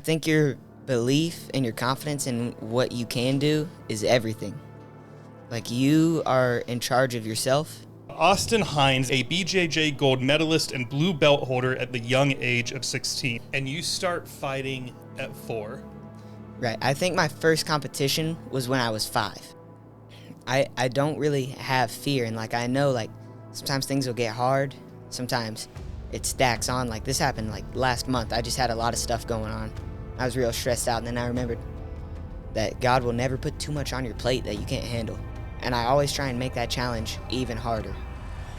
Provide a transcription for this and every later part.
think your belief and your confidence in what you can do is everything. Like, you are in charge of yourself. Austin Heinz, a BJJ gold medalist and blue belt holder at the young age of 16. And you start fighting at 4. Right. I think my first competition was when I was 5. I don't really have fear, and like I know like sometimes things will get hard, sometimes it stacks on. Like this happened like last month. I just had a lot of stuff going on. I was real stressed out, and then I remembered that God will never put too much on your plate that you can't handle. And I always try and make that challenge even harder.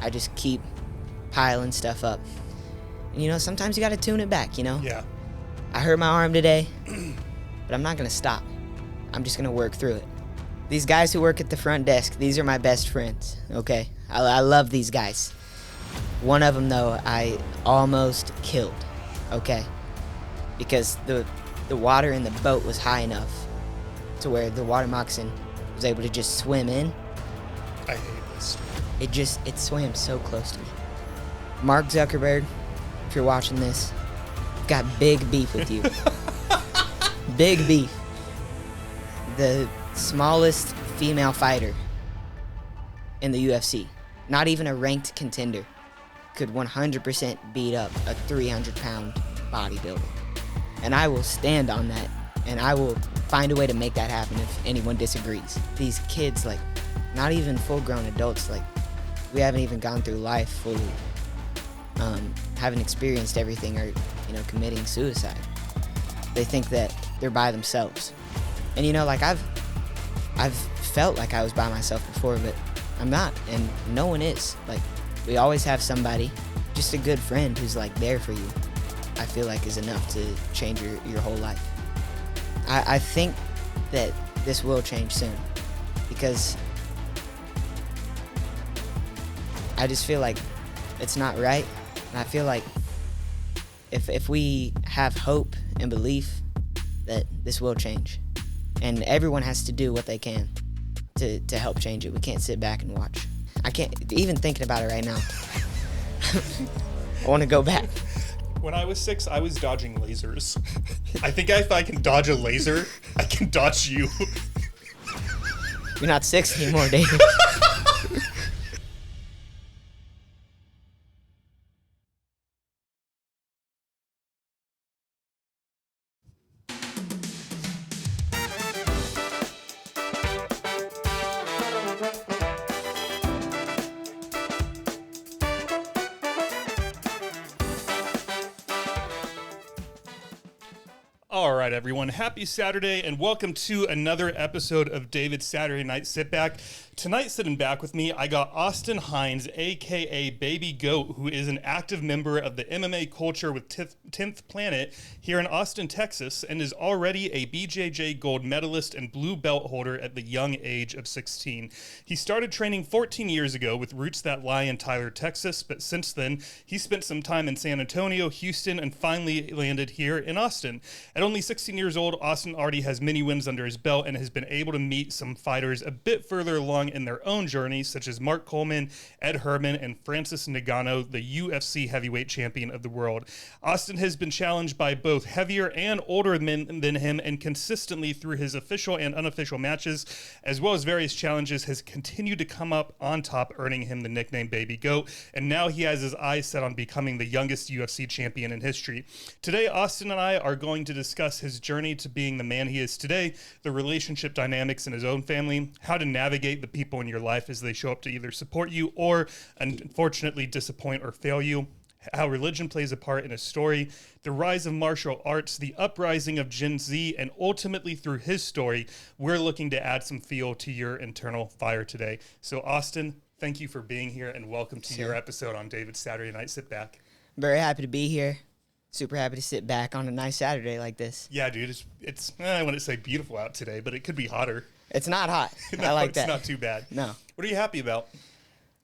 I just keep piling stuff up. And you know, sometimes you gotta tune it back, you know? Yeah. I hurt my arm today, but I'm not gonna stop. I'm just gonna work through it. These guys who work at the front desk, these are my best friends, okay? I love these guys. One of them, though, I almost killed, okay? Because the water in the boat was high enough to where the water moccasin was able to just swim in. I hate this. It swam so close to me. Mark Zuckerberg, if you're watching this, I've got big beef with you. Big beef. The smallest female fighter in the UFC, not even a ranked contender, could 100% beat up a 300-pound bodybuilder. And I will stand on that, and I will find a way to make that happen if anyone disagrees. These kids, like, not even full-grown adults, like, we haven't even gone through life fully, haven't experienced everything, or, you know, committing suicide. They think that they're by themselves. And, you know, like, I've felt like I was by myself before, but I'm not, and no one is. Like, we always have somebody, just a good friend who's, like, there for you, I feel like is enough to change your whole life. I think that this will change soon, because I just feel like it's not right, and I feel like if we have hope and belief that this will change, and everyone has to do what they can to help change it. We can't sit back and watch. I can't, even thinking about it right now. I want to go back. When I was 6, I was dodging lasers. I think if I can dodge a laser, I can dodge you. You're not 6 anymore, David. All right, everyone. Happy Saturday, and welcome to another episode of David's Saturday Night Sit Back. Tonight, sitting back with me, I got Austin Heinz, a.k.a. Baby Goat, who is an active member of the MMA culture with 10th Planet here in Austin, Texas, and is already a BJJ gold medalist and blue belt holder at the young age of 16. He started training 14 years ago with roots that lie in Tyler, Texas, but since then, he spent some time in San Antonio, Houston, and finally landed here in Austin. At only 16 years old, Austin already has many wins under his belt and has been able to meet some fighters a bit further along in their own journeys, such as Mark Coleman, Ed Herman, and Francis Ngannou, the UFC heavyweight champion of the world. Austin has been challenged by both heavier and older men than him, and consistently through his official and unofficial matches, as well as various challenges, has continued to come up on top, earning him the nickname Baby Goat, and now he has his eyes set on becoming the youngest UFC champion in history. Today, Austin and I are going to discuss his journey to being the man he is today, the relationship dynamics in his own family, how to navigate the people in your life as they show up to either support you or unfortunately disappoint or fail you, how religion plays a part in his story, the rise of martial arts, the uprising of Gen Z, and ultimately through his story, we're looking to add some fuel to your internal fire today. So Austin, thank you for being here, and welcome to your episode on David's Saturday Night Sit Back. Very happy to be here. Super happy to sit back on a nice Saturday like this. Yeah, dude, it's I wouldn't say beautiful out today, but it could be hotter. It's not hot. No, I like that. It's not too bad. No. What are you happy about?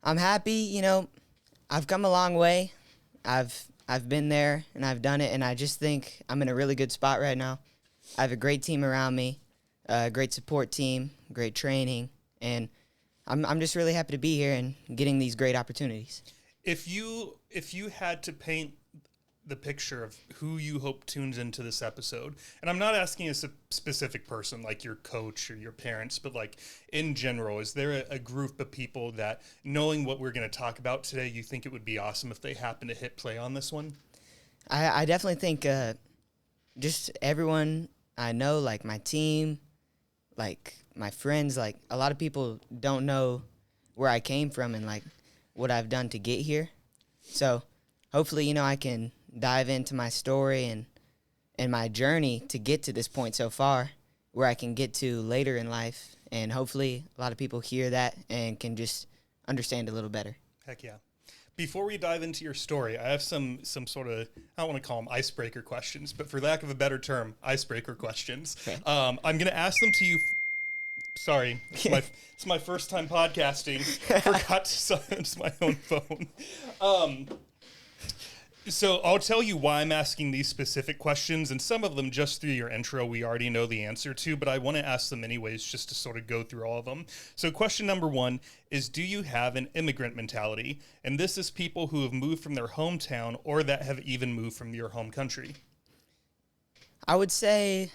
I'm happy, you know, I've come a long way. I've been there and I've done it, and I just think I'm in a really good spot right now. I have a great team around me, a great support team, great training, and I'm just really happy to be here and getting these great opportunities. If you had to paint the picture of who you hope tunes into this episode? And I'm not asking a specific person like your coach or your parents, but like in general, is there a group of people that, knowing what we're going to talk about today, you think it would be awesome if they happen to hit play on this one? I definitely think just everyone I know, like my team, like my friends, like a lot of people don't know where I came from and like what I've done to get here. So hopefully, you know, I can dive into my story and my journey to get to this point so far where I can get to later in life. And hopefully a lot of people hear that and can just understand a little better. Heck yeah. Before we dive into your story, I have some sort of, I don't want to call them icebreaker questions, but for lack of a better term, icebreaker questions. Okay. I'm going to ask them to you. Sorry, it's my first time podcasting. Forgot to silence my own phone. So I'll tell you why I'm asking these specific questions, and some of them just through your intro we already know the answer to, but I want to ask them anyways just to sort of go through all of them. So question number 1 is, do you have an immigrant mentality? And this is people who have moved from their hometown or that have even moved from your home country. I would say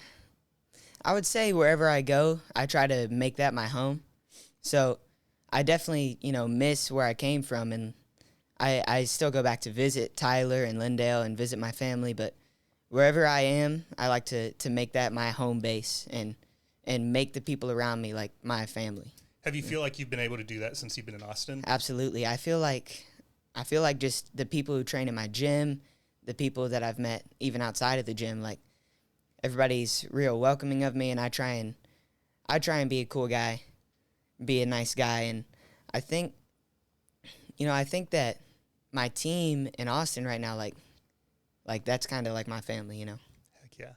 wherever I go, I try to make that my home. So I definitely, you know, miss where I came from, and I still go back to visit Tyler and Lindale and visit my family, but wherever I am, I like to make that my home base and make the people around me like my family. Have you feel like you've been able to do that since you've been in Austin? Absolutely. I feel like just the people who train in my gym, the people that I've met even outside of the gym, like everybody's real welcoming of me, and I try and be a cool guy, be a nice guy, and I think that my team in Austin right now, like that's kind of like my family, you know. Heck yeah.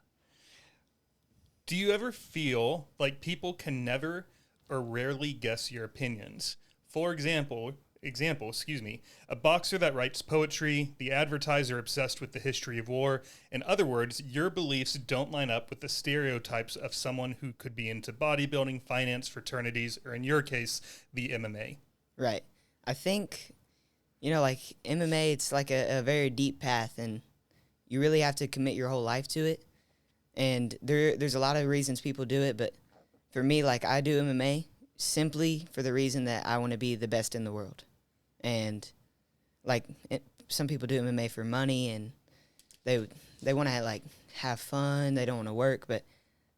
Do you ever feel like people can never or rarely guess your opinions? For example, a boxer that writes poetry, the advertiser obsessed with the history of war. In other words, your beliefs don't line up with the stereotypes of someone who could be into bodybuilding, finance, fraternities, or in your case, the MMA. Right. I think, you know, like MMA, it's like a very deep path, and you really have to commit your whole life to it. And there's a lot of reasons people do it, but for me, like I do MMA simply for the reason that I want to be the best in the world. And like some people do MMA for money, and they want to like have fun. They don't want to work, but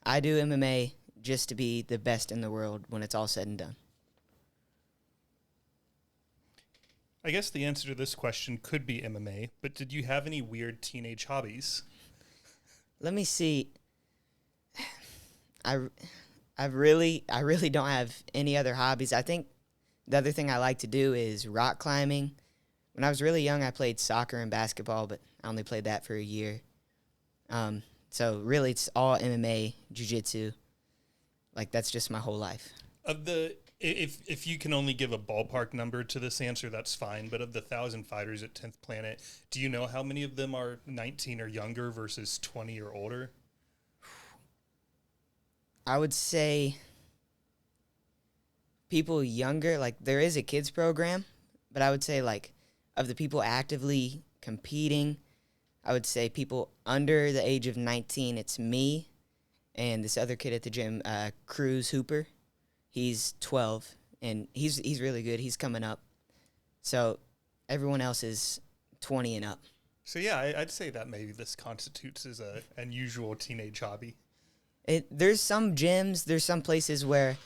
I do MMA just to be the best in the world when it's all said and done. I guess the answer to this question could be MMA, but did you have any weird teenage hobbies? Let me see. I really don't have any other hobbies. I think the other thing I like to do is rock climbing. When I was really young, I played soccer and basketball, but I only played that for a year. So really, it's all MMA, Jiu-Jitsu. Like that's just my whole life. If you can only give a ballpark number to this answer, that's fine. But of the 1,000 fighters at 10th Planet, do you know how many of them are 19 or younger versus 20 or older? I would say people younger, like there is a kids program, but I would say like of the people actively competing, I would say people under the age of 19, it's me and this other kid at the gym, Cruz Hooper. He's 12, and he's really good. He's coming up. So everyone else is 20 and up. So yeah, I'd say that maybe this constitutes as a unusual teenage hobby. There's some gyms, there's some places where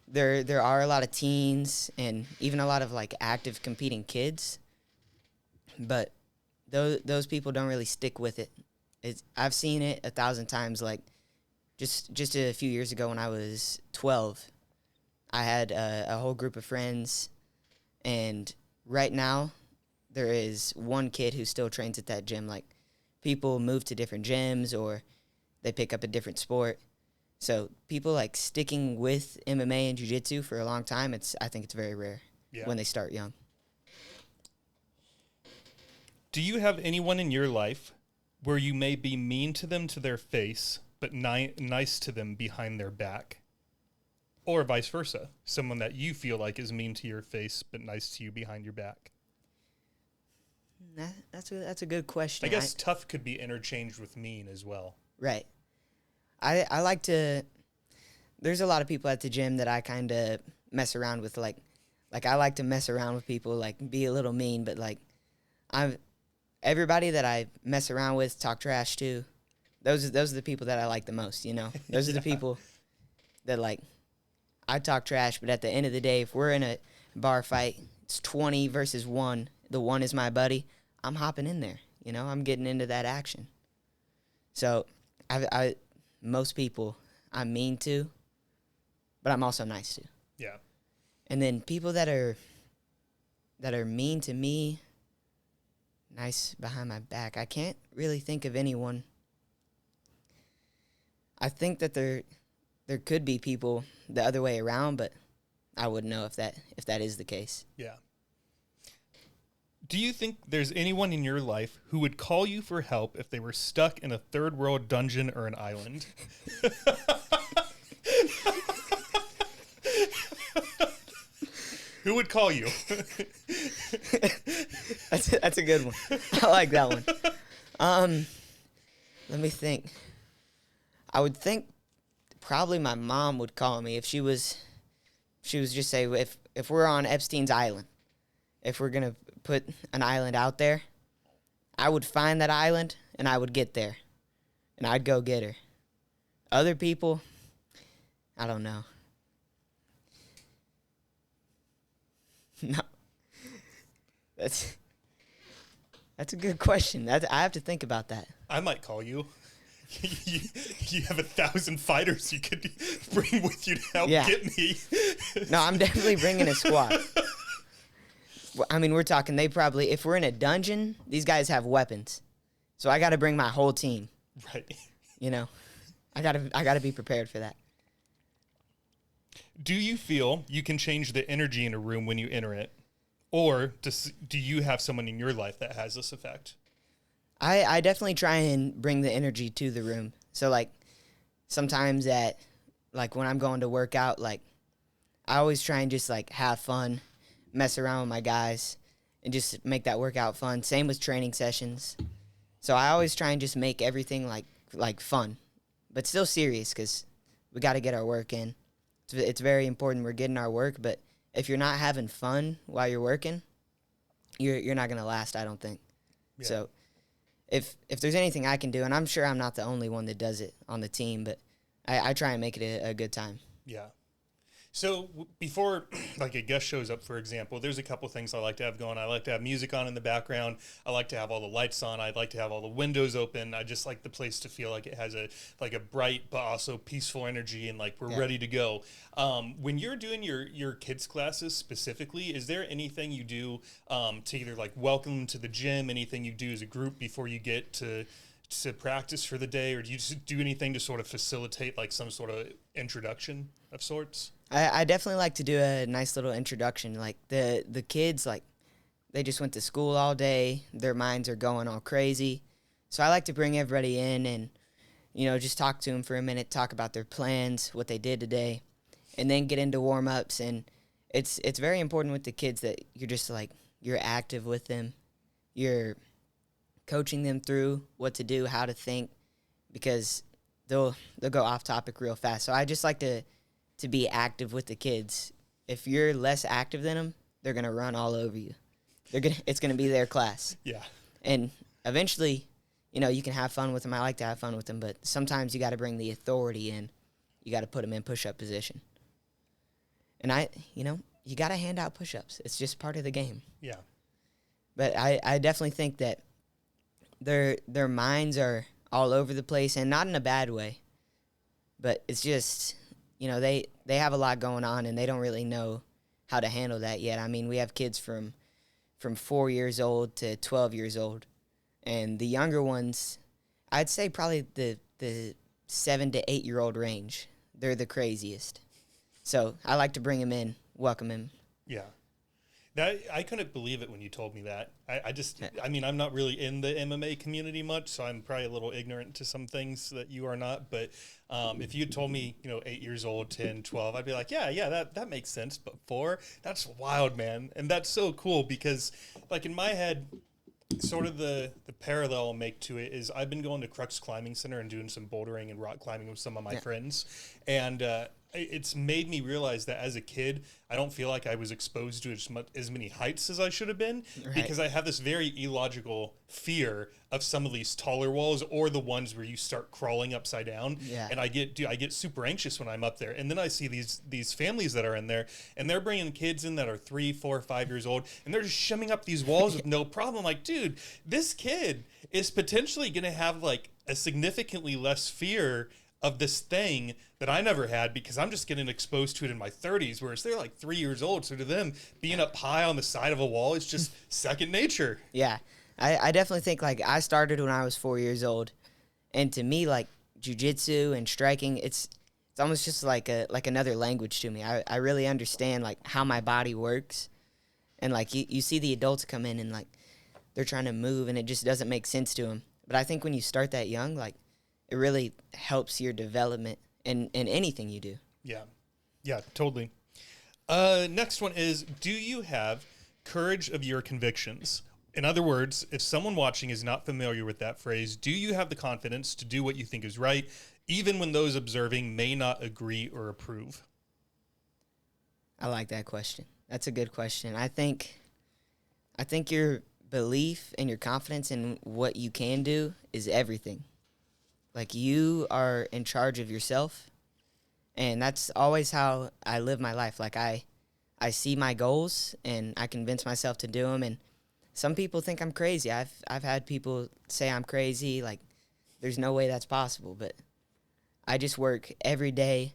there are a lot of teens and even a lot of like active competing kids, but those people don't really stick with it. I've seen it 1,000 times. Like just a few years ago when I was 12, I had a whole group of friends, and right now there is one kid who still trains at that gym. Like people move to different gyms or they pick up a different sport. So people like sticking with MMA and jiu-jitsu for a long time, I think it's very rare when they start young. Do you have anyone in your life where you may be mean to them to their face, but nice to them behind their back? Or vice versa, someone that you feel like is mean to your face, but nice to you behind your back? That's a good question. I guess tough could be interchanged with mean as well. Right. I like to. There's a lot of people at the gym that I kind of mess around with. Like I like to mess around with people, like be a little mean, but like everybody that I mess around with, talk trash to. Those are the people that I like the most. You know, those are the people that like I talk trash, but at the end of the day, if we're in a bar fight, it's 20 versus 1. The 1 is my buddy. I'm hopping in there. You know, I'm getting into that action. So, most people I'm mean to, but I'm also nice to. Yeah. And then people that are mean to me, nice behind my back. I can't really think of anyone. I think that there could be people the other way around, but I wouldn't know if that is the case. Yeah. Do you think there's anyone in your life who would call you for help if they were stuck in a third world dungeon or an island? Who would call you? That's a good one. I like that one. Let me think. I would think probably my mom would call me if she was just say if we're on Epstein's island, if we're gonna put an island out there, I would find that island and I would get there, and I'd go get her. Other people, I don't know. No, that's a good question. I have to think about that. I might call you. You have 1,000 fighters you could bring with you to help get me. No, I'm definitely bringing a squad. I mean, we're talking, they probably, if we're in a dungeon, these guys have weapons. So I got to bring my whole team. Right. You know, I gotta be prepared for that. Do you feel you can change the energy in a room when you enter it? Or do you have someone in your life that has this effect? I definitely try and bring the energy to the room. So, like, sometimes when I'm going to work out, like, I always try and just, like, have fun, mess around with my guys, and just make that workout fun. Same with training sessions. So I always try and just make everything, like fun, but still serious, because we got to get our work in. It's very important we're getting our work, but if you're not having fun while you're working, you're not going to last, I don't think. Yeah. So if there's anything I can do, and I'm sure I'm not the only one that does it on the team, but I try and make it a good time. Yeah. So before, like, a guest shows up, for example, there's a couple things I like to have going. I like to have music on in the background. I like to have all the lights on. I'd like to have all the windows open. I just like the place to feel like it has a bright but also peaceful energy, and like we're ready to go. When you're doing your kids' classes specifically, is there anything you do to either like welcome them to the gym, anything you do as a group before you get to practice for the day, or do you just do anything to sort of facilitate like some sort of introduction of sorts? I definitely like to do a nice little introduction. Like the kids, like, they just went to school all day. Their minds are going all crazy. So I like to bring everybody in and, just talk to them for a minute, talk about their plans, what they did today, and then get into warm-ups. And it's very important with the kids that you're just like, you're active with them. You're coaching them through what to do, how to think, because they'll go off topic real fast. So I just like to be active with the kids. If you're less active than them, they're gonna run all over you. It's gonna be their class. Yeah. And eventually, you can have fun with them. I like to have fun with them, but sometimes you got to bring the authority in. You got to put them in push-up position. And you got to hand out push-ups. It's just part of the game. Yeah. But I definitely think that their minds are all over the place, and not in a bad way. But it's just, they have a lot going on, and they don't really know how to handle that yet. I mean, we have kids from 4 years old to 12 years old. And the younger ones, I'd say probably the 7 to 8 year old range. They're the craziest. So I like to bring them in, welcome him. Yeah. I couldn't believe it when you told me that. I'm not really in the MMA community much, so I'm probably a little ignorant to some things that you are not. But if you told me, 8 years old, 10, 12, I'd be like, yeah, that makes sense. But 4, that's wild, man. And that's so cool because, like, in my head, sort of the parallel I'll make to it is I've been going to Crux Climbing Center and doing some bouldering and rock climbing with some of my friends, and it's made me realize that as a kid, I don't feel like I was exposed to as many heights as I should have been, because I have this very illogical fear of some of these taller walls or the ones where you start crawling upside down. And I get super anxious when I'm up there. And then I see these families that are in there, and they're bringing kids in that are 3, 4, 5 years old, and they're just shimming up these walls with no problem. Like, dude, this kid is potentially going to have like a significantly less fear of this thing that I never had, because I'm just getting exposed to it in my 30s, whereas they're like 3 years old. So to them, being up high on the side of a wall is just second nature. Yeah. I definitely think, like, I started when I was 4 years old, and to me, like, jiu-jitsu and striking, it's almost just like another language to me. I really understand, like, how my body works, and, like, you see the adults come in and, like, they're trying to move, and it just doesn't make sense to them. But I think when you start that young, like, it really helps your development in anything you do. Yeah, totally. Next one is, do you have courage of your convictions? In other words, if someone watching is not familiar with that phrase, do you have the confidence to do what you think is right, even when those observing may not agree or approve? I like that question. That's a good question. I think your belief and your confidence in what you can do is everything. Like, you are in charge of yourself, and that's always how I live my life. Like, I see my goals, and I convince myself to do them, and some people think I'm crazy. I've had people say I'm crazy, like, there's no way that's possible, but I just work every day,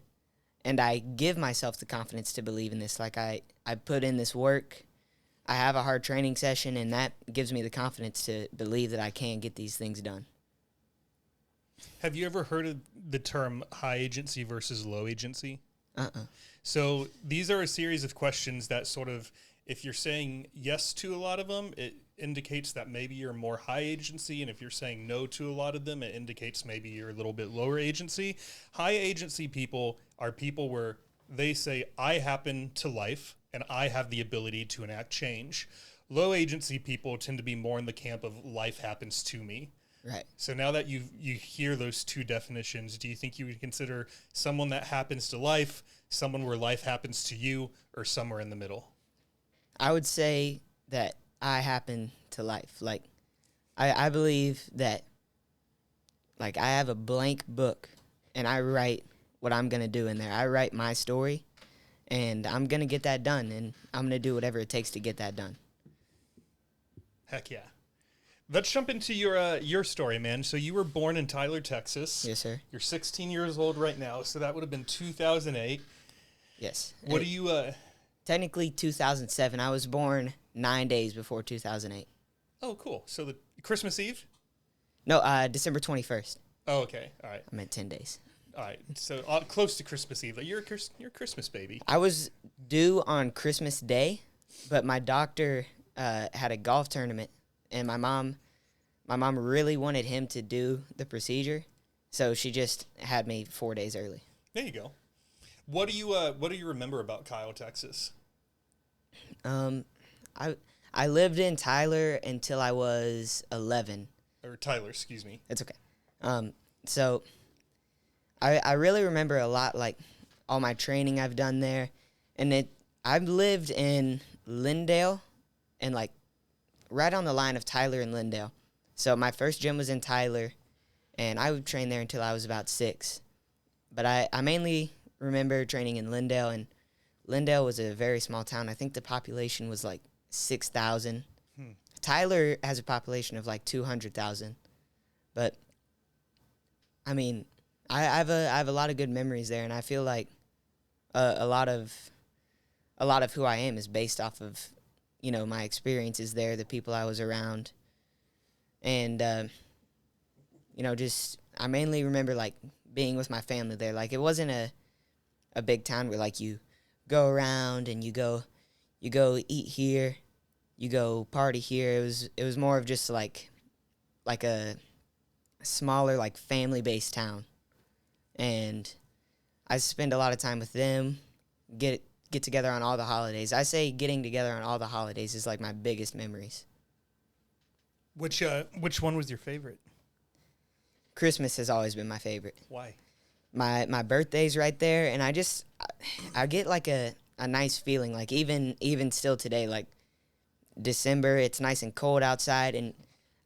and I give myself the confidence to believe in this. Like, I put in this work, I have a hard training session, and that gives me the confidence to believe that I can get these things done. Have you ever heard of the term high agency versus low agency? Uh-uh. So these are a series of questions that sort of, if you're saying yes to a lot of them, it indicates that maybe you're more high agency. And if you're saying no to a lot of them, it indicates maybe you're a little bit lower agency. High agency people are people where they say, I happen to life and I have the ability to enact change. Low agency people tend to be more in the camp of life happens to me. Right. So now that you hear those two definitions, do you think you would consider someone that happens to life, someone where life happens to you, or somewhere in the middle? I would say that I happen to life. Like, I believe that, like, I have a blank book, and I write what I'm going to do in there. I write my story, and I'm going to get that done, and I'm going to do whatever it takes to get that done. Heck yeah. Let's jump into your story, man. So you were born in Tyler, Texas. Yes, sir. You're 16 years old right now, so that would have been 2008. Yes. What do you... Technically 2007. I was born 9 days before 2008. Oh, cool. So the Christmas Eve? No, December 21st. Oh, okay. All right. I meant 10 days. All right. So close to Christmas Eve. You're a Christmas baby. I was due on Christmas Day, but my doctor had a golf tournament, and my mom really wanted him to do the procedure, so she just had me 4 days early. There you go. What do you remember about Kyle, Texas? I lived in Tyler until I was 11. Or Tyler, excuse me. It's okay. So I really remember a lot, like, all my training I've done there, and I've lived in Lindale, and, like, right on the line of Tyler and Lindale. So my first gym was in Tyler, and I would train there until I was about 6. But I mainly remember training in Lindale, and Lindale was a very small town. I think the population was like 6,000. Tyler has a population of like 200,000. But I mean, I have a lot of good memories there, and I feel like a lot of who I am is based off of, you know, my experiences there, the people I was around, and you know, just I mainly remember like being with my family there. Like, it wasn't a big town where like you go around and you go eat here, you go party here. It was more of just like a smaller, like, family-based town. And I spend a lot of time with them, get together on all the holidays. I say getting together on all the holidays is like my biggest memories. Which one was your favorite? Christmas has always been my favorite. Why? My birthday's right there, and I get like a nice feeling. Like even still today, like December, it's nice and cold outside, and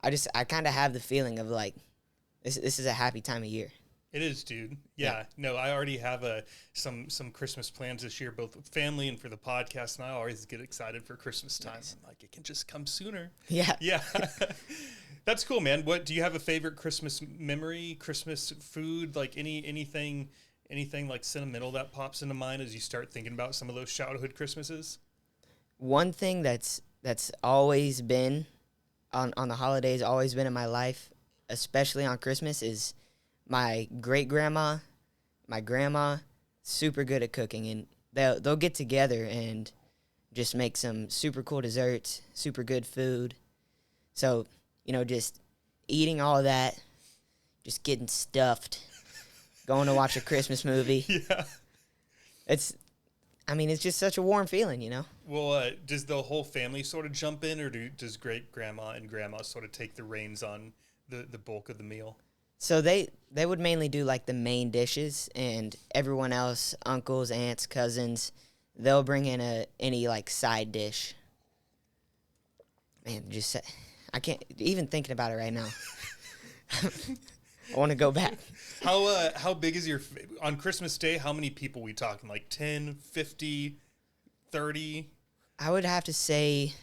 I kind of have the feeling of like this is a happy time of year. It is, dude. Yeah. No, I already have some Christmas plans this year, both with family and for the podcast, and I always get excited for Christmas time. Nice. I'm like, it can just come sooner. Yeah. Yeah. That's cool, man. What do you have a favorite Christmas memory, Christmas food, like anything like sentimental that pops into mind as you start thinking about some of those childhood Christmases? One thing that's always been on the holidays, always been in my life, especially on Christmas, is my great-grandma, my grandma, super good at cooking, and they'll get together and just make some super cool desserts, super good food. So, just eating all of that, just getting stuffed, going to watch a Christmas movie. Yeah. It's just such a warm feeling, Well, does the whole family sort of jump in, or does great-grandma and grandma sort of take the reins on the bulk of the meal? So they would mainly do like the main dishes, and everyone else, uncles, aunts, cousins, they'll bring in any like side dish. Man, I can't even thinking about it right now. I want to go back. How big is on Christmas Day? How many people we talking? Like 10, 50, 30? I would have to say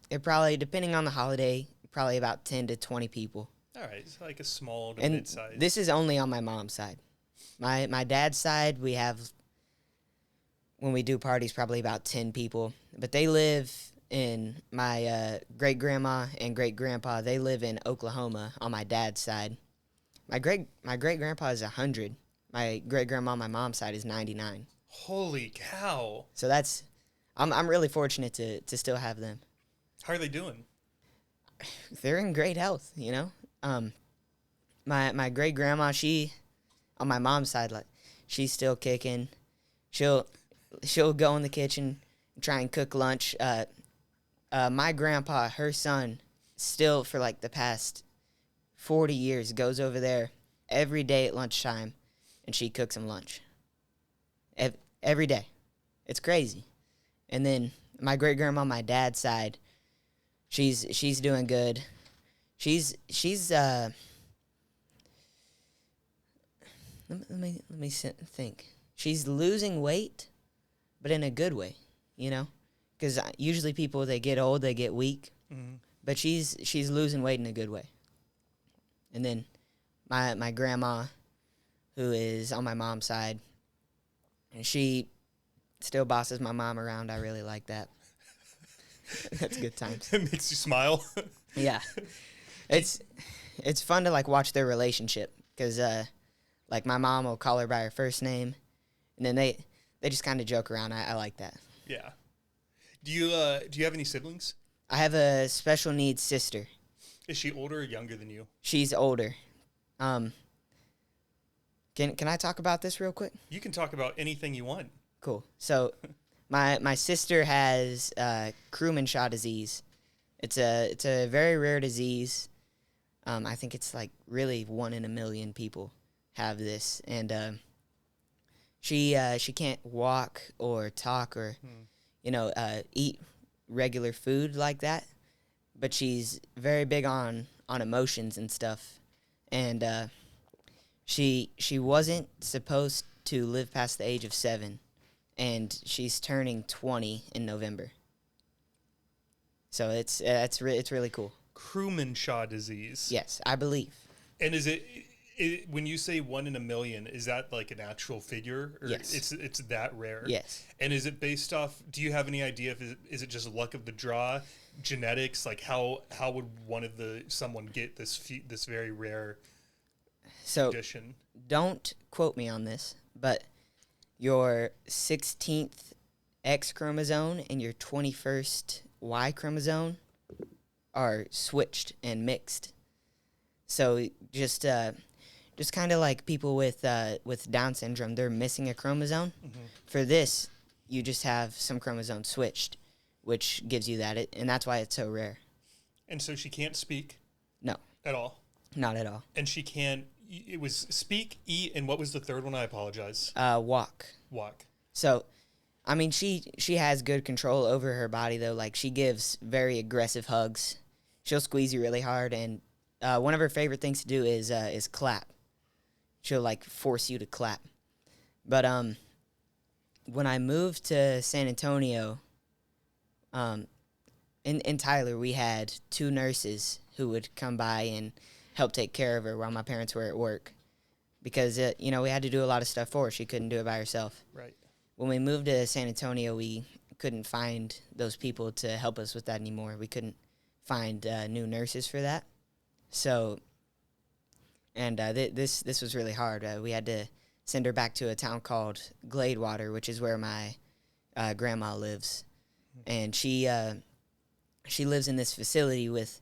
it probably, depending on the holiday, probably about 10 to 20 people. All right, it's like a small to And mid-size. this is only on my mom's side. My dad's side, we have, when we do parties, probably about 10 people. But they live in, my great-grandma and great-grandpa, they live in Oklahoma on my dad's side. My great-grandpa is 100. My great-grandma on my mom's side is 99. Holy cow. So I'm really fortunate to still have them. How are they doing? They're in great health, My great-grandma, she, on my mom's side, like, she's still kicking. She'll go in the kitchen and try and cook lunch. My grandpa, her son, still for like the past 40 years goes over there every day at lunchtime, and she cooks him lunch. Every day. It's crazy. And then my great-grandma on my dad's side, she's doing good. She's let me think. She's losing weight, but in a good way, because usually people, they get old, they get weak, but she's losing weight in a good way. And then my grandma, who is on my mom's side, and she still bosses my mom around. I really like that. That's good times. It makes you smile. Yeah. It's fun to like watch their relationship, because like my mom will call her by her first name, and then they just kind of joke around. I like that. Yeah. Do you have any siblings? I have a special needs sister. Is she older or younger than you? She's older. Can I talk about this real quick? You can talk about anything you want. Cool. So my sister has Crewman-Shaw disease. It's a very rare disease. I think it's like really 1 in a million people have this, and she can't walk or talk or eat regular food like that, but she's very big on emotions and stuff, and she wasn't supposed to live past the age of 7, and she's turning 20 in November. So it's really cool. Crewman-Shaw disease. Yes, I believe. And is it when you say 1 in a million, is that like an actual figure? Or Yes. It's that rare? Yes. And is it based off, do you have any idea if is it just luck of the draw, genetics? Like how would someone get this very rare condition? Don't quote me on this, but your 16th X chromosome and your 21st Y chromosome are switched and mixed. So just kind of like people with Down syndrome, they're missing a chromosome. Mm-hmm. For this, you just have some chromosomes switched, which gives you that, and that's why it's so rare. And so she can't speak No, at all. not at all. And she can't. It was speak, eat, and what was the third one? I apologize. Walk. Walk. So, I mean, she has good control over her body, though. Like, she gives very aggressive hugs. She'll squeeze you really hard, and one of her favorite things to do is clap. She'll, like, force you to clap. But when I moved to San Antonio, in Tyler, we had 2 nurses who would come by and help take care of her while my parents were at work. Because, we had to do a lot of stuff for her. She couldn't do it by herself. Right. When we moved to San Antonio, we couldn't find those people to help us with that anymore. We couldn't find new nurses for that. So, and this was really hard. We had to send her back to a town called Gladewater, which is where my grandma lives. And she lives in this facility with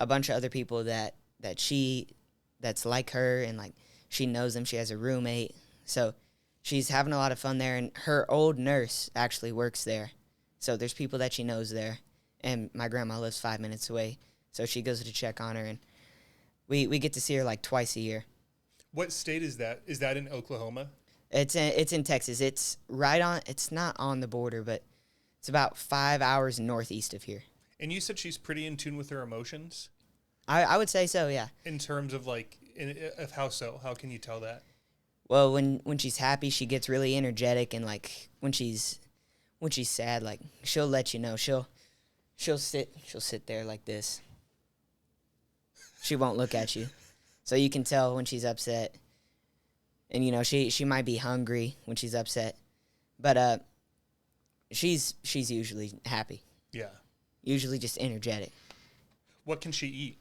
a bunch of other people that's like her, and like she knows them. She has a roommate. So she's having a lot of fun there, and her old nurse actually works there. So there's people that she knows there, and my grandma lives 5 minutes away. So she goes to check on her, and we get to see her like twice a year. What state is that? Is that in Oklahoma? It's in Texas. It's not on the border, but it's about 5 hours northeast of here. And you said she's pretty in tune with her emotions? I would say so, yeah. In terms of of how so? How can you tell that? Well, when she's happy, she gets really energetic, and like when she's sad, like she'll let you know. She'll sit there like this. She won't look at you. So you can tell when she's upset. And she might be hungry when she's upset. But she's usually happy. Yeah. Usually just energetic. What can she eat?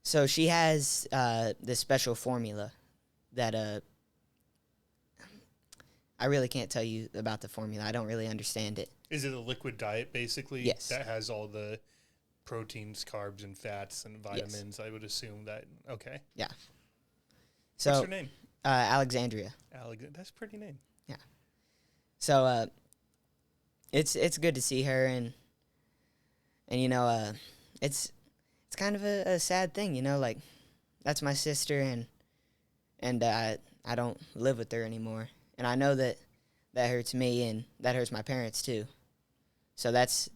So she has this special formula that I really can't tell you about the formula. I don't really understand it. Is it a liquid diet, basically? Yes. That has all the proteins, carbs, and fats, and vitamins, yes. I would assume that. Okay. Yeah. So, what's her name? Alexandria. That's a pretty name. Yeah. So it's good to see her, and it's kind of a sad thing, like that's my sister, and I don't live with her anymore. And I know that hurts me, and that hurts my parents too. So that's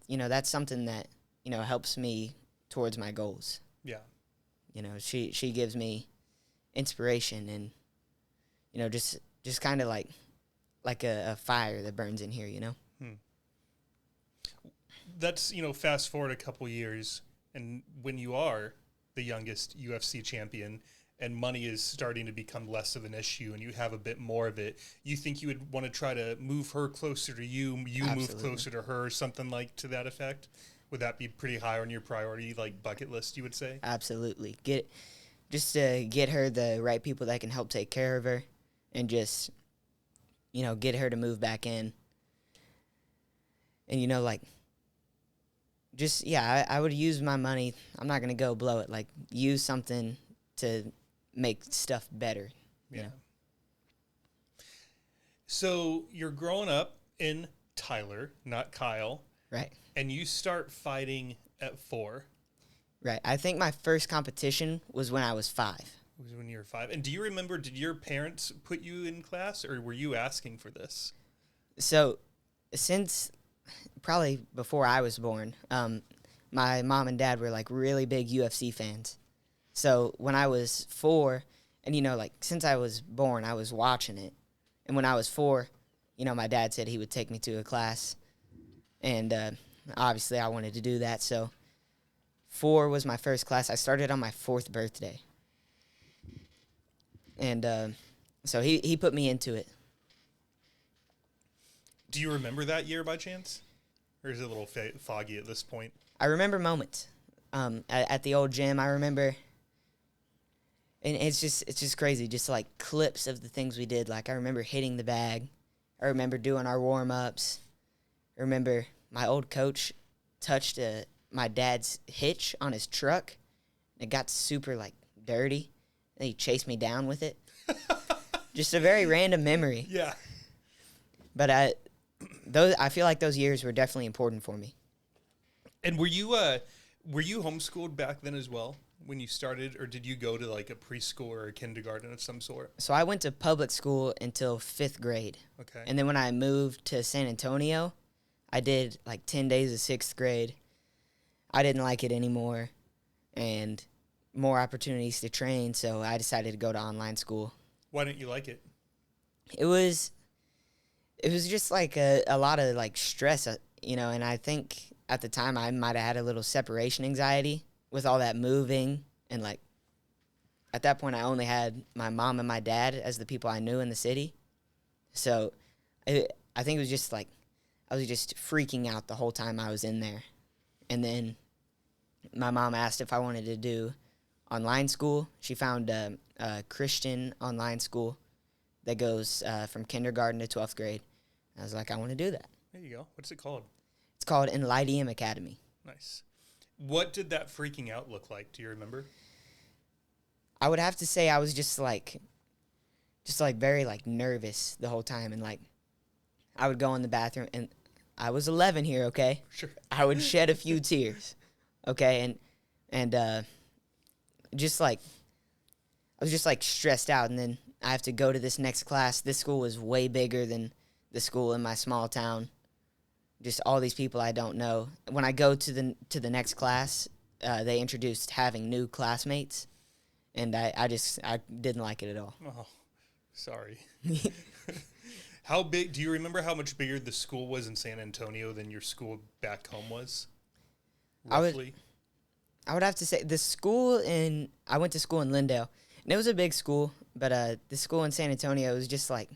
something that, helps me towards my goals. Yeah. She gives me inspiration, and, just kind of like a fire that burns in here, That's, fast forward a couple years, and when you are the youngest UFC champion, and money is starting to become less of an issue, and you have a bit more of it, you think you would want to try to move her closer to you Absolutely. Move closer to her, something like to that effect? Would that be pretty high on your priority, bucket list, you would say? Absolutely. Just to get her the right people that can help take care of her, and just, get her to move back in. And, I would use my money. I'm not going to go blow it. Use something to make stuff better. Yeah. So you're growing up in Tyler, not Kyle. Right. And you start fighting at 4. Right. I think my first competition was when I was 5. It was when you were 5. And do you remember, did your parents put you in class, or were you asking for this? So since probably before I was born, my mom and dad were really big UFC fans. So when I was 4, and since I was born, I was watching it. And when I was 4, my dad said he would take me to a class. And obviously I wanted to do that. So 4 was my first class. I started on my 4th birthday. And so he put me into it. Do you remember that year by chance? Or is it a little foggy at this point? I remember moments at the old gym. I remember, and it's just crazy, just clips of the things we did. I remember hitting the bag. I remember doing our warm-ups. I remember my old coach touched my dad's hitch on his truck. It got super dirty, and he chased me down with it. Just a very random memory. Yeah. But I feel like those years were definitely important for me. And were you Were you homeschooled back then as well when you started, or did you go to like a preschool or a kindergarten of some sort? So I went to public school until 5th grade. Okay. And then when I moved to San Antonio, I did like 10 days of 6th grade. I didn't like it anymore, and more opportunities to train, so I decided to go to online school. Why didn't you like it? It was just like a lot of like stress, and I think at the time I might have had a little separation anxiety with all that moving, and like at that point I only had my mom and my dad as the people I knew in the city. So I think it was just like I was just freaking out the whole time I was in there. And then my mom asked if I wanted to do online school. She found a Christian online school that goes from kindergarten to 12th grade. I was like, I want to do that. There you go. What's it called? It's called Enlightium Academy. Nice. What did that freaking out look like? Do you remember? I would have to say I was just very like nervous the whole time, and like I would go in the bathroom, and I was 11 here, okay? Sure. I would shed a few tears, okay, and just like I was just like stressed out, and then I have to go to this next class. This school was way bigger than the school in my small town. Just all these people I don't know. When I go to the next class, they introduced having new classmates, and I didn't like it at all. Oh, sorry. How big? Do you remember how much bigger the school was in San Antonio than your school back home was? Roughly. I would have to say I went to school in Lindale, and it was a big school, but the school in San Antonio was just like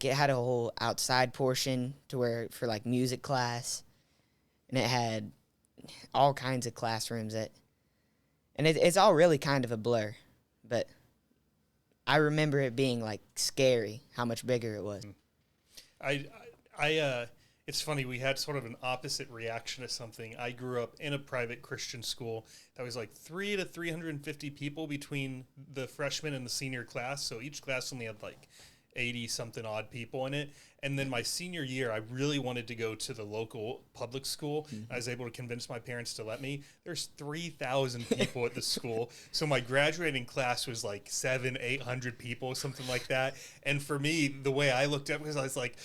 it had a whole outside portion to where for like music class, and it had all kinds of classrooms and it's all really kind of a blur, but I remember it being like scary how much bigger it was. It's funny, we had sort of an opposite reaction to something. I grew up in a private Christian school that was like 300 to 350 people between the freshman and the senior class. So each class only had like 80 something odd people in it. And then my senior year, I really wanted to go to the local public school. Mm-hmm. I was able to convince my parents to let me. There's 3,000 people at the school. So my graduating class was like 800 people, something like that. And for me, the way I looked at it was I was like,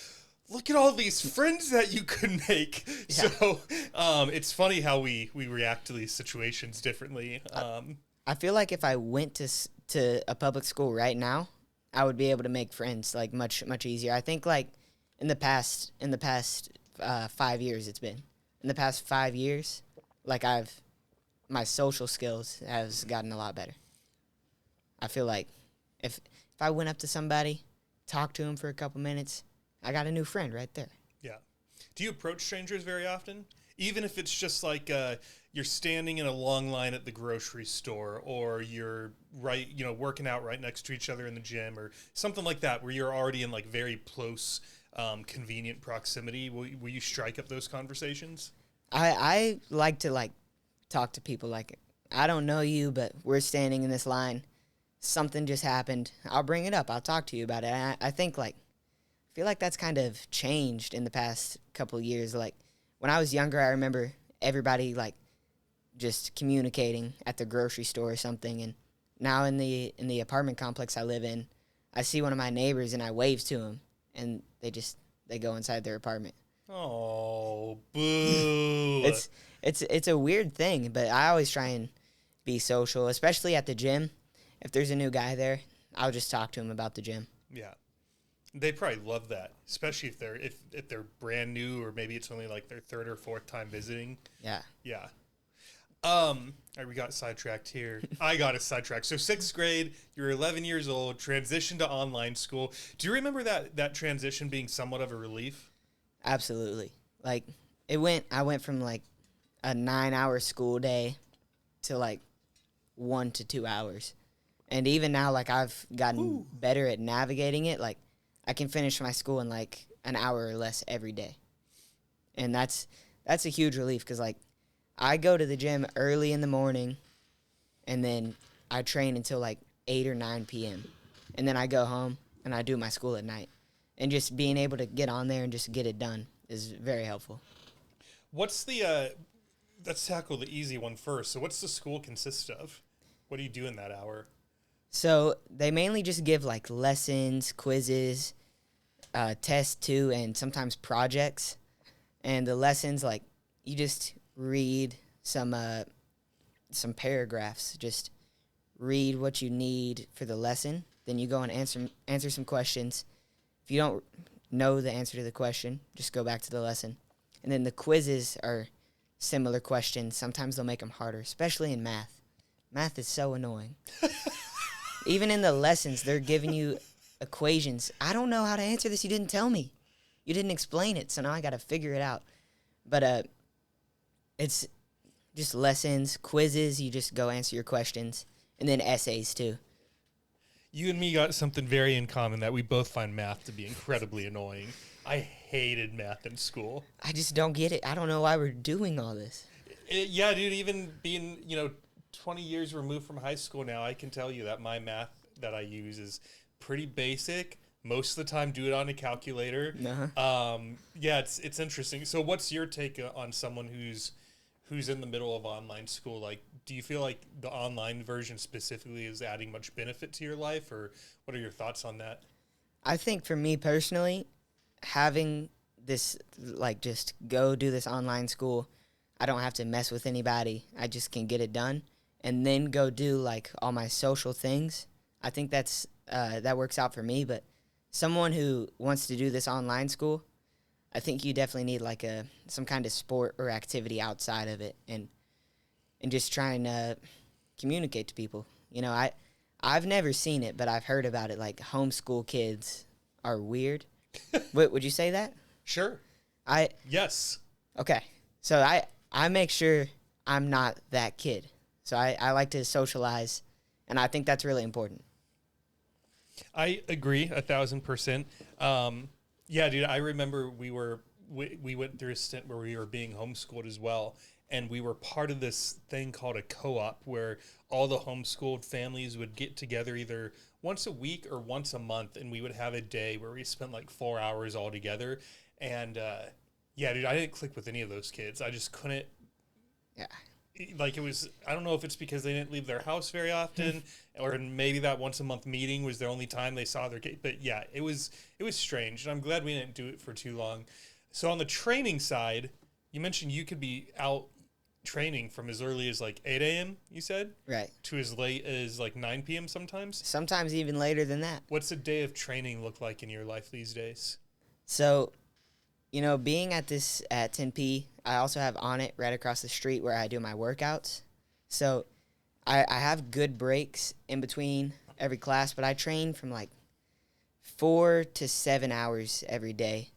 look at all these friends that you could make. Yeah. So it's funny how we react to these situations differently. I feel like if I went to a public school right now, I would be able to make friends like much easier. I think like in the past 5 years it's been. In the past 5 years, like my social skills has gotten a lot better. I feel like if I went up to somebody, talked to him for a couple minutes, I got a new friend right there. Yeah. Do you approach strangers very often? Even if it's just like you're standing in a long line at the grocery store, or you're working out right next to each other in the gym, or something like that, where you're already in like very close, convenient proximity. Will you strike up those conversations? I like to like talk to people like, I don't know you, but we're standing in this line. Something just happened. I'll bring it up. I'll talk to you about it. And I think I feel like that's kind of changed in the past couple of years. Like when I was younger, I remember everybody like just communicating at the grocery store or something. And now in the apartment complex I live in, I see one of my neighbors and I wave to him, and they go inside their apartment. Oh, boo! It's a weird thing, but I always try and be social, especially at the gym. If there's a new guy there, I'll just talk to him about the gym. Yeah. They probably love that, especially if they're brand new, or maybe it's only like their third or fourth time visiting. Yeah. Yeah. All right, we got sidetracked here. I got us sidetracked. So 6th grade, you're 11 years old, transition to online school. Do you remember that transition being somewhat of a relief? Absolutely. Like I went from like a 9-hour school day to like 1 to 2 hours. And even now, like I've gotten better at navigating it. Like I can finish my school in like an hour or less every day. And that's a huge relief, because like I go to the gym early in the morning, and then I train until like 8 or 9 p.m. And then I go home and I do my school at night. And just being able to get on there and just get it done is very helpful. What's the let's tackle the easy one first. So what's the school consist of? What do you do in that hour? So they mainly just give like lessons, quizzes, tests too, and sometimes projects. And the lessons, like, you just read some paragraphs. Just read what you need for the lesson. Then you go and answer some questions. If you don't know the answer to the question, just go back to the lesson. And then the quizzes are similar questions. Sometimes they'll make them harder, especially in math. Math is so annoying. Even in the lessons, they're giving you equations. I don't know how to answer this. You didn't tell me. You didn't explain it, so now I got to figure it out. But it's just lessons, quizzes. You just go answer your questions, and then essays too. You and me got something very in common, that we both find math to be incredibly annoying. I hated math in school. I just don't get it. I don't know why we're doing all this. Yeah, dude, even being, 20 years removed from high school now, I can tell you that my math that I use is pretty basic. Most of the time, do it on a calculator. Uh-huh. Yeah, it's interesting. So what's your take on someone who's in the middle of online school? Like, do you feel like the online version specifically is adding much benefit to your life, or what are your thoughts on that? I think for me personally, having this, like, just go do this online school, I don't have to mess with anybody. I just can get it done and then go do, like, all my social things. I think that works out for me. But someone who wants to do this online school, I think you definitely need, like, some kind of sport or activity outside of it, and just trying to communicate to people. I've never seen it, but I've heard about it. Like, homeschool kids are weird. Would you say that? Sure. Yes. Okay. So I make sure I'm not that kid. So I like to socialize, and I think that's really important. I agree 1,000%. Yeah, dude, I remember we went through a stint where we were being homeschooled as well, and we were part of this thing called a co-op where all the homeschooled families would get together either once a week or once a month, and we would have a day where we spent like 4 hours all together. And yeah, dude, I didn't click with any of those kids. I just couldn't. Yeah. Like, it was, I don't know if it's because they didn't leave their house very often, or maybe that once a month meeting was the only time they saw their kid. But yeah, it was strange, and I'm glad we didn't do it for too long. So on the training side, you mentioned you could be out training from as early as like 8 a.m., you said? Right. To as late as like 9 p.m. sometimes? Sometimes even later than that. What's a day of training look like in your life these days? So, being at 10P, I also have On It right across the street where I do my workouts. So I have good breaks in between every class, but I train from like 4 to 7 hours every day.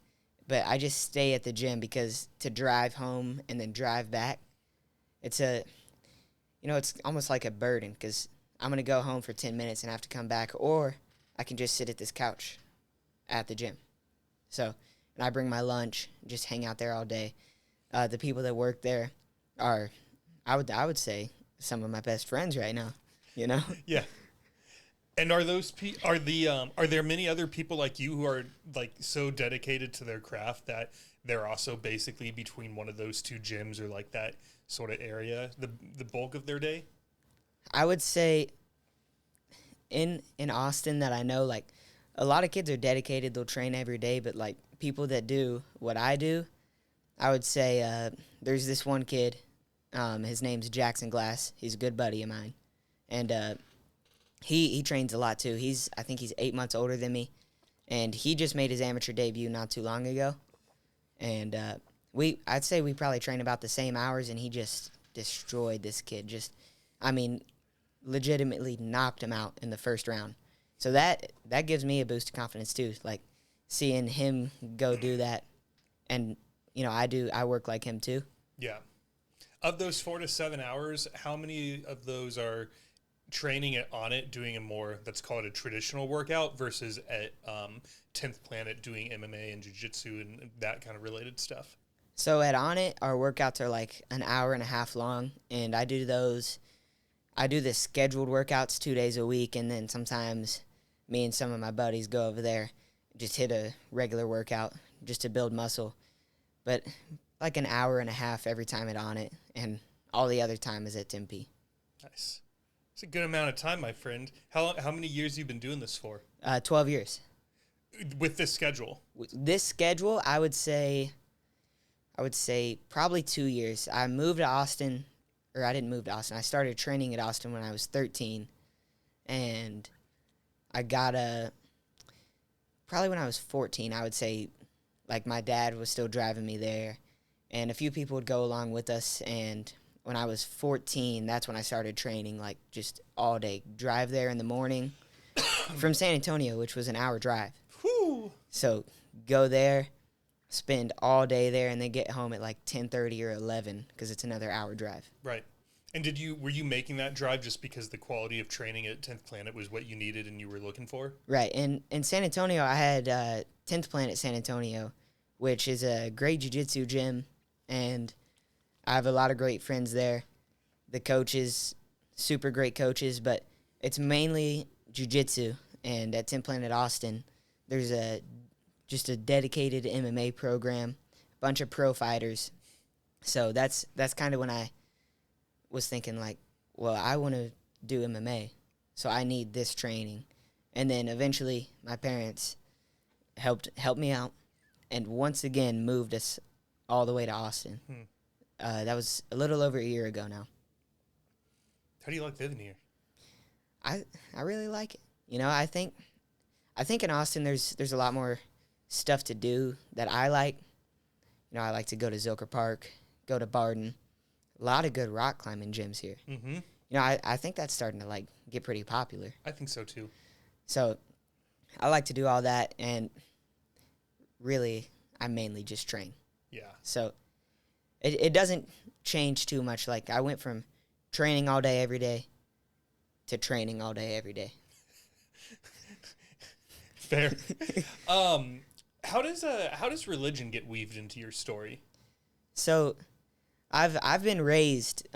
But I just stay at the gym because to drive home and then drive back, it's almost like a burden because I'm going to go home for 10 minutes and have to come back, or I can just sit at this couch at the gym. So, and I bring my lunch, just hang out there all day. The people that work there are, I would say, some of my best friends right now. Yeah. And are there many other people like you who are like so dedicated to their craft that they're also basically between one of those two gyms or like that sort of area the bulk of their day? I would say in Austin that I know, like, a lot of kids are dedicated. They'll train every day, but like people that do what I do, I would say there's this one kid. His name's Jackson Glass. He's a good buddy of mine, and he trains a lot too. I think he's 8 months older than me, and he just made his amateur debut not too long ago. And I'd say we probably train about the same hours, and he just destroyed this kid. Legitimately knocked him out in the first round. So that gives me a boost of confidence too, like seeing him go do that, and I work like him too. Yeah. Of those 4 to 7 hours, how many of those are training On It, doing a more, let's call it a traditional workout, versus at 10th Planet doing MMA and Jiu-Jitsu and that kind of related stuff? So at On It, our workouts are like an hour and a half long, and I do the scheduled workouts 2 days a week, and then sometimes me and some of my buddies go over there, just hit a regular workout just to build muscle. But like an hour and a half every time at On It, and all the other time is at Tempe. Nice. It's a good amount of time, my friend. How many years have you been doing this for? 12 years. With this schedule? This schedule, I would say probably 2 years. I moved to Austin, or I didn't move to Austin. I started training at Austin when I was 13, and I got probably when I was 14, I would say, like, my dad was still driving me there, and a few people would go along with us, and when I was 14, that's when I started training, like, just all day. Drive there in the morning from San Antonio, which was an hour drive. Whew. So go there, spend all day there, and then get home at like 10:30 or 11 because it's another hour drive. Right. And were you making that drive just because the quality of training at 10th Planet was what you needed and you were looking for? Right. And in San Antonio, I had 10th Planet San Antonio, which is a great jiu-jitsu gym, and I have a lot of great friends there. The coaches, super great coaches, but it's mainly jiu-jitsu. And at 10th Planet Austin, there's just a dedicated MMA program, a bunch of pro fighters. So that's kind of when I was thinking, like, well, I want to do MMA, so I need this training. And then eventually my parents helped me out and once again moved us all the way to Austin. That was a little over a year ago now. How do you like living here? I really like it. You know, I think in Austin there's a lot more stuff to do that I like. You know, I like to go to Zilker Park, go to Barden. A lot of good rock climbing gyms here. Mm-hmm. You know, I think that's starting to, like, get pretty popular. I think so, too. So I like to do all that, and really I mainly just train. Yeah. So it doesn't change too much. Like, I went from training all day every day to training all day every day. Fair. How does religion get weaved into your story? So I've been raised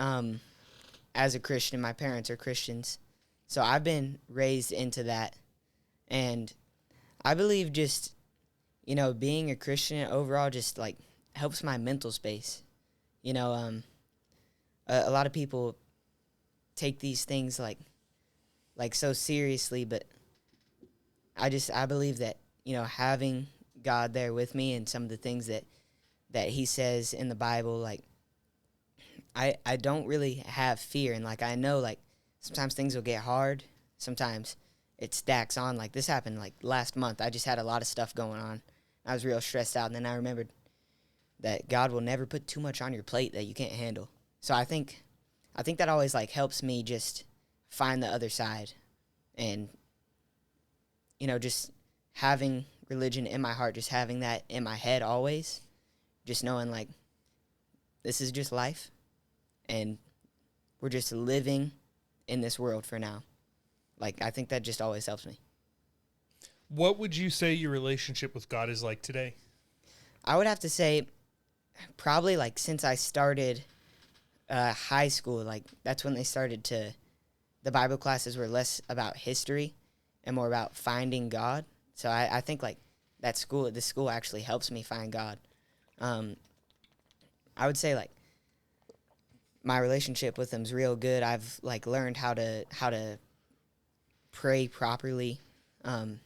as a Christian. My parents are Christians, so I've been raised into that, and I believe just, you know, being a Christian overall just, like, helps my mental space. You know, a lot of people take these things like so seriously, but I believe that, you know, having God there with me and some of the things that he says in the Bible, like, I don't really have fear. And, like, I know, like, sometimes things will get hard. Sometimes it stacks on. Like, this happened, like, last month. I just had a lot of stuff going on. I was real stressed out. And then I remembered that God will never put too much on your plate that you can't handle. So I think that always, like, helps me just find the other side. And, you know, just having religion in my heart, just having that in my head always, just knowing, like, this is just life, and we're just living in this world for now. Like, I think that just always helps me. What would you say your relationship with God is like today? I would have to say probably, like, since I started high school, like, that's when the Bible classes were less about history and more about finding God. So I think, like, this school actually helps me find God. I would say, like, my relationship with him's real good. I've, like, learned how to pray properly. And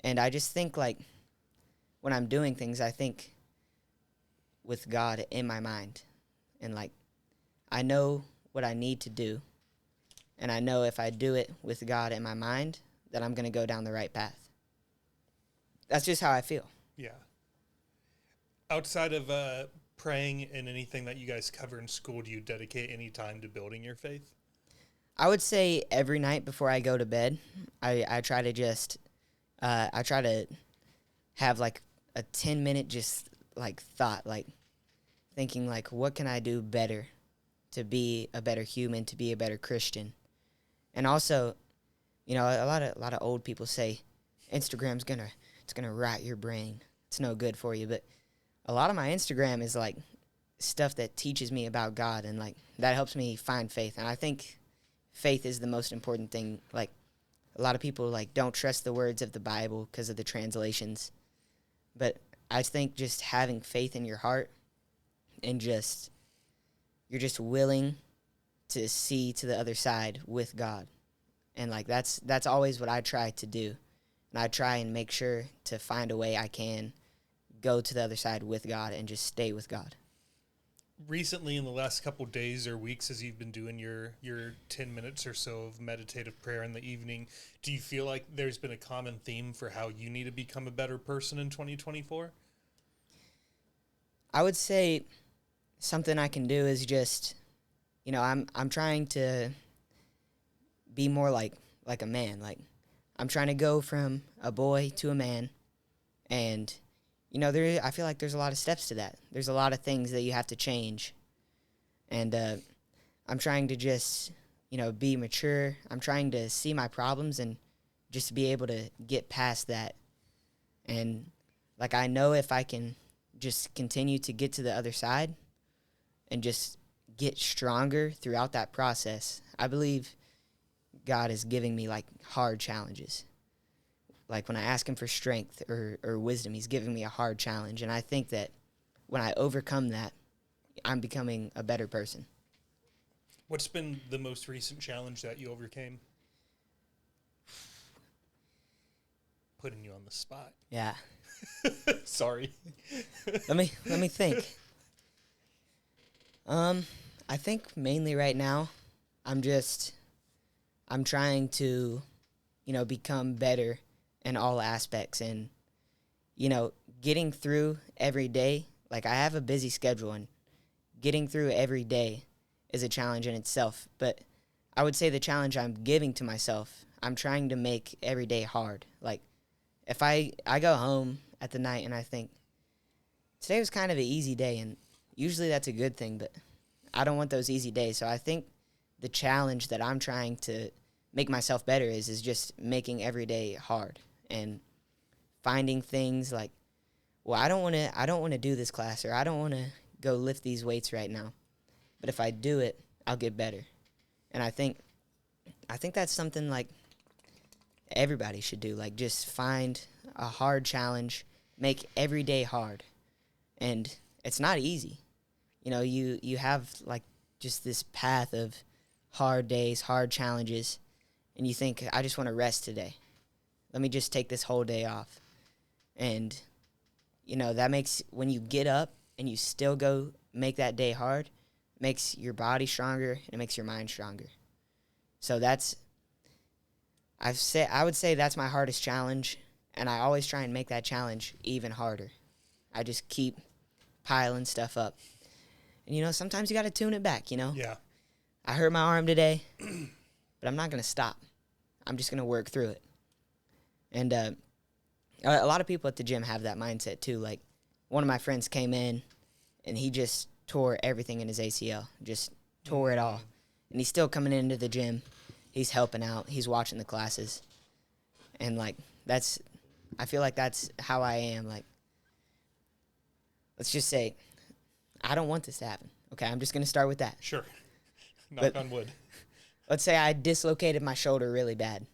I just think, like, when I'm doing things, I think with God in my mind. And, like, I know what I need to do. And I know if I do it with God in my mind, that I'm going to go down the right path. That's just how I feel. Yeah. Outside of praying and anything that you guys cover in school, do you dedicate any time to building your faith? I would say every night before I go to bed, I try to just, I try to have, like, a 10-minute just, like, thought, like, thinking, like, what can I do better to be a better human, to be a better Christian? And also, you know, a lot of old people say Instagram's gonna rot your brain. It's no good for you. But a lot of my Instagram is, like, stuff that teaches me about God, and, like, that helps me find faith. And I think faith is the most important thing. Like, a lot of people, like, don't trust the words of the Bible because of the translations. But I think just having faith in your heart and you're just willing to see to the other side with God. And like that's always what I try to do. And I try and make sure to find a way I can go to the other side with God and just stay with God. Recently, in the last couple of days or weeks, as you've been doing your 10 minutes or so of meditative prayer in the evening, do you feel like there's been a common theme for how you need to become a better person in 2024? I would say something I can do is just, I'm trying to be more like a man. Like, I'm trying to go from a boy to a man, and I feel like there's a lot of steps to that. There's a lot of things that you have to change, and I'm trying to just be mature. I'm trying to see my problems and just be able to get past that. And like, I know if I can just continue to get to the other side and just get stronger throughout that process, I believe God is giving me like hard challenges. Like when I ask him for strength or wisdom, he's giving me a hard challenge. And I think that when I overcome that, I'm becoming a better person. What's been the most recent challenge that you overcame? Putting you on the spot. Yeah. Sorry. Let me think. I think mainly right now, I'm trying to, become better in all aspects, and, getting through every day. Like, I have a busy schedule, and getting through every day is a challenge in itself. But I would say the challenge I'm giving to myself, I'm trying to make every day hard. Like, if I go home at the night and I think, today was kind of an easy day, and usually that's a good thing, but I don't want those easy days. So I think the challenge that I'm trying to make myself better is just making every day hard and finding things like, well, I don't want to do this class, or I don't want to go lift these weights right now. But if I do it, I'll get better. And I think that's something like everybody should do. Like, just find a hard challenge, make every day hard. And it's not easy. You have like just this path of hard days, hard challenges, and you think, I just want to rest today. Let me just take this whole day off. And, that makes, when you get up and you still go make that day hard, makes your body stronger and it makes your mind stronger. So I would say that's my hardest challenge, and I always try and make that challenge even harder. I just keep piling stuff up. And, sometimes you got to tune it back, Yeah. I hurt my arm today, but I'm not going to stop. I'm just going to work through it. And a lot of people at the gym have that mindset too. Like, one of my friends came in, and he just tore everything in his ACL, just tore it all. And he's still coming into the gym. He's helping out. He's watching the classes. And, like, I feel like that's how I am. Like, let's just say, I don't want this to happen. Okay, I'm just going to start with that. Sure. Knock on wood. Let's say I dislocated my shoulder really bad.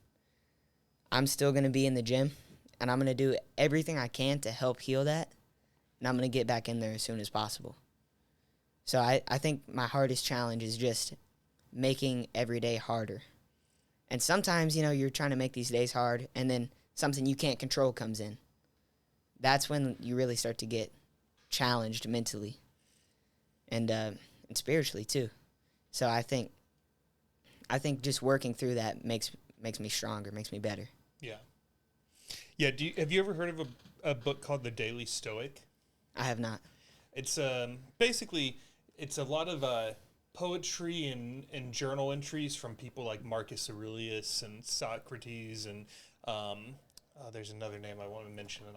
I'm still going to be in the gym, and I'm going to do everything I can to help heal that, and I'm going to get back in there as soon as possible. So I think my hardest challenge is just making every day harder. And sometimes, you're trying to make these days hard, and then something you can't control comes in. That's when you really start to get challenged mentally and spiritually too. So I think just working through that makes me stronger, makes me better. Yeah. Yeah. Have you ever heard of a book called The Daily Stoic? I have not. It's basically it's a lot of poetry and journal entries from people like Marcus Aurelius and Socrates and there's another name I want to mention and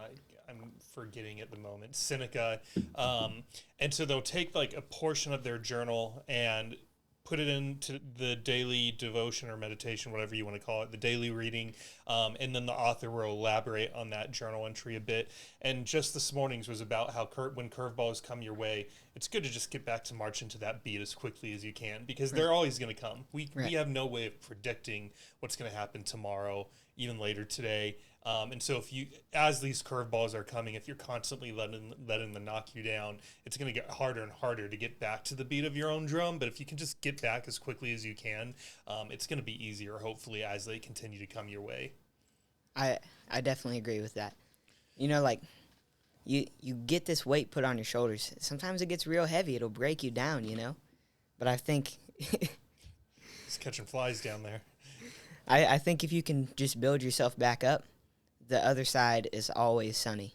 I'm forgetting at the moment, Seneca. And so they'll take like a portion of their journal and put it into the daily devotion or meditation, whatever you want to call it, the daily reading, and then the author will elaborate on that journal entry a bit. And just this morning's was about how when curveballs come your way, it's good to just get back to march into that beat as quickly as you can, because they're always going to come. We have no way of predicting what's going to happen tomorrow, even later today. And so as these curveballs are coming, if you're constantly letting them knock you down, it's going to get harder and harder to get back to the beat of your own drum. But if you can just get back as quickly as you can, it's going to be easier, hopefully, as they continue to come your way. I definitely agree with that. Like you get this weight put on your shoulders. Sometimes it gets real heavy. It'll break you down, But I think it's catching flies down there. I think if you can just build yourself back up, the other side is always sunny.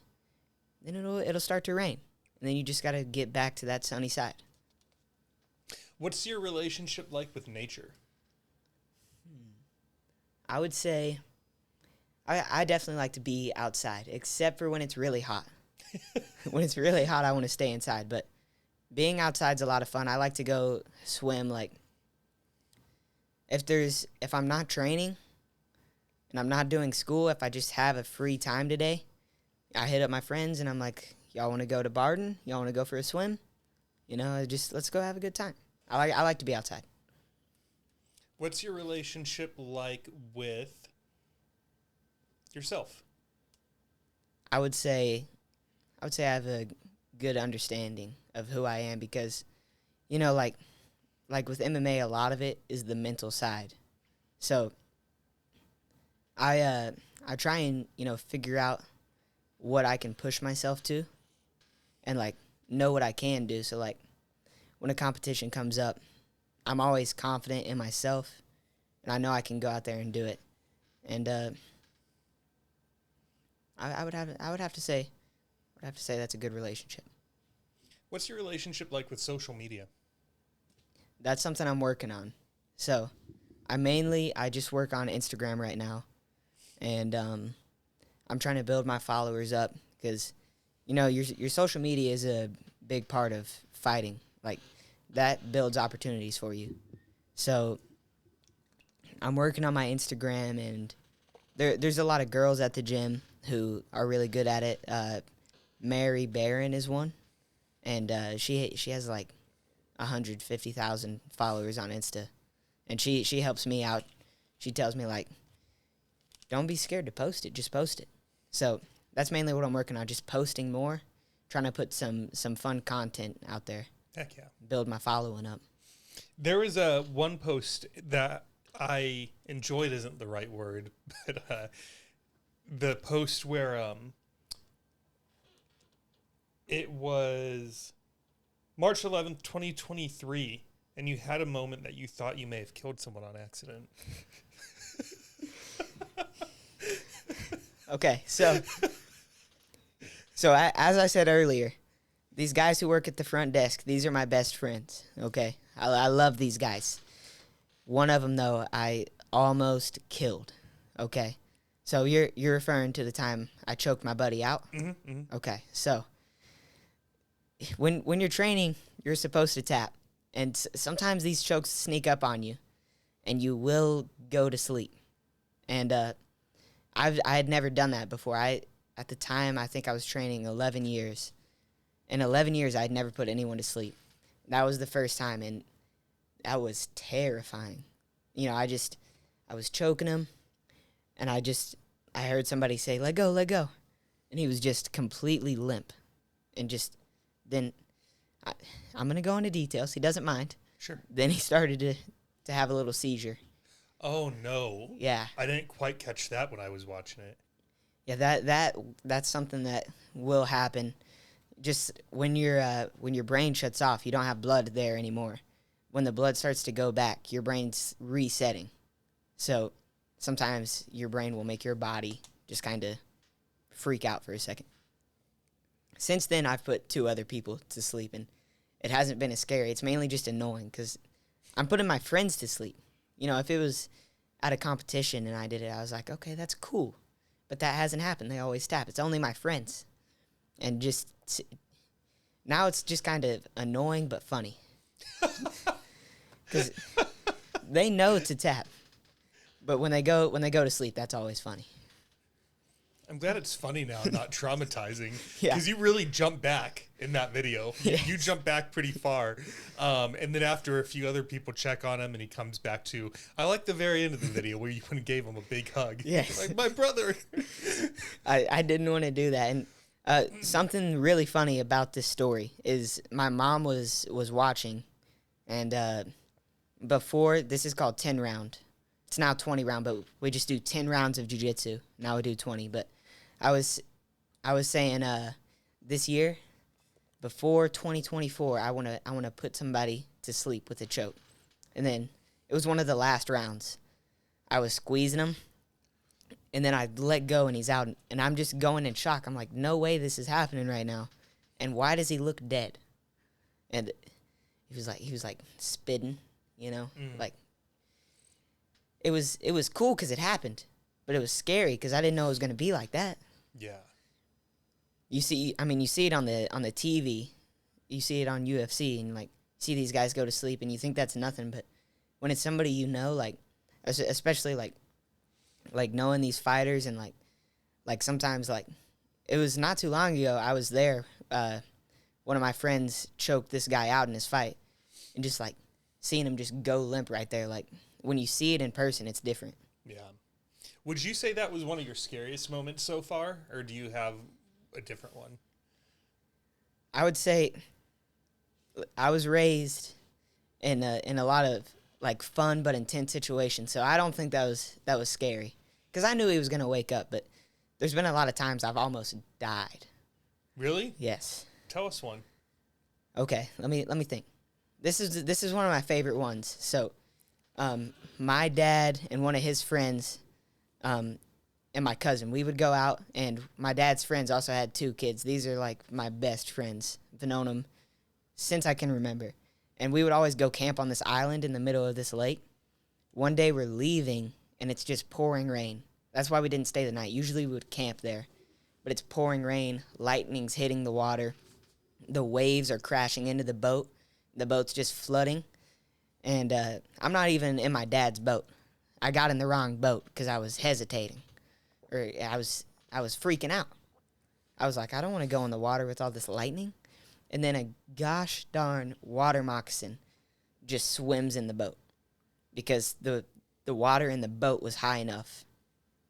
Then it'll start to rain. And then you just got to get back to that sunny side. What's your relationship like with nature? I would say I definitely like to be outside, except for when it's really hot. When it's really hot, I want to stay inside. But being outside's a lot of fun. I like to go swim. Like, if I'm not training and I'm not doing school, if I just have a free time today, I hit up my friends and I'm like, y'all want to go to Barden? Y'all want to go for a swim? Let's go have a good time. I like to be outside. What's your relationship like with yourself? I would say I have a good understanding of who I am because, like with MMA, a lot of it is the mental side. So I try and, figure out what I can push myself to and, like, know what I can do. So, like, when a competition comes up, I'm always confident in myself, and I know I can go out there and do it. And I would have to say that's a good relationship. What's your relationship like with social media? That's something I'm working on. So I just work on Instagram right now, and I'm trying to build my followers up because, your social media is a big part of fighting. Like, that builds opportunities for you. So I'm working on my Instagram, and there's a lot of girls at the gym who are really good at it. Mary Barron is one, and she has like 150,000 followers on Insta, and she helps me out. She tells me, like, don't be scared to post it, just post it. So that's mainly what I'm working on, just posting more, trying to put some fun content out there. Heck yeah. Build my following up. There was one post that I enjoyed, isn't the right word, but the post where it was March 11th, 2023, and you had a moment that you thought you may have killed someone on accident. Okay, so as I said earlier, these guys who work at the front desk, these are my best friends, okay? I love these guys. One of them, though, I almost killed, okay? So you're referring to the time I choked my buddy out? Mm-hmm, mm-hmm. Okay, so when you're training, you're supposed to tap, and sometimes these chokes sneak up on you, and you will go to sleep. And I had never done that before. At the time, I think I was training 11 years. In 11 years, I had never put anyone to sleep. That was the first time, and that was terrifying. I was choking him, and I heard somebody say, let go, and he was just completely limp, and just then I'm going to go into details. He doesn't mind. Sure. Then he started to have a little seizure. Oh, no. Yeah. I didn't quite catch that when I was watching it. Yeah, that's something that will happen. Just when your brain shuts off, you don't have blood there anymore. When the blood starts to go back, your brain's resetting. So sometimes your brain will make your body just kind of freak out for a second. Since then, I've put 2 other people to sleep, and it hasn't been as scary. It's mainly just annoying because I'm putting my friends to sleep. If it was at a competition and I did it, I was like, okay, that's cool. But that hasn't happened. They always tap. It's only my friends. And now it's just kind of annoying but funny. Because they know to tap. But when they go to sleep, that's always funny. I'm glad it's funny now, not traumatizing. Yeah. Because you really jump back in that video. Yes. You jump back pretty far. And then after a few other people check on him and he comes back to, I like the very end of the video where you went and gave him a big hug. Yes. Like, my brother. I didn't want to do that. And something really funny about this story is my mom was watching. And before, this is called 10 round. It's now 20 round, but we just do 10 rounds of jiu-jitsu. Now we do 20. But I was saying this year, before 2024, I wanna put somebody to sleep with a choke. And then it was one of the last rounds. I was squeezing him, and then I let go, and he's out. And I'm just going in shock. I'm like, no way this is happening right now. And why does he look dead? And he was like spitting, like. It was cool because it happened, but it was scary because I didn't know it was going to be like that. Yeah. You see it on the TV, you see it on UFC, and like see these guys go to sleep, and you think that's nothing, but when it's somebody like especially like knowing these fighters, and like sometimes like it was not too long ago I was there. One of my friends choked this guy out in his fight, and just like seeing him just go limp right there, like. When you see it in person, it's different. Yeah. Would you say that was one of your scariest moments so far, or do you have a different one? I would say I was raised in a lot of like fun but intense situations, so I don't think that was scary because I knew he was gonna wake up. But there's been a lot of times I've almost died. Really? Yes. Tell us one. Okay, let me think. This is one of my favorite ones. So. My dad and one of his friends, and my cousin, we would go out, and my dad's friends also had 2 kids. These are like my best friends. I've known them since I can remember. And we would always go camp on this island in the middle of this lake. One day we're leaving, and it's just pouring rain. That's why we didn't stay the night. Usually we would camp there. But it's pouring rain, lightning's hitting the water. The waves are crashing into the boat. The boat's just flooding. And I'm not even in my dad's boat. I got in the wrong boat because I was hesitating, or I was freaking out. I was like, I don't want to go in the water with all this lightning. And then a gosh darn water moccasin just swims in the boat because the water in the boat was high enough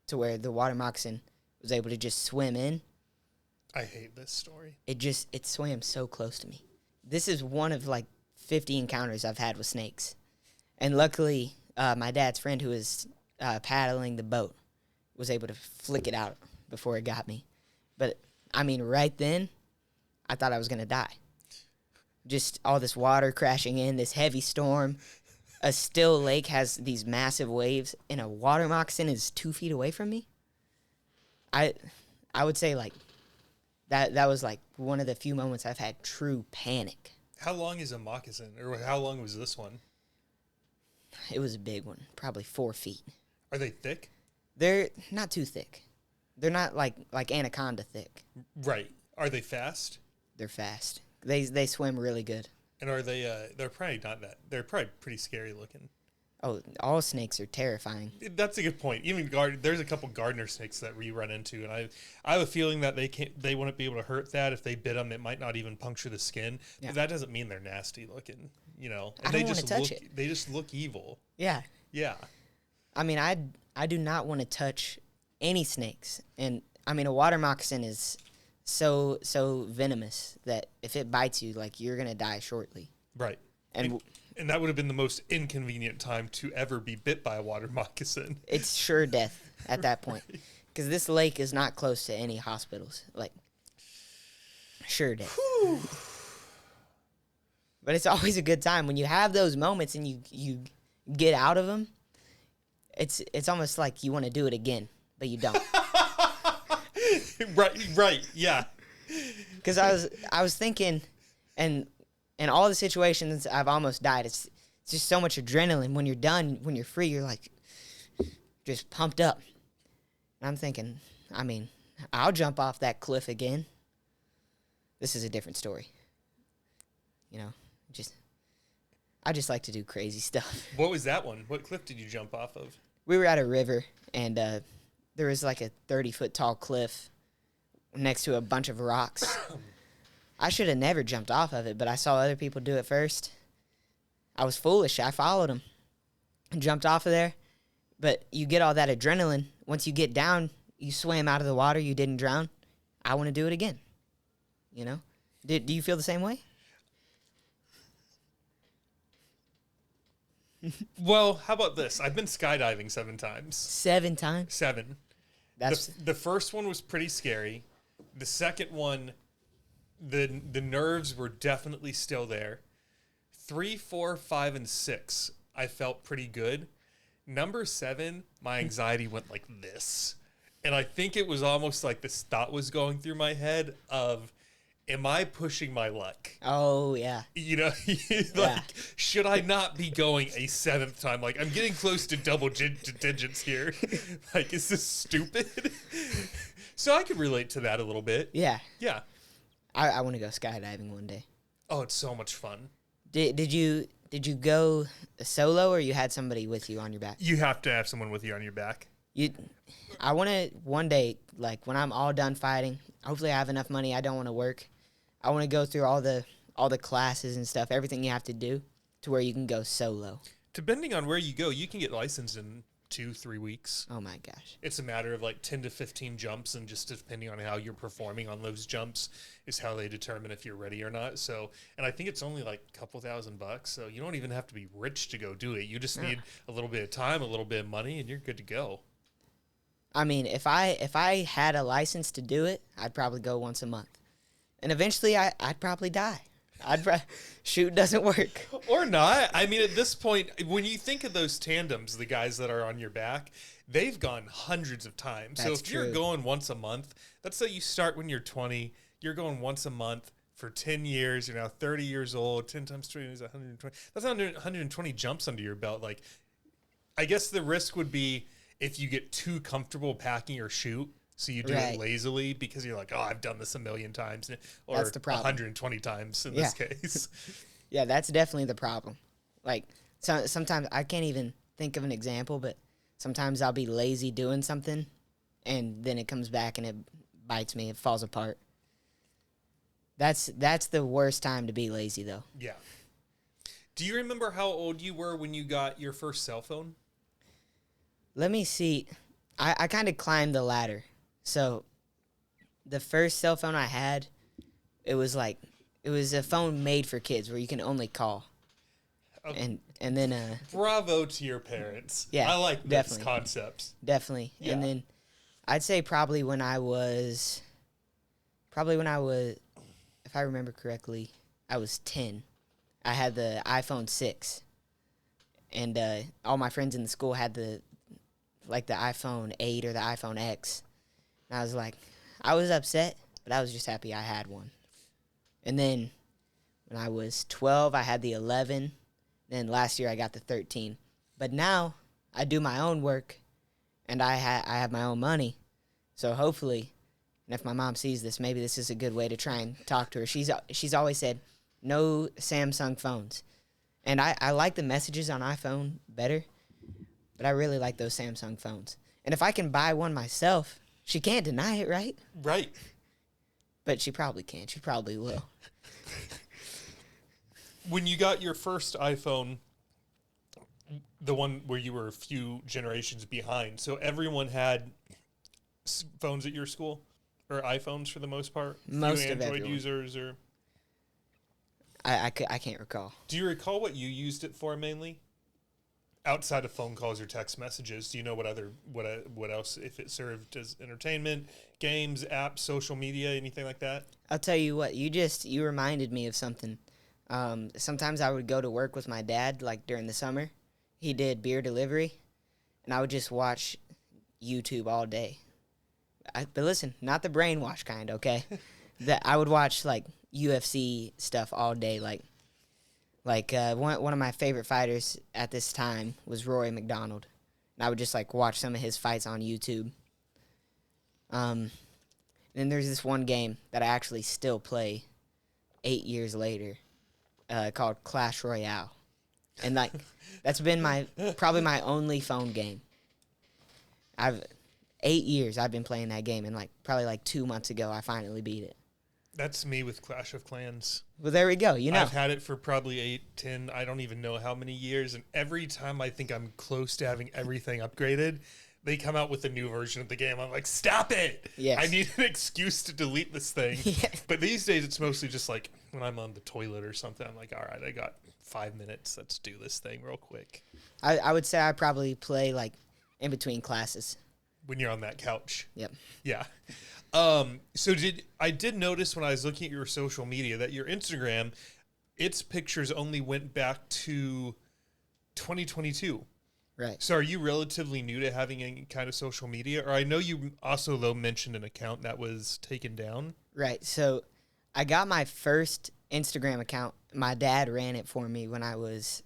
to where the water moccasin was able to just swim in. I hate this story. It swam so close to me. This is one of like 50 encounters I've had with snakes. And luckily, my dad's friend who was paddling the boat was able to flick it out before it got me. But, I mean, right then, I thought I was going to die. Just all this water crashing in, this heavy storm. A still lake has these massive waves, and a water moccasin is 2 feet away from me. I would say, like, that was, like, one of the few moments I've had true panic. How long is a moccasin, or how long was this one? It was a big one, probably 4 feet. Are they thick? They're not too thick. They're not like anaconda thick. Right. Are they fast? They're fast. They swim really good. And are they? They're probably not that. They're probably pretty scary looking. Oh, all snakes are terrifying. That's a good point. Even there's a couple gardener snakes that we run into, and I have a feeling that they wouldn't be able to hurt that. If they bit them, it might not even puncture the skin. Yeah. But that doesn't mean they're nasty looking, And I don't want to touch it. They just look evil. Yeah. Yeah. I mean, I do not want to touch any snakes, and I mean a water moccasin is so venomous that if it bites you, like you're gonna die shortly. Right. And that would have been the most inconvenient time to ever be bit by a water moccasin. It's sure death at that point. Because this lake is not close to any hospitals. Like, sure death. Whew. But it's always a good time. When you have those moments and you get out of them, it's almost like you want to do it again, but you don't. Right, yeah. Because I was thinking, and in all the situations I've almost died, it's just so much adrenaline. When you're done, when you're free, you're like just pumped up. And I'm thinking, I mean, I'll jump off that cliff again. This is a different story. I just like to do crazy stuff. What was that one? What cliff did you jump off of? We were at a river, and there was like a 30-foot tall cliff next to a bunch of rocks. I should have never jumped off of it, but I saw other people do it first. I was foolish. I followed them and jumped off of there. But you get all that adrenaline. Once you get down, you swam out of the water, you didn't drown. I want to do it again. You know? Do you feel the same way? Well, how about this? I've been skydiving 7 times. 7 times? 7. The first one was pretty scary. The second one, the nerves were definitely still there. 3, 4, 5, and 6, I felt pretty good. Number 7, my anxiety went like this. And I think it was almost like this thought was going through my head of, am I pushing my luck? Oh, yeah. You know, should I not be going a 7th time? Like, I'm getting close to double digits here. Like, is this stupid? So I could relate to that a little bit. Yeah. Yeah. I want to go skydiving one day. Oh, it's so much fun. Did you go solo, or you had somebody with you on your back? You have to have someone with you on your back. I want to one day, like when I'm all done fighting, hopefully I have enough money, I don't want to work. I want to go through all the classes and stuff, everything you have to do to where you can go solo. Depending on where you go, you can get licensed in 2-3 weeks. Oh my gosh. It's a matter of like 10 to 15 jumps, and just depending on how you're performing on those jumps is how they determine if you're ready or not. So, and I think it's only like a couple $1,000, so you don't even have to be rich to go do it. You just need a little bit of time, a little bit of money, and you're good to go. I mean, if I had a license to do it, I'd probably go once a month. And eventually I'd probably die. Shoot doesn't work. Or not. I mean, at this point, when you think of those tandems, the guys that are on your back, they've gone hundreds of times. That's so if true. you're going once a month, let's say you start when you're 20, you're going once a month for 10 years, you're now 30 years old, 10 times 20 is 120. That's 120 jumps under your belt. Like, I guess the risk would be if you get too comfortable packing your chute, so you do it lazily because you're like, oh, I've done this a million times, or That's the problem. 120 times in this case. Yeah, that's definitely the problem. Like, sometimes I can't even think of an example, but sometimes I'll be lazy doing something, and then it comes back and it bites me. It falls apart. That's the worst time to be lazy, though. Yeah. Do you remember how old you were when you got your first cell phone? Let me see. I kind of climbed the ladder. So the first cell phone I had, it was a phone made for kids where you can only call. And then bravo to your parents. Yeah, I like this concept. Definitely. Yeah. And then I'd say probably when I was, if I remember correctly, I was 10. I had the iPhone 6. And all my friends in the school had the iPhone 8 or the iPhone X. And I was like, I was upset, but I was just happy I had one. And then when I was 12, I had the 11. Then last year I got the 13. But now I do my own work, and I have my own money. So hopefully, and if my mom sees this, maybe this is a good way to try and talk to her. She's always said, no Samsung phones. And I like the messages on iPhone better, but I really like those Samsung phones. And if I can buy one myself, she can't deny it, right? Right. But she probably can. She probably will. When you got your first iPhone, the one where you were a few generations behind, so everyone had phones at your school? Or iPhones for the most part? Most few of Android everyone. users, or... I can't recall. Do you recall what you used it for mainly? Outside of phone calls or text messages, do you know what else, if it served as entertainment, games, apps, social media, anything like that? I'll tell you what, you reminded me of something. Sometimes I would go to work with my dad, like during the summer. He did beer delivery, and I would just watch YouTube all day. But listen, not the brainwash kind, okay? That I would watch like UFC stuff all day, like one of my favorite fighters at this time was Rory McDonald, and I would just like watch some of his fights on YouTube. Then there's this one game that I actually still play 8 years later, called Clash Royale, and like that's been probably my only phone game. 8 years I've been playing that game, and probably 2 months ago I finally beat it. That's me with Clash of Clans. Well, there we go. I've had it for probably 8, 10, I don't even know how many years, and every time I think I'm close to having everything upgraded, they come out with a new version of the game. I'm like, stop it! Yes. I need an excuse to delete this thing. Yes. But these days, it's mostly just like when I'm on the toilet or something, I'm like, all right, I got 5 minutes. Let's do this thing real quick. I would say I probably play in between classes. When you're on that couch. Yep. Yeah. So I did notice when I was looking at your social media that your Instagram, its pictures only went back to 2022. Right. So are you relatively new to having any kind of social media? Or I know you also, though, mentioned an account that was taken down. Right. So I got my first Instagram account. My dad ran it for me when I was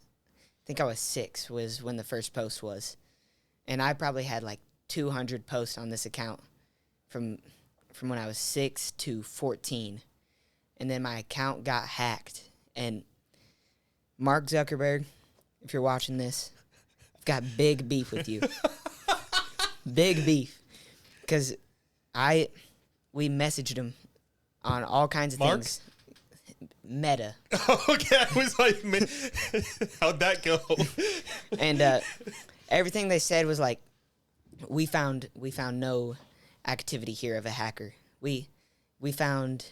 6 was when the first post was. And I probably had 200 posts on this account from when I was 6 to 14. And then my account got hacked. And Mark Zuckerberg, if you're watching this, I've got big beef with you. Big beef. Because we messaged him on all kinds of Mark? things. Meta. Okay, I was like, how'd that go? And everything they said was we found no activity here of a hacker. We found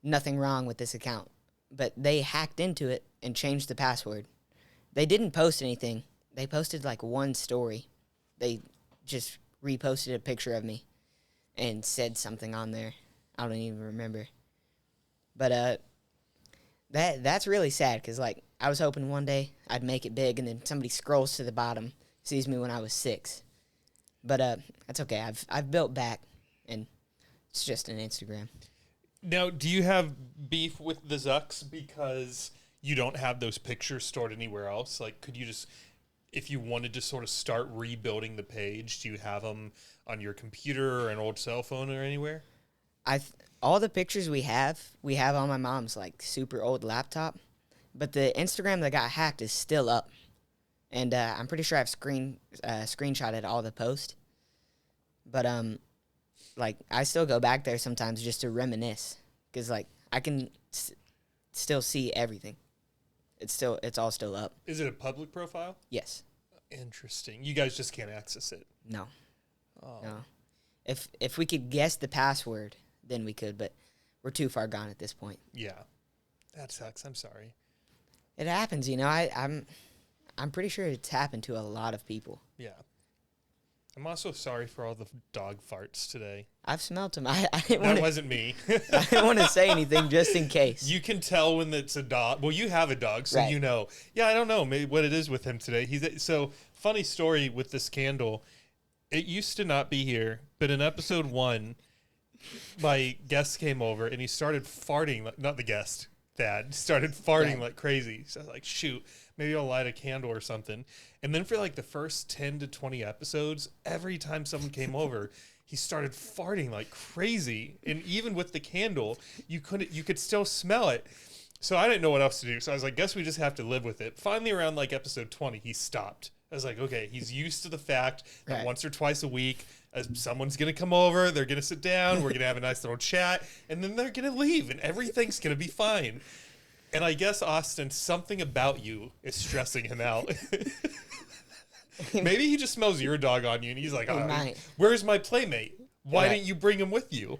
nothing wrong with this account, but they hacked into it and changed the password. They didn't post anything. They posted one story. They just reposted a picture of me and said something on there. I don't even remember. But that's really sad because I was hoping one day I'd make it big, and then somebody scrolls to the bottom, sees me when I was 6. But that's okay. I've built back, and it's just an Instagram. Now, do you have beef with the Zucks because you don't have those pictures stored anywhere else? Could you just, if you wanted to sort of start rebuilding the page, do you have them on your computer or an old cell phone or anywhere? All the pictures we have on my mom's super old laptop, but the Instagram that got hacked is still up. And I'm pretty sure I've screenshotted all the posts. But, I still go back there sometimes just to reminisce. Because, I can still see everything. It's all still up. Is it a public profile? Yes. Interesting. You guys just can't access it. No. Oh. No. If we could guess the password, then we could. But we're too far gone at this point. Yeah. That sucks. I'm sorry. It happens, I'm pretty sure it's happened to a lot of people. Yeah. I'm also sorry for all the dog farts today. I've smelled them. I didn't wasn't me. I didn't want to say anything just in case. You can tell when it's a dog. Well, you have a dog, so Right. you know. Yeah, I don't know maybe what it is with him today. So funny story with this candle. It used to not be here, but in episode 1, my guest came over and he started farting. Not the guest. Dad started farting like crazy. So I was like, shoot, maybe I'll light a candle or something. And then for the first 10 to 20 episodes, every time someone came over, he started farting like crazy. And even with the candle, you could still smell it. So I didn't know what else to do. So I was like, guess we just have to live with it. Finally, around episode 20, he stopped. I was like, okay, he's used to the fact that once or twice a week, someone's going to come over, they're going to sit down, we're going to have a nice little chat, and then they're going to leave, and everything's going to be fine. And I guess, Austin, something about you is stressing him out. Maybe he just smells your dog on you, and he's like, where's my playmate? Why didn't you bring him with you?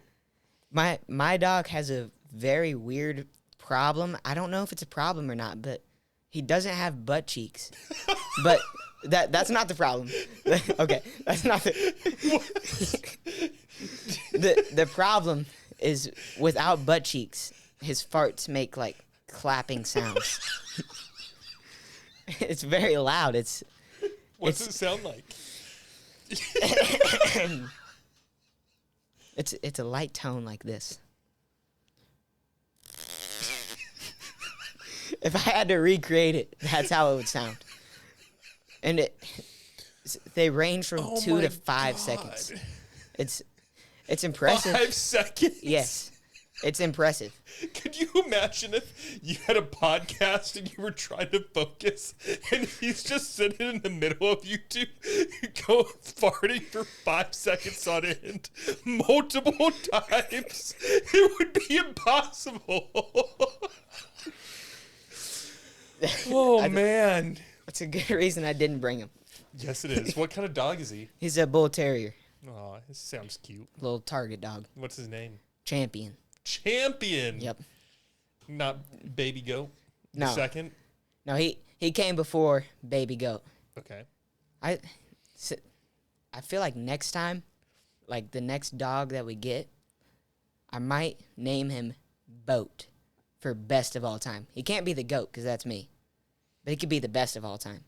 My dog has a very weird problem. I don't know if it's a problem or not, but he doesn't have butt cheeks. But that's not the problem. Okay, that's not the problem is without butt cheeks, his farts make clapping sounds. It's very loud. What's it sound like? It's a light tone like this. If I had to recreate it, that's how it would sound. And they range from 2 to 5 seconds. It's impressive. 5 seconds? Yes. It's impressive. Could you imagine if you had a podcast and you were trying to focus and he's just sitting in the middle of you two go farting for 5 seconds on end multiple times? It would be impossible. Oh, man. That's a good reason I didn't bring him. Yes, it is. What kind of dog is he? He's a bull terrier. Oh, this sounds cute. Little target dog. What's his name? Champion. Champion. Yep. Not Baby Goat. No. Second. No, he came before Baby Goat. Okay. I feel like next time, like the next dog that we get, I might name him Boat for best of all time. He can't be the GOAT because that's me, but he could be the best of all time.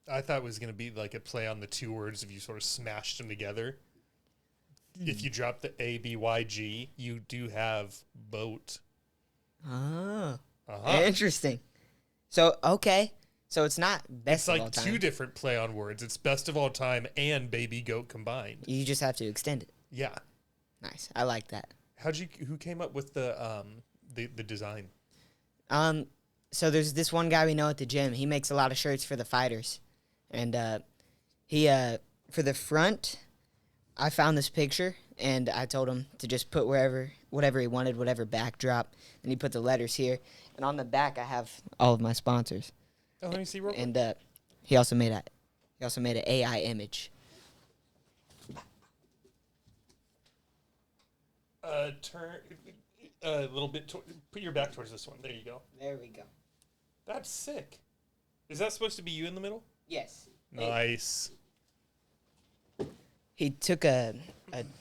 I thought it was going to be like a play on the two words if you sort of smashed them together. If you drop the A-B-Y-G, you do have boat. Oh, Uh-huh. interesting. So, okay. So it's not It's best of all like time. two different play on words. It's best of all time and baby goat combined. You just have to extend it. Yeah. Nice. I like that. Who came up with the design? So there's this one guy we know at the gym. He makes a lot of shirts for the fighters. And he for the front, I found this picture, and I told him to just put whatever he wanted, whatever backdrop. And he put the letters here. And on the back, I have all of my sponsors. Oh, let me see real quick. And he also made an AI image. Turn a little bit. Put your back towards this one. There you go. There we go. That's sick. Is that supposed to be you in the middle? Yes. Nice. He took a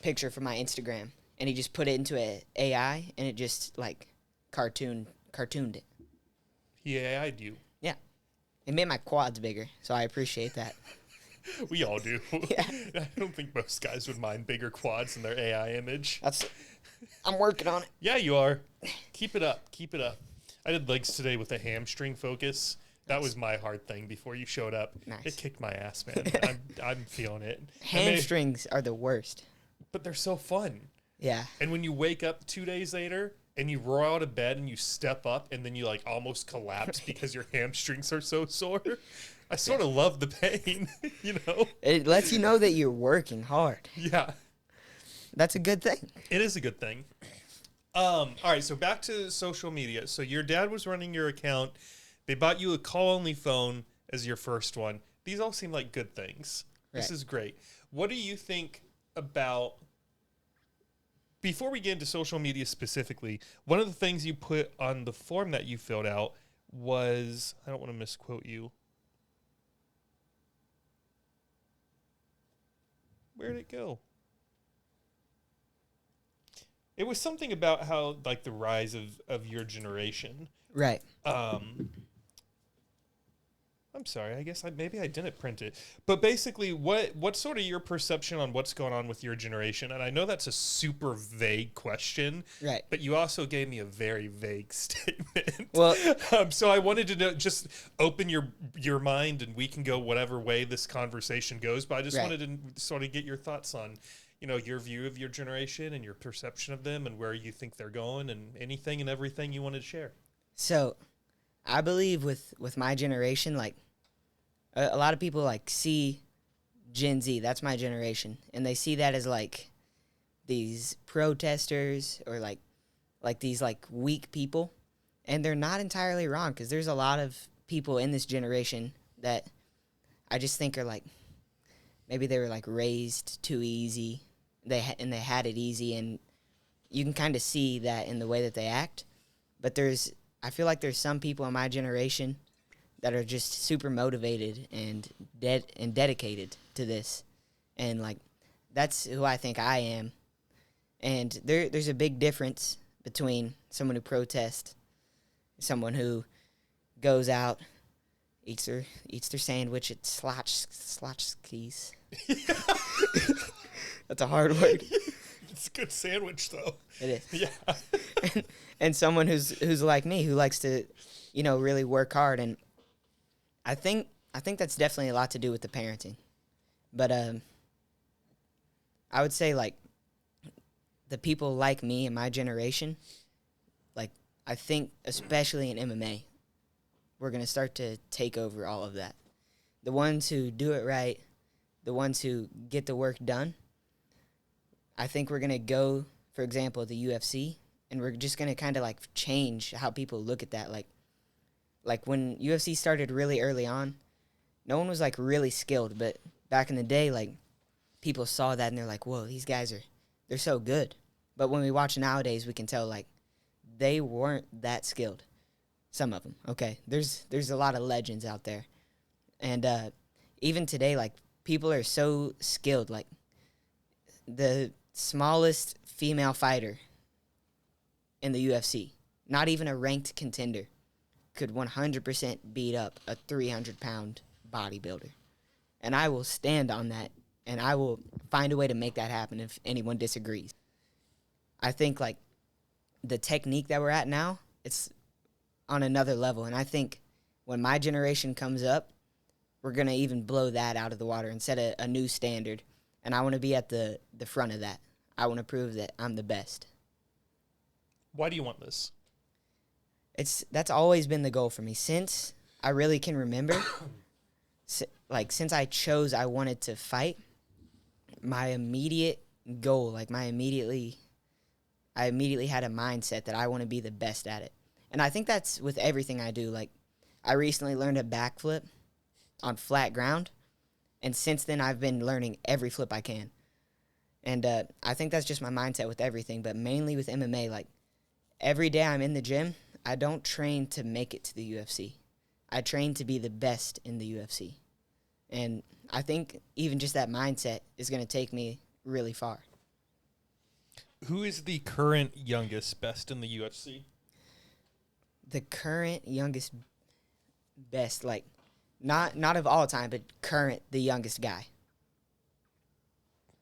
picture from my Instagram, and he just put it into an AI, and it just, like, cartooned it. He AI'd you. Yeah. It made my quads bigger, so I appreciate that. We all do. Yeah. I don't think most guys would mind bigger quads in their AI image. I'm working on it. Yeah, you are. Keep it up. Keep it up. I did legs today with a hamstring focus. That was my hard thing before you showed up. Nice. It kicked my ass, man. I'm feeling it. Hamstrings are the worst. But they're so fun. Yeah. And when you wake up 2 days later and you roll out of bed and you step up and then you like almost collapse because your hamstrings are so sore, I sort of love the pain, you know? It lets you know that you're working hard. Yeah. That's a good thing. It is a good thing. All right, so back to social media. So your dad was running your account. They bought you a call-only phone as your first one. These all seem like good things. This Right. is great. What do you think about, before we get into social media specifically, one of the things you put on the form that you filled out was, I don't want to misquote you. Where'd it go? It was something about how, like, the rise of your generation. Right. I'm sorry. I guess maybe I didn't print it. But basically, what's sort of your perception on what's going on with your generation? And I know that's a super vague question. Right. But you also gave me a very vague statement. Well, so I wanted to know, just open your mind, and we can go whatever way this conversation goes. But I just Right. wanted to sort of get your thoughts on, your view of your generation and your perception of them and where you think they're going and anything and everything you wanted to share. so I believe with my generation, like, a lot of people, like, see Gen Z, that's my generation, and they see that as, like, these protesters or, like these, like, weak people, and they're not entirely wrong, because there's a lot of people in this generation that I just think are, like, maybe they were, like, raised too easy, they had it easy, and you can kind of see that in the way that they act, but I feel like there's some people in my generation that are just super motivated and dedicated to this, and, like, that's who I think I am. And there's a big difference between someone who protests, someone who goes out, eats their sandwich at Slotchskis. That's a hard word. It's a good sandwich, though. It is. Yeah. and someone who's like me, who likes to, really work hard. And I think that's definitely a lot to do with the parenting. But I would say, like, the people like me and my generation, like, I think especially in MMA, we're going to start to take over all of that. The ones who do it right, the ones who get the work done, I think we're going to go, for example, the UFC, and we're just going to kind of, like, change how people look at that. Like when UFC started really early on, no one was, like, really skilled, but back in the day, like, people saw that and they're like, whoa, these guys they're so good. But when we watch nowadays, we can tell, like, they weren't that skilled. Some of them, okay? There's a lot of legends out there. And even today, like, people are so skilled. Like, the smallest female fighter in the UFC, not even a ranked contender, could 100% beat up a 300-pound bodybuilder. And I will stand on that, and I will find a way to make that happen if anyone disagrees. I think, like, the technique that we're at now, it's on another level. And I think when my generation comes up, we're going to even blow that out of the water and set a new standard. And I want to be at the front of that. I want to prove that I'm the best. Why do you want this? That's always been the goal for me. Since I really can remember, since I chose I wanted to fight, my immediate goal, like I immediately had a mindset that I want to be the best at it. And I think that's with everything I do. Like, I recently learned a backflip on flat ground, and since then I've been learning every flip I can. And I think that's just my mindset with everything, but mainly with MMA. Like, every day I'm in the gym, I don't train to make it to the UFC. I train to be the best in the UFC. And I think even just that mindset is going to take me really far. Who is the current youngest best in the UFC? The current youngest best, like, not of all time, but current, the youngest guy.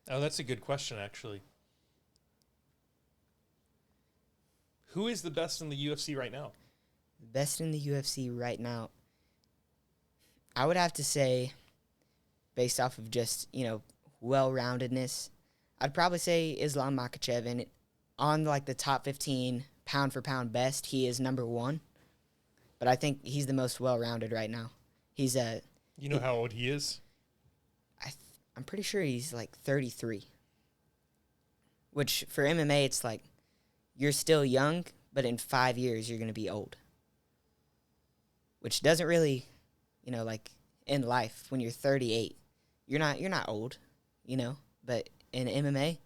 Oh, that's a good question, actually. Who is the best in the UFC right now? The best in the UFC right now, I would have to say, based off of just, well-roundedness, I'd probably say Islam Makhachev. And on, like, the top 15 pound-for-pound best, he is number one. But I think he's the most well-rounded right now. He's a... You know how old he is? I'm pretty sure he's, like, 33. Which, for MMA, it's like, you're still young, but in 5 years, you're going to be old. Which doesn't really, like, in life, when you're 38, you're not old, But in MMA,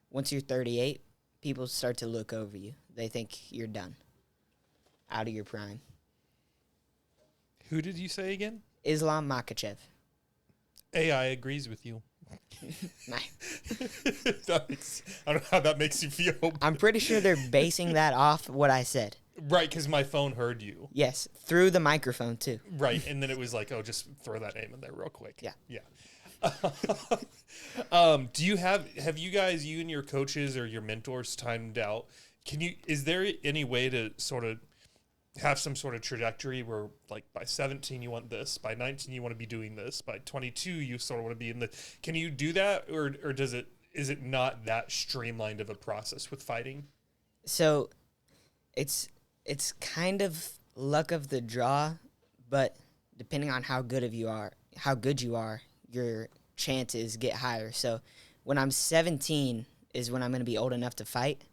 once you're 38, people start to look over you. They think you're done. Out of your prime. Who did you say again? Islam Makhachev. AI agrees with you. Nice. I don't know how that makes you feel. I'm pretty sure they're basing that off what I said. Right, because my phone heard you. Yes, through the microphone, too. Right, and then it was like, oh, just throw that name in there real quick. Yeah. Do you have you guys, you and your coaches or your mentors timed out? Is there any way to sort of have some sort of trajectory where, like, by 17 you want this, by 19 you want to be doing this, by 22 you sort of want to be in the... Can you do that, or is it not that streamlined of a process with fighting? So, it's kind of luck of the draw, but depending on how good you are, your chances get higher. So, when I'm 17 is when I'm going to be old enough to fight.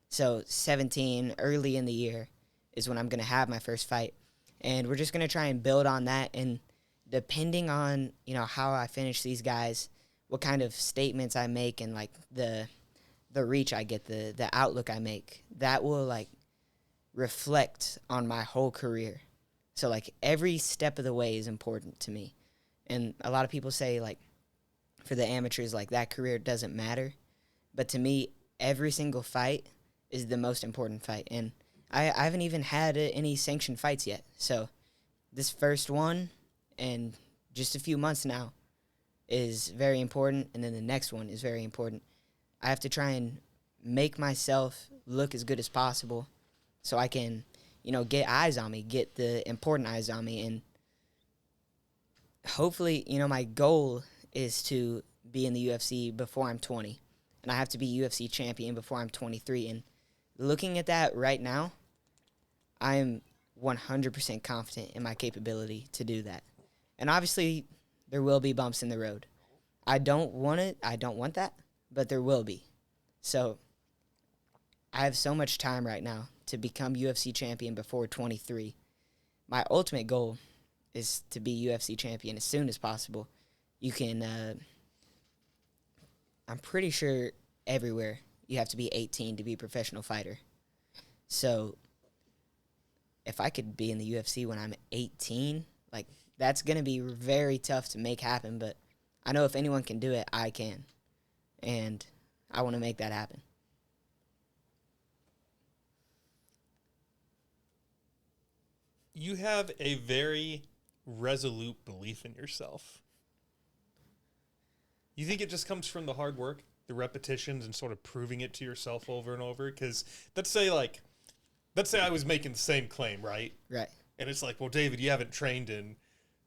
So, 17, early in the year, is when I'm going to have my first fight. And we're just going to try and build on that. And depending on, how I finish these guys, what kind of statements I make and, like, the reach I get, the outlook I make, that will, like, reflect on my whole career. So, like, every step of the way is important to me. And a lot of people say, like, for the amateurs, like, that career doesn't matter. But to me, every single fight is the most important fight. And I haven't even had any sanctioned fights yet. So this first one, and just a few months now, is very important. And then the next one is very important. I have to try and make myself look as good as possible so I can, get eyes on me, get the important eyes on me. And hopefully, my goal is to be in the UFC before I'm 20. and I have to be UFC champion before I'm 23. And looking at that right now, I am 100% confident in my capability to do that. And obviously, there will be bumps in the road. I don't want it. I don't want that, but there will be. So I have so much time right now to become UFC champion before 23. My ultimate goal is to be UFC champion as soon as possible. You can, I'm pretty sure everywhere you have to be 18 to be a professional fighter. So if I could be in the UFC when I'm 18, like, that's going to be very tough to make happen, but I know if anyone can do it, I can. And I want to make that happen. You have a very resolute belief in yourself. You think it just comes from the hard work, the repetitions, and sort of proving it to yourself over and over? Because let's say I was making the same claim, right? Right. And it's like, well, David, you haven't trained in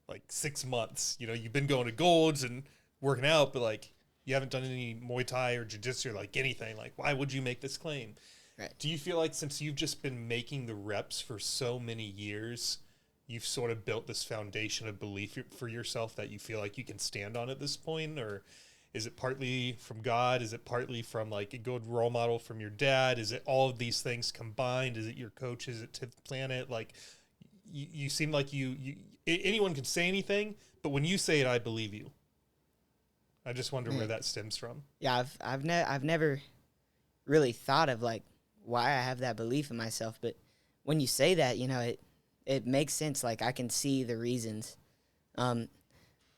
like 6 months. You know, you've been going to Golds and working out, but like you haven't done any Muay Thai or Jiu-Jitsu or like anything. Like, why would you make this claim? Right. Do you feel like since you've just been making the reps for so many years, you've sort of built this foundation of belief for yourself that you feel like you can stand on at this point? Or is it partly from God? Is it partly from like a good role model from your dad? Is it all of these things combined? Is it your coach? Is it 10th Planet? Like, you seem like anyone can say anything, but when you say it, I believe you. I just wonder where that stems from. Yeah, I've never really thought of like why I have that belief in myself, but when you say that, you know, it makes sense. Like, I can see the reasons.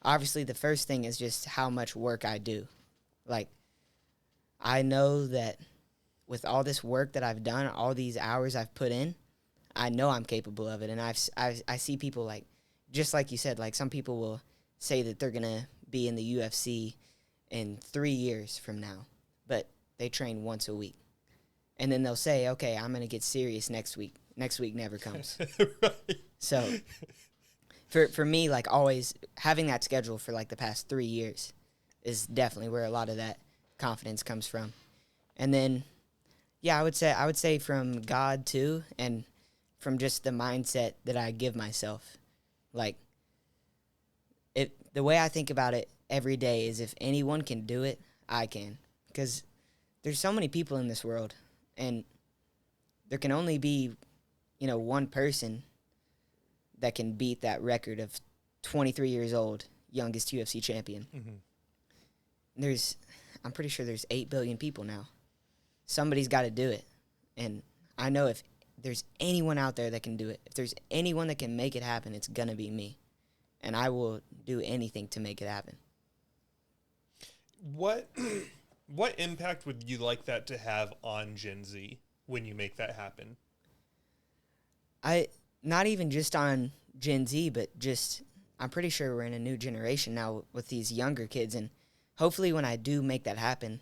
Obviously, the first thing is just how much work I do. Like, I know that with all this work that I've done, all these hours I've put in, I know I'm capable of it. And I see people, like, just like you said, like, some people will say that they're going to be in the UFC in 3 years from now, but they train once a week. And then they'll say, okay, I'm going to get serious next week. Next week never comes. Right. So for me, like, always having that schedule for like the past 3 years is definitely where a lot of that confidence comes from. And then, yeah, I would say from God too, and from just the mindset that I give myself. Like, the way I think about it every day is if anyone can do it, I can. Because there's so many people in this world, and there can only be, you know, one person that can beat that record of 23 years old, youngest UFC champion. Mm-hmm. I'm pretty sure there's 8 billion people now. Somebody's got to do it. And I know if there's anyone out there that can do it, if there's anyone that can make it happen, it's going to be me. And I will do anything to make it happen. What impact would you like that to have on Gen Z when you make that happen? Not even just on Gen Z, but just, I'm pretty sure we're in a new generation now with these younger kids. And hopefully when I do make that happen,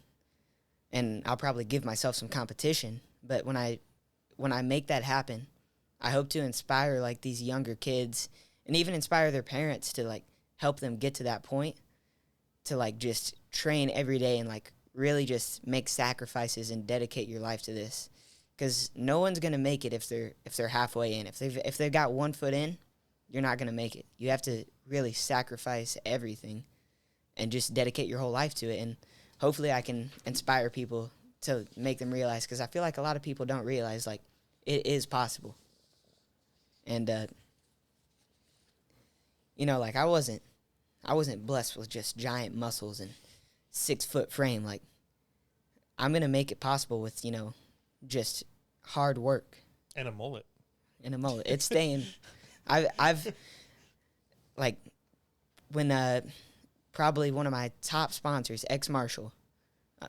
and I'll probably give myself some competition, but when I make that happen, I hope to inspire like these younger kids and even inspire their parents to like help them get to that point to like just train every day and like really just make sacrifices and dedicate your life to this. Because no one's gonna make it if they're halfway in. If they've got 1 foot in, you're not gonna make it. You have to really sacrifice everything and just dedicate your whole life to it. And hopefully I can inspire people to make them realize, because I feel like a lot of people don't realize like it is possible. And you know, like I wasn't blessed with just giant muscles and 6 foot frame. Like, I'm gonna make it possible with, you know, just hard work and a mullet. It's staying. I've like, when probably one of my top sponsors, X Marshall,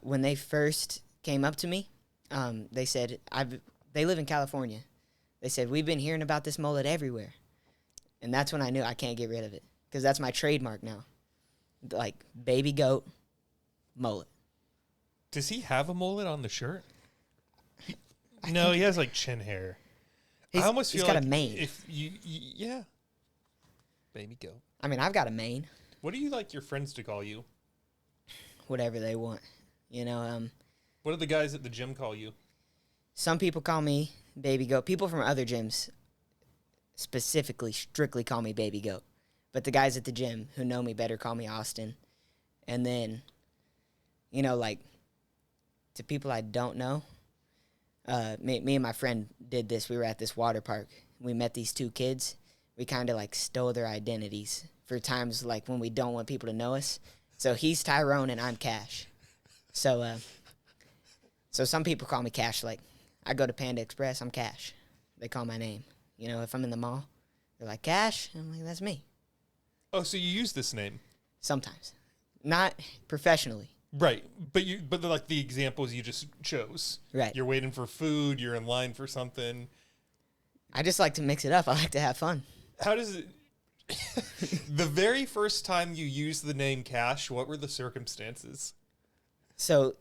when they first came up to me, they said they live in California. They said, we've been hearing about this mullet everywhere. And that's when I knew I can't get rid of it, because that's my trademark now. Like, baby goat mullet. Does he have a mullet on the shirt? No, he has like chin hair. I almost feel he's got like a mane. If yeah, baby goat. I mean, I've got a mane. What do you like your friends to call you? Whatever they want. What do the guys at the gym call you? Some people call me Baby Goat. People from other gyms specifically, strictly call me Baby Goat. But the guys at the gym who know me better call me Austin. And then, like, to people I don't know, me and my friend did this. We were at this water park. We met these two kids. We kind of, like, stole their identities for times, like, when we don't want people to know us. So he's Tyrone and I'm Cash. So some people call me Cash. Like, I go to Panda Express, I'm Cash. They call my name. If I'm in the mall, they're like, Cash? I'm like, that's me. Oh, so you use this name? Sometimes. Not professionally. Right, but like the examples you just chose. Right. You're waiting for food, you're in line for something. I just like to mix it up. I like to have fun. How does it... The very first time you used the name Cash, what were the circumstances? So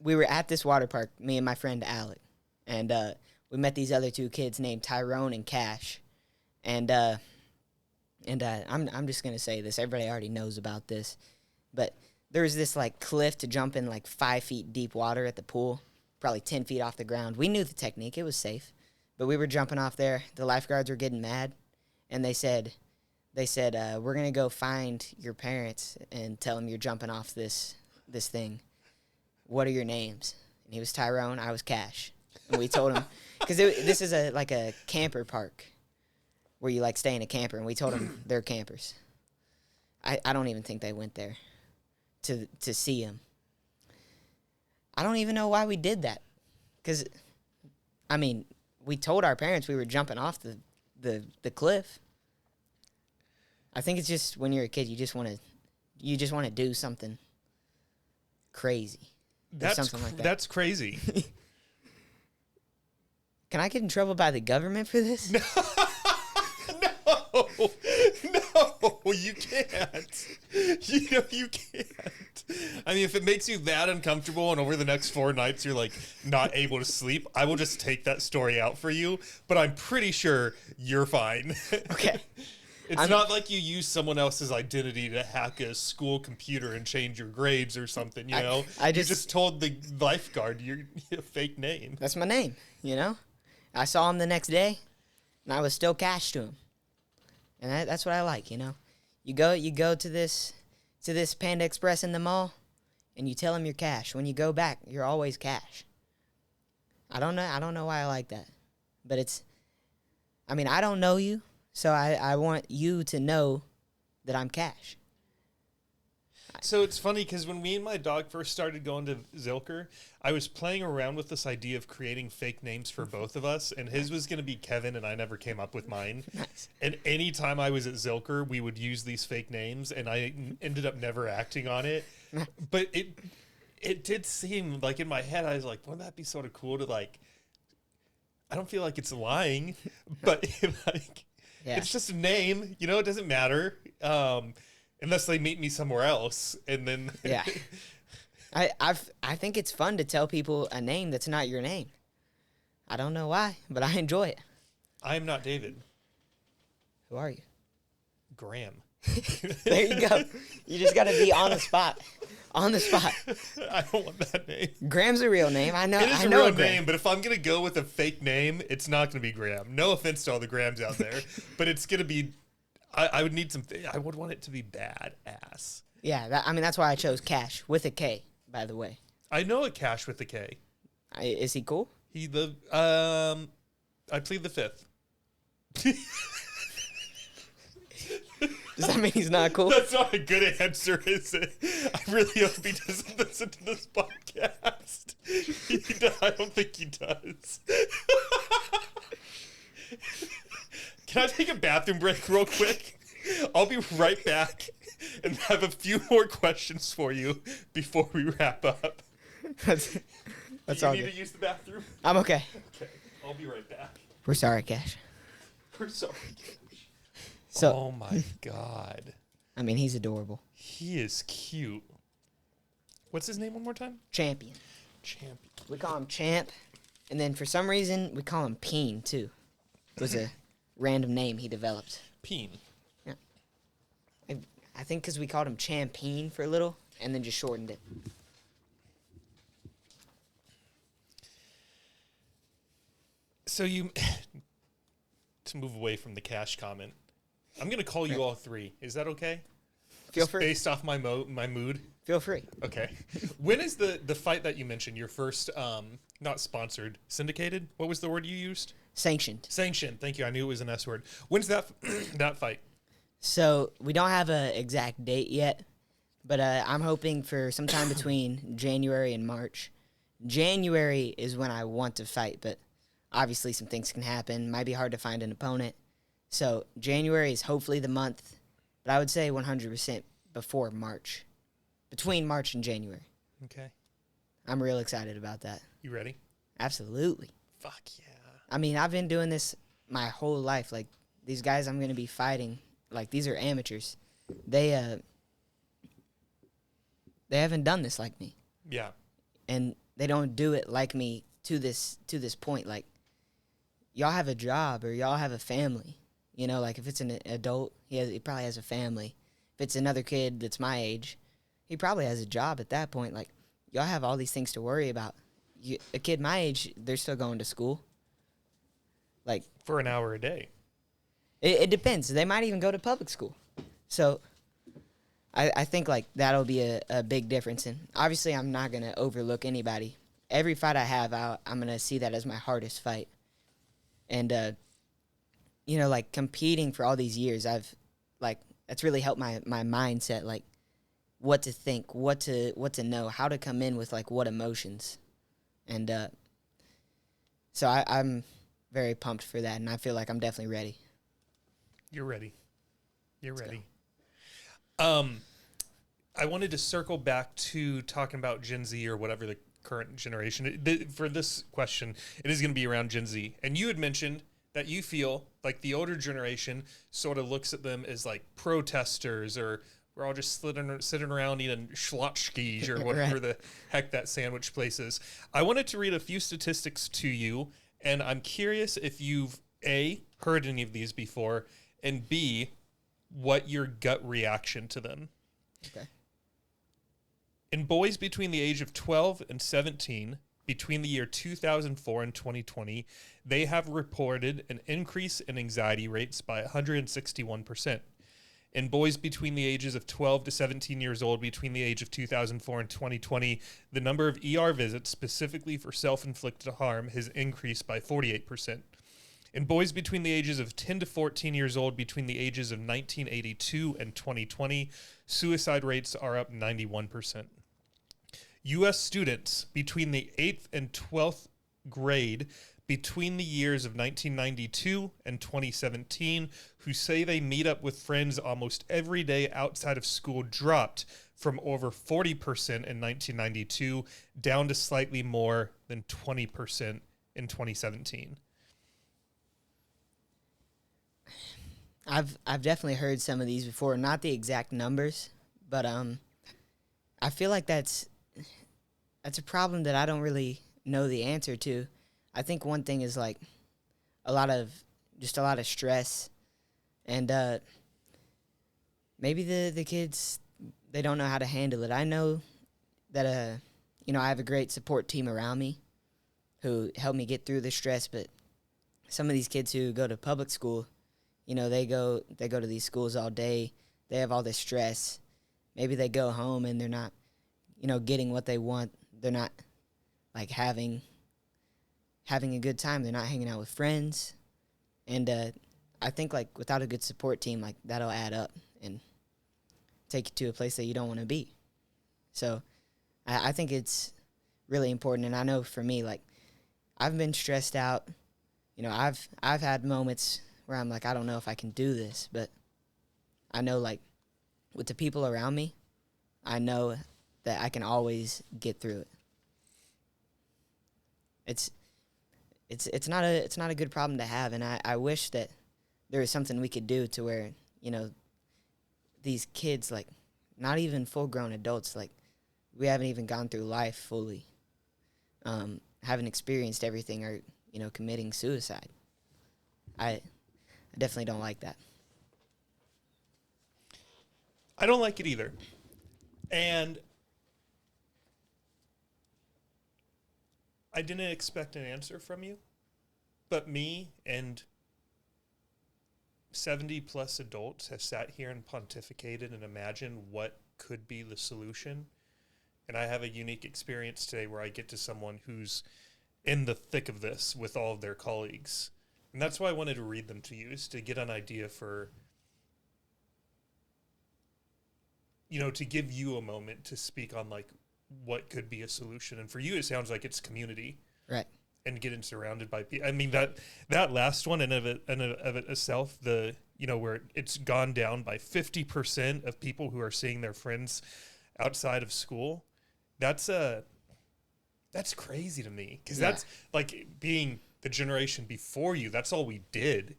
we were at this water park, me and my friend Alec, and we met these other two kids named Tyrone and Cash. And I'm just going to say this. Everybody already knows about this. But there was this, like, cliff to jump in, like, 5 feet deep water at the pool, probably 10 feet off the ground. We knew the technique. It was safe. But we were jumping off there. The lifeguards were getting mad. And they said, we're going to go find your parents and tell them you're jumping off this thing. What are your names? And he was Tyrone. I was Cash. And we told him, because this is a camper park where you, like, stay in a camper. And we told them they're campers. I don't even think they went there to see him. I don't even know why we did that. Because, I mean, we told our parents we were jumping off the cliff. I think it's just when you're a kid, you just want to do something crazy. Something like that. That's crazy. Can I get in trouble by the government for this? No, you can't. You can't. I mean, if it makes you that uncomfortable and over the next 4 nights you're, like, not able to sleep, I will just take that story out for you, but I'm pretty sure you're fine. Okay. It's not like you use someone else's identity to hack a school computer and change your grades or something, you just told the lifeguard your fake name. That's my name, I saw him the next day, and I was still Cash to him. And that's what I like, You go to this Panda Express in the mall, and you tell them you're Cash. When you go back, you're always Cash. I don't know why I like that. But I don't know you, so I want you to know that I'm Cash. So it's funny because when me and my dog first started going to Zilker, I was playing around with this idea of creating fake names for both of us, and his was going to be Kevin, and I never came up with mine. Nice. And any time I was at Zilker, we would use these fake names, and I ended up never acting on it. But it did seem like in my head, I was like, wouldn't that be sort of cool to, like, I don't feel like it's lying, but it's just a name, it doesn't matter. Unless they meet me somewhere else, and then yeah, I think it's fun to tell people a name that's not your name. I don't know why, but I enjoy it. I am not David. Who are you? Graham. There you go. You just got to be on the spot. On the spot. I don't want that name. Graham's a real name. I know. It is a real name, but if I'm gonna go with a fake name, it's not gonna be Graham. No offense to all the Grahams out there, but it's gonna be. I would need something. I would want it to be badass. Yeah, that's why I chose Cash with a K. By the way, I know a Cash with a K. Is he cool? I plead the fifth. Does that mean he's not cool? That's not a good answer, is it? I really hope he doesn't listen to this podcast. I don't think he does. Can I take a bathroom break real quick? I'll be right back and have a few more questions for you before we wrap up. That's all You need good. to use the bathroom? I'm okay. Okay, I'll be right back. We're sorry, Cash. We're sorry. So, Oh my God. he's adorable. He is cute. What's his name one more time? Champion. Champion. We call him Champ, and then for some reason we call him Peen too. It was a random name he developed. Peen. Yeah. I think because we called him Champeen for a little, and then just shortened it. So you, to move away from the cash comment, I'm going to call you all three. Is that okay? Feel Just free. Based off my mood? Feel free. Okay. When is the fight that you mentioned, your first, not sponsored, syndicated? What was the word you used? Sanctioned. Sanctioned. Thank you. I knew it was an S word. When's that that fight? So we don't have an exact date yet, but I'm hoping for sometime between January and March. January is when I want to fight, but obviously some things can happen. Might be hard to find an opponent. So January is hopefully the month, but I would say 100% before March. Between March and January. Okay. I'm real excited about that. You ready? Absolutely. Fuck yeah. I mean, I've been doing this my whole life. Like, these guys I'm going to be fighting, like, these are amateurs. They haven't done this like me. Yeah. And they don't do it like me to this point. Like, y'all have a job or y'all have a family. You know, like, if it's an adult, he probably has a family. If it's another kid that's my age, he probably has a job at that point. Like, y'all have all these things to worry about. A kid my age, they're still going to school. Like, For an hour a day. it depends. They might even go to public school. So I think, like, that'll be a big difference. And obviously I'm not going to overlook anybody. Every fight I have, I'm going to see that as my hardest fight. And, you know, like, competing for all these years, that's really helped my mindset, like, what to think, what to know, how to come in with, like, what emotions. And so I'm very pumped for that, and I feel like I'm definitely ready. You're ready. Let's Ready. I wanted to circle back to talking about Gen Z or whatever the current generation. For this question, it is going to be around Gen Z. And you had mentioned that you feel like the older generation sort of looks at them as like protesters, or we're all just sitting around eating schlotchkis or whatever Right. the heck that sandwich place is. I wanted to read a few statistics to you, and I'm curious if you've A, heard any of these before, and B, what your gut reaction to them. Okay. In boys between the age of 12 and 17, between the year 2004 and 2020, they have reported an increase in anxiety rates by 161%. In boys between the ages of 12 to 17 years old, between the age of 2004 and 2020, the number of ER visits specifically for self-inflicted harm has increased by 48%. In boys between the ages of 10 to 14 years old, between the ages of 1982 and 2020, suicide rates are up 91%. U.S. students between the 8th and 12th grade, between the years of 1992 and 2017, who say they meet up with friends almost every day outside of school, dropped from over 40% in 1992 down to slightly more than 20% in 2017. I've definitely heard some of these before, not the exact numbers, but I feel like that's a problem that I don't really know the answer to. I think one thing is like a lot of stress, and maybe the kids, they don't know how to handle it. I know that I have a great support team around me who help me get through the stress, but some of these kids who go to public school, you know, they go to these schools all day. They have all this stress. Maybe they go home and they're not, you know, getting what they want. They're not like having a good time. They're not hanging out with friends. And I think like without a good support team, like that'll add up and take you to a place that you don't want to be. So I think it's really important. And I know for me, like I've been stressed out. You know, I've had moments where I'm like, I don't know if I can do this, but I know like with the people around me, I know that I can always get through it. It's not a good problem to have, and I wish that there was something we could do to where, you know, these kids, like not even full grown adults, like we haven't even gone through life fully, haven't experienced everything, or, you know, committing suicide. I definitely don't like that. I don't like it either. And I didn't expect an answer from you. But me and 70 plus adults have sat here and pontificated and imagined what could be the solution. And I have a unique experience today where I get to someone who's in the thick of this with all of their colleagues. And that's why I wanted to read them to you, is to get an idea for, to give you a moment to speak on like what could be a solution. And for you, it sounds like it's community. Right. And getting surrounded by people. I mean, that last one in of it itself, where it's gone down by 50% of people who are seeing their friends outside of school. That's crazy to me, because that's like being the generation before you. That's all we did.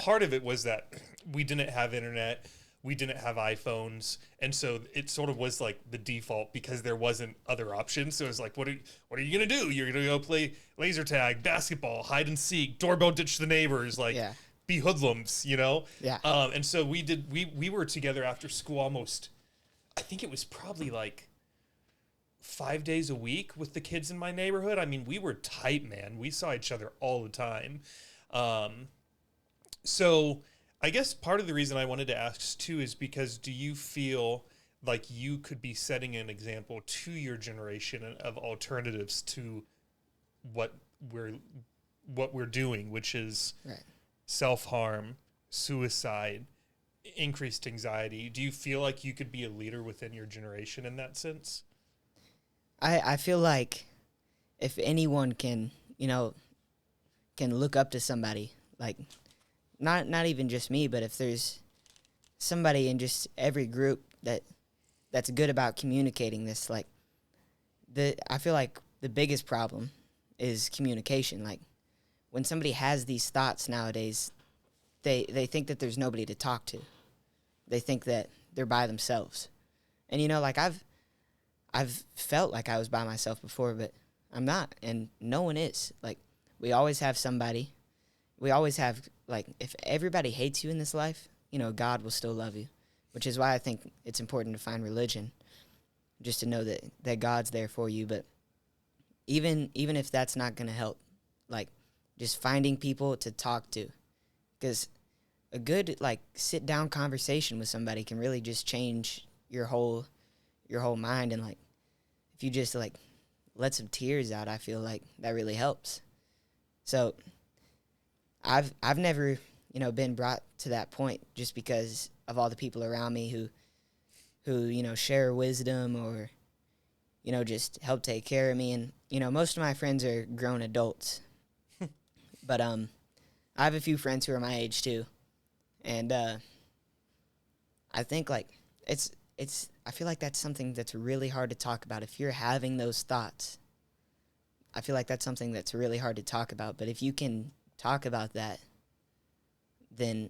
Part of it was that we didn't have internet. We didn't have iPhones, and so it sort of was like the default because there wasn't other options. So it was like, what are you gonna do? You're gonna go play laser tag, basketball, hide and seek, doorbell ditch the neighbors, be hoodlums, Yeah. And so we were together after school almost. I think it was probably like 5 days a week with the kids in my neighborhood. I mean, we were tight, man. We saw each other all the time. So I guess part of the reason I wanted to ask too is because, do you feel like you could be setting an example to your generation of alternatives to what we're doing, which is self-harm, suicide, increased anxiety? Do you feel like you could be a leader within your generation in that sense? I feel like if anyone can look up to somebody, like not even just me, but if there's somebody in just every group that's good about communicating this, like I feel like the biggest problem is communication. Like when somebody has these thoughts nowadays, they think that there's nobody to talk to. They think that they're by themselves. And like I've felt like I was by myself before, but I'm not, and no one is. Like we always have somebody. We always have, like, if everybody hates you in this life, God will still love you, which is why I think it's important to find religion, just to know that God's there for you. But even if that's not going to help, like, just finding people to talk to, because a good, like, sit-down conversation with somebody can really just change your whole mind. And, like, if you just, like, let some tears out, I feel like that really helps. So I've never, been brought to that point just because of all the people around me who share wisdom or, just help take care of me. And, most of my friends are grown adults. But I have a few friends who are my age too. And I think, like, I feel like that's something that's really hard to talk about. If you're having those thoughts, I feel like that's something that's really hard to talk about. But if you can talk about that, then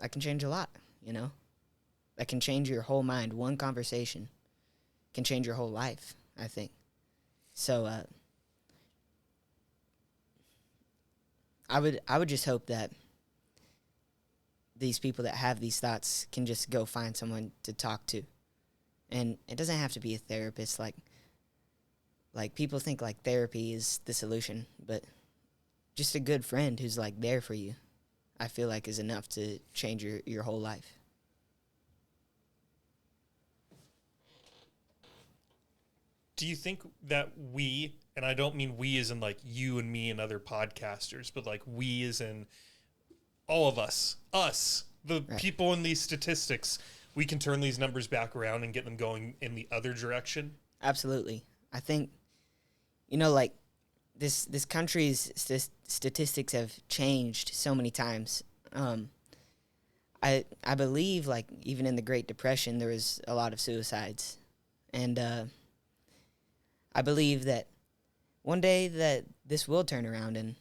that can change a lot, That can change your whole mind. One conversation can change your whole life, I think. So I would just hope that these people that have these thoughts can just go find someone to talk to. And it doesn't have to be a therapist. Like people think like therapy is the solution, but just a good friend who's like there for you, I feel like is enough to change your whole life. Do you think that we, and I don't mean we as in like you and me and other podcasters, but like we as in all of us, the people in these statistics, we can turn these numbers back around and get them going in the other direction? Absolutely. I think, like this country's statistics have changed so many times. I believe, like, even in the Great Depression, there was a lot of suicides. And I believe that one day that this will turn around and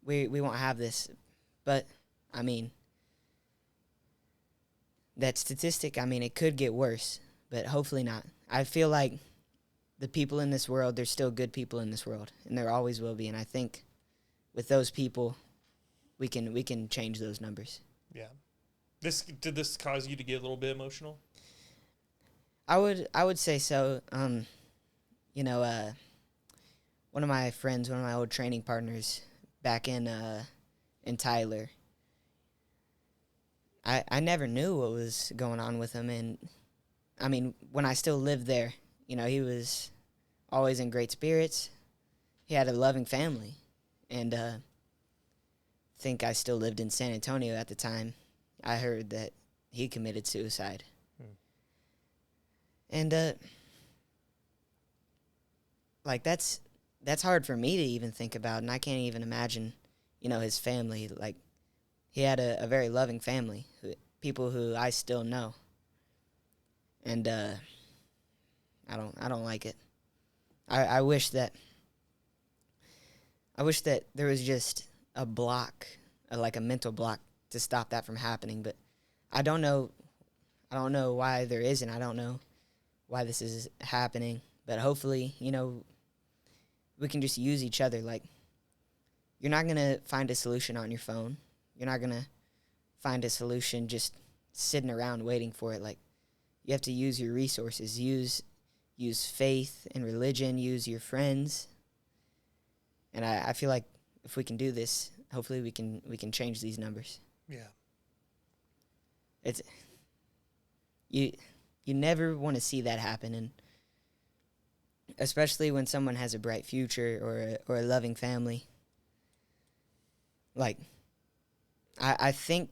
we won't have this. But, I mean, that statistic, it could get worse, but hopefully not. I feel like the people in this world, there's still good people in this world, and there always will be. And I think with those people, we can change those numbers. Yeah. Did this cause you to get a little bit emotional? I would say so. One of my friends, one of my old training partners, back in Tyler. I never knew what was going on with him, and I mean, when I still lived there, you know, he was always in great spirits. He had a loving family, and I think I still lived in San Antonio at the time. I heard that he committed suicide. And like that's hard for me to even think about, and I can't even imagine, you know, his family. Like, he had a very loving family, people who I still know. And I don't like it. I wish that there was just a block, like a mental block, to stop that from happening. But I don't know why there isn't. I don't know why this is happening. But hopefully, you know, we can just use each other. Like, you're not gonna find a solution on your phone. You're not gonna find a solution just sitting around waiting for it. Like, you have to use your resources. Use faith and religion. Use your friends. And I feel like if we can do this, hopefully we can change these numbers. Yeah. It's you never want to see that happen, and especially when someone has a bright future or a loving family. Like, I think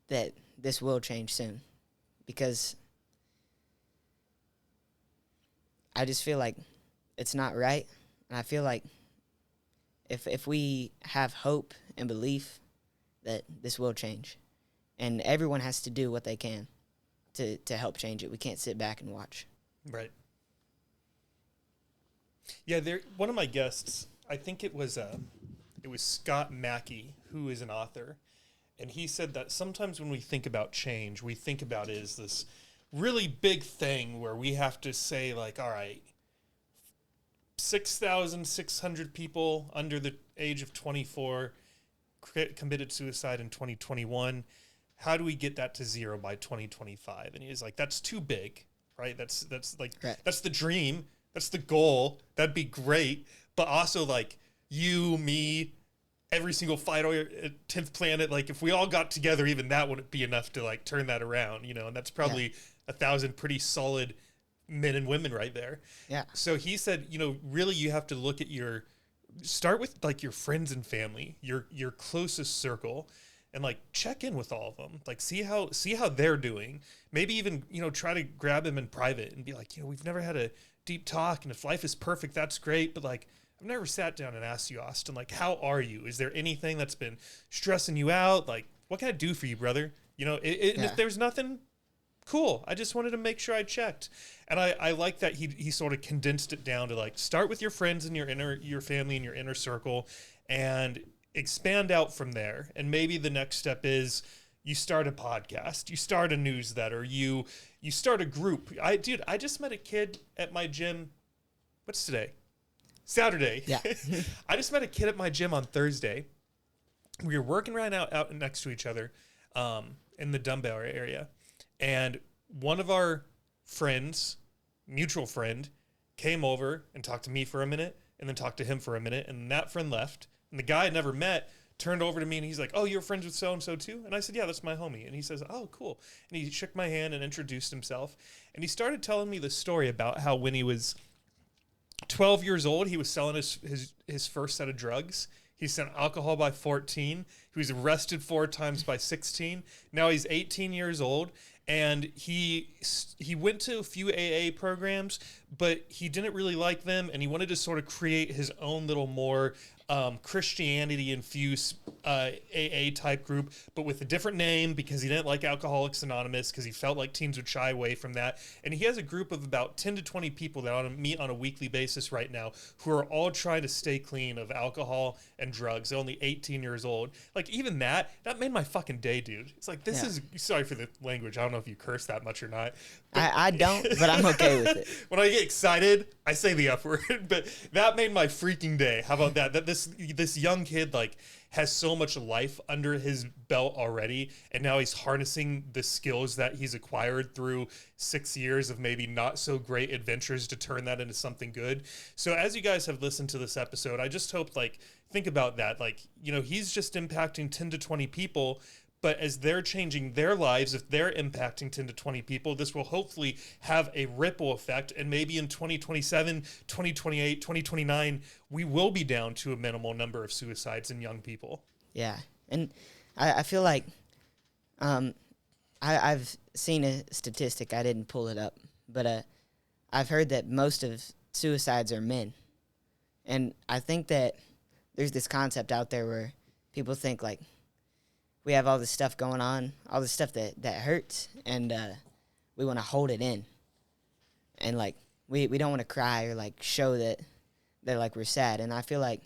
that this will change soon, because I just feel like it's not right. And I feel like if we have hope and belief that this will change, and everyone has to do what they can to help change it. We can't sit back and watch. Right. Yeah, one of my guests, I think it was Scott Mackey, who is an author, and he said that sometimes when we think about change, we think about it as this really big thing where we have to say, like, all right, 6,600 people under the age of 24 committed suicide in 2021. How do we get that to zero by 2025? And he's like, that's too big, right? That's like, right. That's the dream. That's the goal. That'd be great. But also, like, you, me, every single fighter at 10th Planet, like, if we all got together, even that wouldn't be enough to, like, turn that around, you know? And that's probably 1,000 pretty solid men and women right there. Yeah. So he said, you know, really you have to look at start with, like, your friends and family, your closest circle, and, like, check in with all of them. Like, see how they're doing. Maybe even, you know, try to grab them in private and be like, you know, we've never had a deep talk, and if life is perfect, that's great. But, like, I've never sat down and asked you, Austin, like, how are you? Is there anything that's been stressing you out? Like, what can I do for you, brother? You know, and if there's nothing, cool. I just wanted to make sure I checked. And I like that he sort of condensed it down to, like, start with your friends and your family and your inner circle, and expand out from there. And maybe the next step is you start a podcast, you start a newsletter, you start a group. I just met a kid at my gym. What's today? Saturday. Yeah. I just met a kid at my gym on Thursday. We were working right out next to each other in the dumbbell area. And one of our friends, mutual friend, came over and talked to me for a minute, and then talked to him for a minute, and that friend left. And the guy I never met turned over to me, and he's like, oh, you're friends with so-and-so too? And I said, yeah, that's my homie. And he says, oh, cool. And he shook my hand and introduced himself. And he started telling me the story about how when he was 12 years old, he was selling his first set of drugs. He sent alcohol by 14. He was arrested 4 times by 16. Now he's 18 years old, and he went to a few AA programs, but he didn't really like them, and he wanted to sort of create his own little more Christianity-infused AA type group, but with a different name, because he didn't like Alcoholics Anonymous, because he felt like teens would shy away from that. And he has a group of about 10 to 20 people that meet on a weekly basis right now, who are all trying to stay clean of alcohol and drugs. They're only 18 years old. Like, even that made my fucking day, dude. It's like, this is, sorry for the language, I don't know if you curse that much or not. I don't, but I'm okay with it. When I get excited, I say the F word, but that made my freaking day. How about that? That this young kid, like, has so much life under his belt already, and now he's harnessing the skills that he's acquired through 6 years of maybe not so great adventures to turn that into something good. So as you guys have listened to this episode, I just hope, like, think about that. Like, you know, he's just impacting 10 to 20 people, but as they're changing their lives, if they're impacting 10 to 20 people, this will hopefully have a ripple effect. And maybe in 2027, 2028, 2029, we will be down to a minimal number of suicides in young people. Yeah. And I feel like I've seen a statistic. I didn't pull it up, but I've heard that most of suicides are men. And I think that there's this concept out there where people think, like, we have all this stuff going on, all this stuff that hurts, and we want to hold it in. And, like, we don't want to cry or, like, show that like, we're sad. And I feel like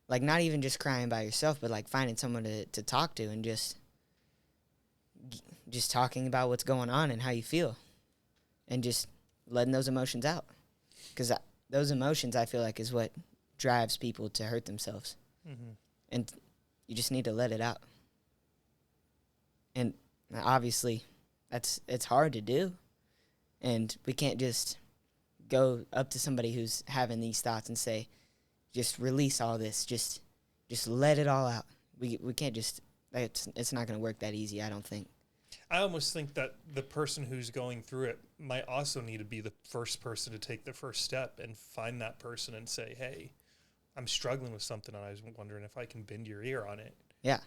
not even just crying by yourself, but, like, finding someone to talk to and just talking about what's going on and how you feel and just letting those emotions out. Because those emotions, I feel like, is what drives people to hurt themselves. Mm-hmm. And you just need to let it out. And obviously, it's hard to do. And we can't just go up to somebody who's having these thoughts and say, just release all this. Just let it all out. We can't just, it's not going to work that easy, I don't think. I almost think that the person who's going through it might also need to be the first person to take the first step and find that person and say, hey, I'm struggling with something, and I was wondering if I can bend your ear on it. Yeah.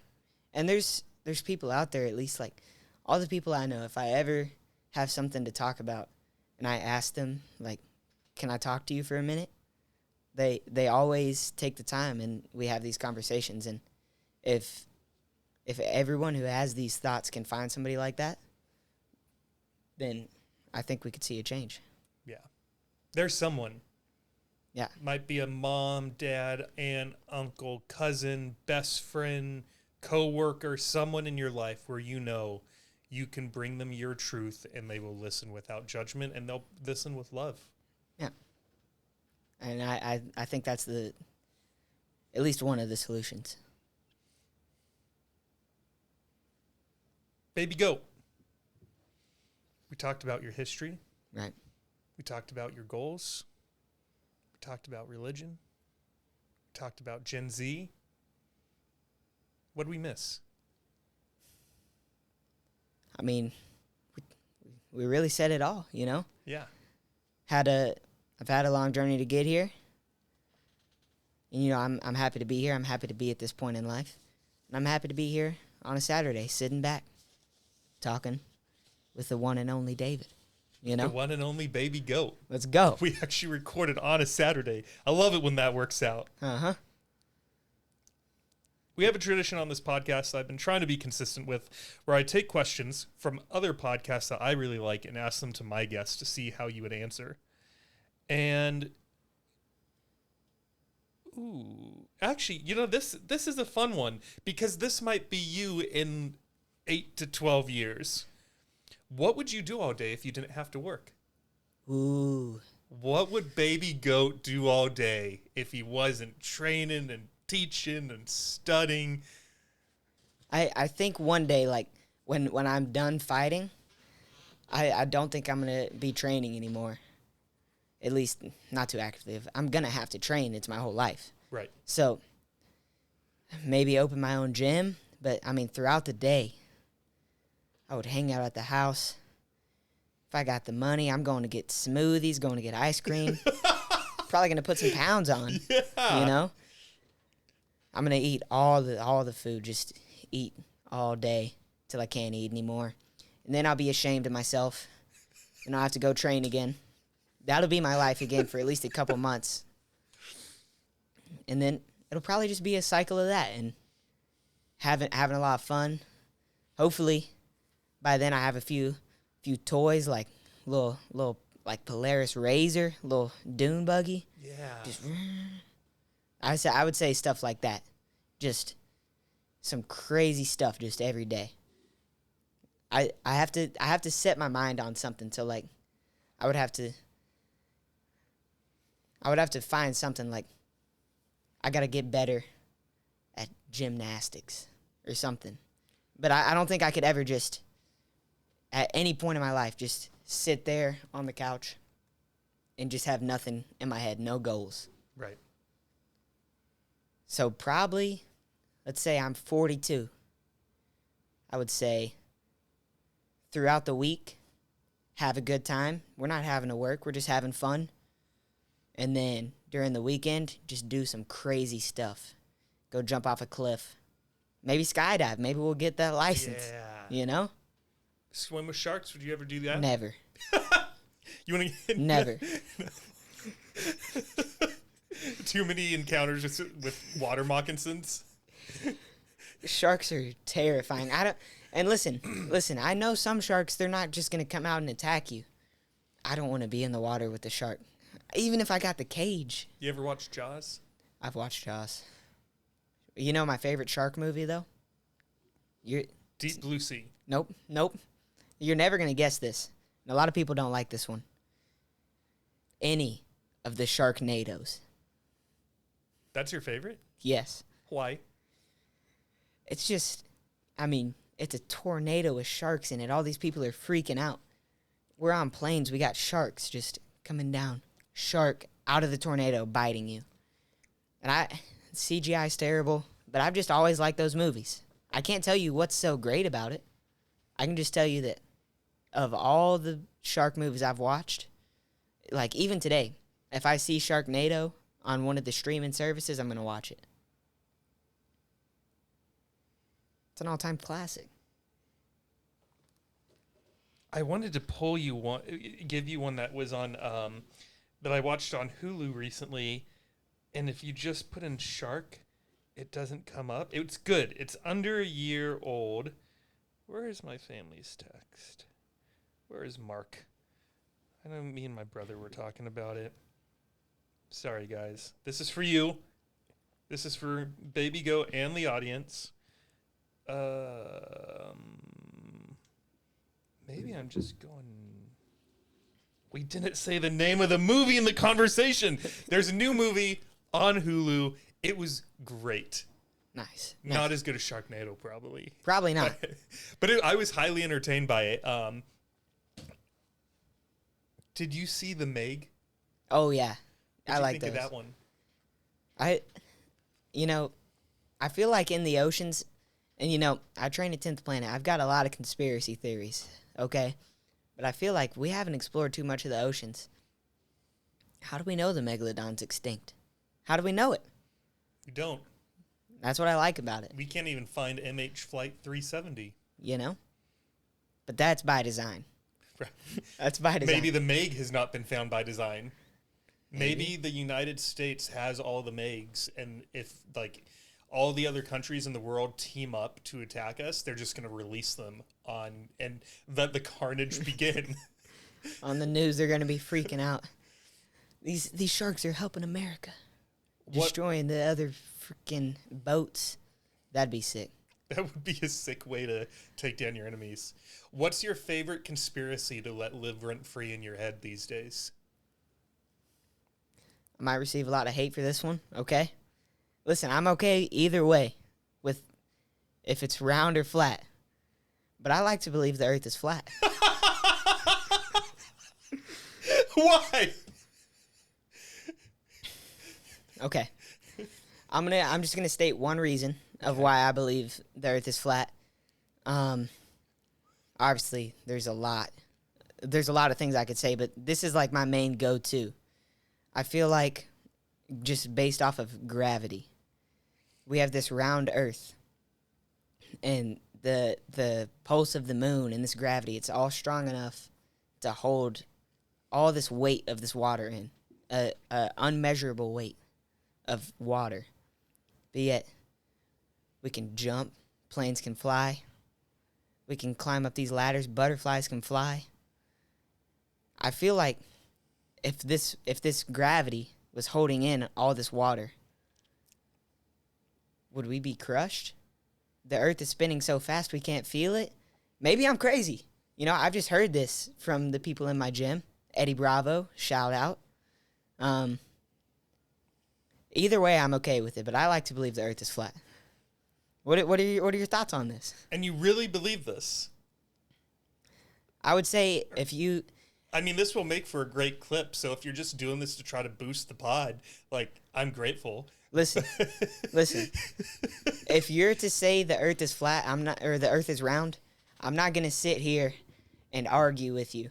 And there's people out there, at least, like, all the people I know, if I ever have something to talk about and I ask them, like, can I talk to you for a minute? They always take the time, and we have these conversations. And if everyone who has these thoughts can find somebody like that, then I think we could see a change. Yeah. There's someone. Yeah. Might be a mom, dad, aunt, uncle, cousin, best friend, coworker, someone in your life where you know you can bring them your truth and they will listen without judgment and they'll listen with love. Yeah. And I think that's at least one of the solutions. Baby goat. We talked about your history. Right. We talked about your goals. We talked about religion. We talked about Gen Z. What did we miss? I mean, we really said it all, you know? Yeah. I've had a long journey to get here. And, you know, I'm happy to be here. I'm happy to be at this point in life. And I'm happy to be here on a Saturday, sitting back, talking with the one and only David. You know? The one and only baby goat. Let's go. We actually recorded on a Saturday. I love it when that works out. Uh-huh. We have a tradition on this podcast that I've been trying to be consistent with, where I take questions from other podcasts that I really like and ask them to my guests to see how you would answer. And, actually, you know, this is a fun one because this might be you in 8 to 12 years. What would you do all day if you didn't have to work? Ooh. What would baby goat do all day if he wasn't training and teaching and studying? I think one day, like, when I'm done fighting, I don't think I'm going to be training anymore. At least not too actively. I'm going to have to train. It's my whole life. Right. So maybe open my own gym. But, I mean, throughout the day, I would hang out at the house. If I got the money, I'm going to get smoothies, going to get ice cream. Probably going to put some pounds on. Yeah. You know? I'm going to eat all the food, just eat all day till I can't eat anymore. And then I'll be ashamed of myself, and I'll have to go train again. That'll be my life again for at least a couple months. And then it'll probably just be a cycle of that and having a lot of fun. Hopefully, by then I have a few toys, like little like Polaris Razor, little dune buggy. Yeah. Just, I would say stuff like that. Just some crazy stuff just every day. I have to set my mind on something. So, like, I would have to find something, like, I got to get better at gymnastics or something. But I don't think I could ever just, at any point in my life, just sit there on the couch and just have nothing in my head, no goals. Right. So probably, let's say I'm 42. I would say throughout the week, have a good time. We're not having to work. We're just having fun. And then during the weekend, just do some crazy stuff. Go jump off a cliff. Maybe skydive. Maybe we'll get that license. Yeah. You know? Swim with sharks? Would you ever do that? Never. You want to? Never. Too many encounters with water moccasins. Sharks are terrifying. And listen, I know some sharks, they're not just going to come out and attack you. I don't want to be in the water with the shark. Even if I got the cage. You ever watch Jaws? I've watched Jaws. You know my favorite shark movie, though? Deep Blue Sea. Nope. You're never going to guess this. And a lot of people don't like this one. Any of the Sharknadoes. That's your favorite? Yes. Why? It's just, it's a tornado with sharks in it. All these people are freaking out. We're on planes. We got sharks just coming down. Shark out of the tornado biting you. And CGI's terrible, but I've just always liked those movies. I can't tell you what's so great about it. I can just tell you that of all the shark movies I've watched, like even today, if I see Sharknado on one of the streaming services, I'm going to watch it. It's an all-time classic. I wanted to give you one that was on, that I watched on Hulu recently, and if you just put in shark, it doesn't come up. It's good. It's under a year old. Where is my family's text? Where is Mark? I know me and my brother were talking about it. Sorry, guys. This is for you. This is for Baby Goat and the audience. Maybe I'm just going... We didn't say the name of the movie in the conversation. There's a new movie on Hulu. It was great. Nice. Not as good as Sharknado, probably. Probably not. But I was highly entertained by it. Did you see The Meg? Oh, yeah. What I like think those. of that one? I feel like in the oceans, and I train at 10th Planet. I've got a lot of conspiracy theories, okay? But I feel like we haven't explored too much of the oceans. How do we know the megalodon's extinct? How do we know it? We don't. That's what I like about it. We can't even find MH Flight 370. But that's by design. That's by design. Maybe the Meg has not been found by design. Maybe the United States has all the Megs, and if all the other countries in the world team up to attack us, they're just going to release them and let the carnage begin. On the news, they're going to be freaking out. These sharks are helping America. Destroying the other freaking boats. That'd be sick. That would be a sick way to take down your enemies. What's your favorite conspiracy to let live rent-free in your head these days? I might receive a lot of hate for this one, okay? Listen, I'm okay either way with if it's round or flat. But I like to believe the earth is flat. Why? Okay. I'm just gonna state one reason of why I believe the earth is flat. Obviously there's a lot of things I could say, but this is like my main go-to. I feel like just based off of gravity, we have this round earth, and the pulse of the moon and this gravity, it's all strong enough to hold all this weight of this water in, a unmeasurable weight of water. But yet, we can jump, planes can fly, we can climb up these ladders, butterflies can fly. I feel like if this gravity was holding in all this water, would we be crushed? The earth is spinning so fast we can't feel it. Maybe I'm crazy. I've just heard this from the people in my gym. Eddie Bravo, shout out. Either way, I'm okay with it, but I like to believe the earth is flat. What are your thoughts on this? And you really believe this? I would say if you... I mean, this will make for a great clip, so if you're just doing this to try to boost the pod, like, I'm grateful. Listen. If you're to say the earth is flat, or the earth is round, I'm not going to sit here and argue with you.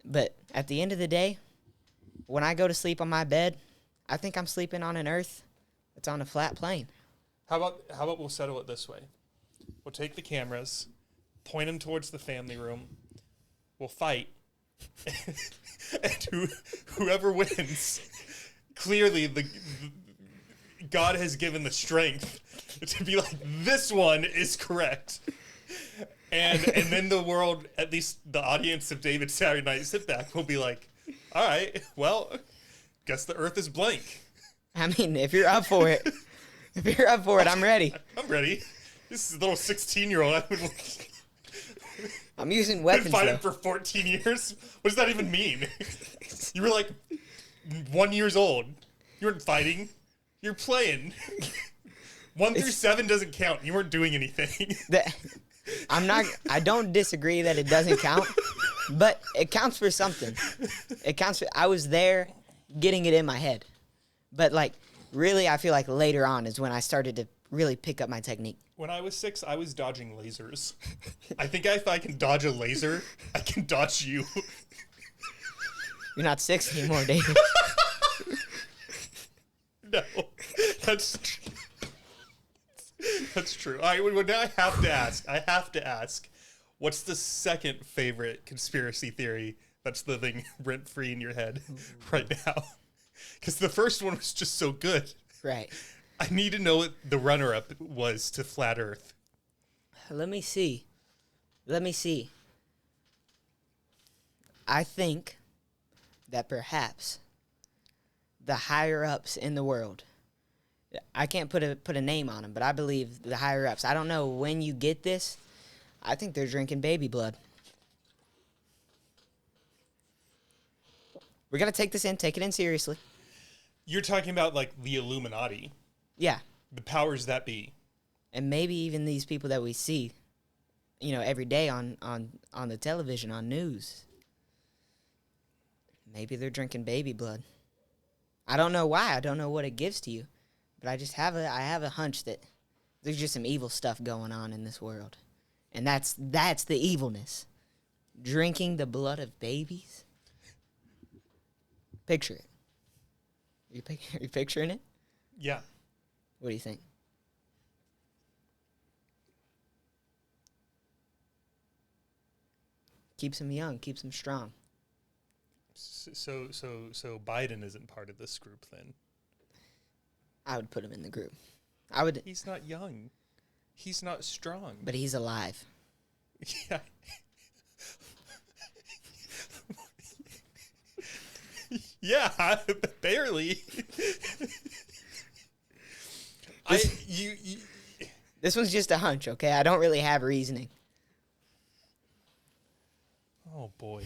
But at the end of the day, when I go to sleep on my bed, I think I'm sleeping on an earth that's on a flat plane. How about we'll settle it this way? We'll take the cameras, point them towards the family room, we'll fight, and whoever wins, clearly God has given the strength to be like, this one is correct. And then the world, at least the audience of David Saturday Night Sit Back, will be like, all right, well, guess the earth is blank. I mean, if you're up for it, I'm ready. I'm ready. This is a little 16-year-old. I'm using weapons. Been fighting for 14 years? What does that even mean? You were like 1 year old. You weren't fighting. You're playing. 1 through 7 doesn't count. You weren't doing anything. I don't disagree that it doesn't count, but it counts for something. I was there getting it in my head. But, like, really, I feel like later on is when I started to really pick up my technique. When I was 6, I was dodging lasers. I think if I can dodge a laser, I can dodge you. You're not 6 anymore, David. No, that's true. All right, well, now I have to ask, what's the second favorite conspiracy theory that's living rent-free in your head right now? Because the first one was just so good. Right. I need to know what the runner-up was to Flat Earth. Let me see. I think that perhaps the higher-ups in the world, I can't put a name on them, but I believe the higher-ups, I don't know when you get this, I think they're drinking baby blood. We're going to take it in seriously. You're talking about, like, the Illuminati. Yeah. The powers that be. And maybe even these people that we see, every day on the television, on news. Maybe they're drinking baby blood. I don't know why. I don't know what it gives to you. But I have a hunch that there's just some evil stuff going on in this world. And that's the evilness. Drinking the blood of babies. Picture it. Are you picturing it? Yeah. What do you think? Keeps them young, keeps them strong. So Biden isn't part of this group then? I would put him in the group. He's not young. He's not strong. But he's alive. Yeah. Yeah, barely. This one's just a hunch, okay? I don't really have reasoning. Oh boy.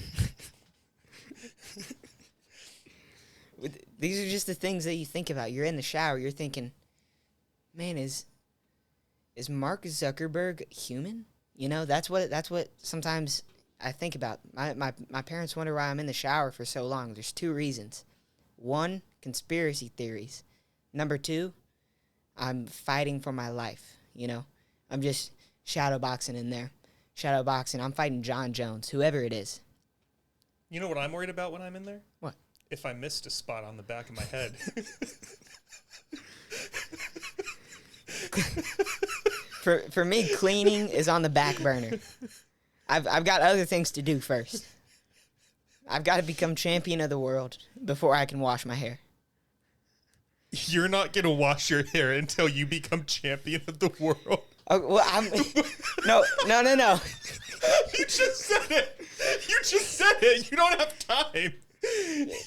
These are just the things that you think about. You're in the shower, you're thinking, man, is Mark Zuckerberg human? That's what sometimes I think about. My parents wonder why I'm in the shower for so long. There's 2 reasons. 1, conspiracy theories. Number 2, I'm fighting for my life, I'm just shadowboxing in there. Shadowboxing. I'm fighting John Jones, whoever it is. You know what I'm worried about when I'm in there? What? If I missed a spot on the back of my head. For me, cleaning is on the back burner. I've got other things to do first. I've got to become champion of the world before I can wash my hair. You're not going to wash your hair until you become champion of the world. Oh, well, No. You just said it. You don't have time.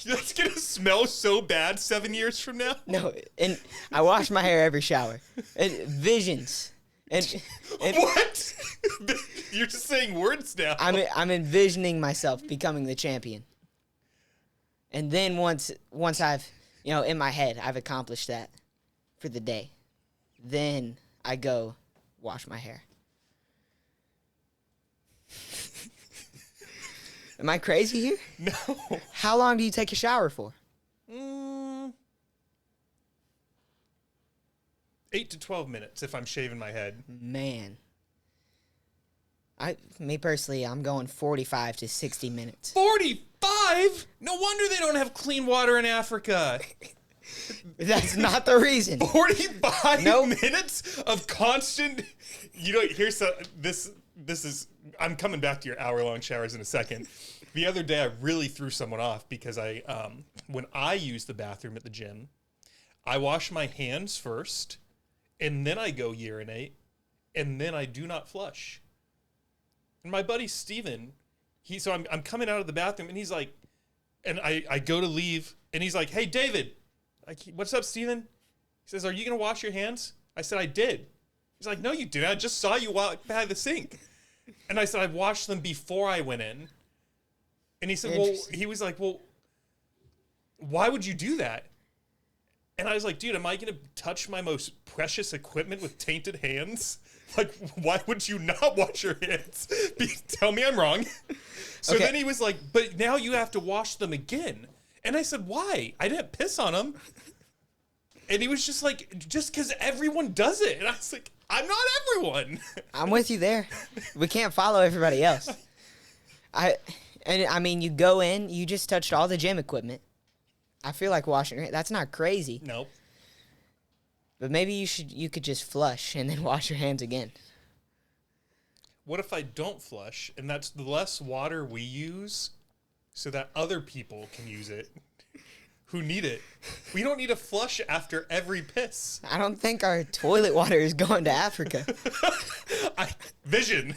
That's going to smell so bad 7 years from now. No, and I wash my hair every shower. Visions. And what? You're just saying words now. I'm envisioning myself becoming the champion. And then once I've, in my head, I've accomplished that for the day, then I go wash my hair. Am I crazy here? No. How long do you take a shower for? 8 to 12 minutes if I'm shaving my head. Man. Me personally, I'm going 45 to 60 minutes. 45? No wonder they don't have clean water in Africa. That's not the reason. 45 Nope. minutes of constant. Here's this is. I'm coming back to your hour-long showers in a second. The other day, I really threw someone off because when I use the bathroom at the gym, I wash my hands first, and then I go urinate, and then I do not flush. And my buddy Steven, I'm coming out of the bathroom, and he's like, and I go to leave, and he's like, "Hey, David." What's up, Steven? He says, "Are you going to wash your hands?" I said, "I did." He's like, "No, you didn't. I just saw you walk by the sink." And I said, "I washed them before I went in." And he said, he was like, "Well, why would you do that?" And I was like, "Dude, am I going to touch my most precious equipment with tainted hands? Like, why would you not wash your hands? Tell me I'm wrong." So Okay. then he was like, "But now you have to wash them again." And I said, "Why? I didn't piss on them." And he was just like, "Just because everyone does it." And I was like, "I'm not everyone." I'm with you there. We can't follow everybody else. You go in, you just touched all the gym equipment. I feel like washing your hands. That's not crazy. Nope. But maybe you could just flush and then wash your hands again. What if I don't flush, and that's the less water we use so that other people can use it who need it? We don't need to flush after every piss. I don't think our toilet water is going to Africa. Vision.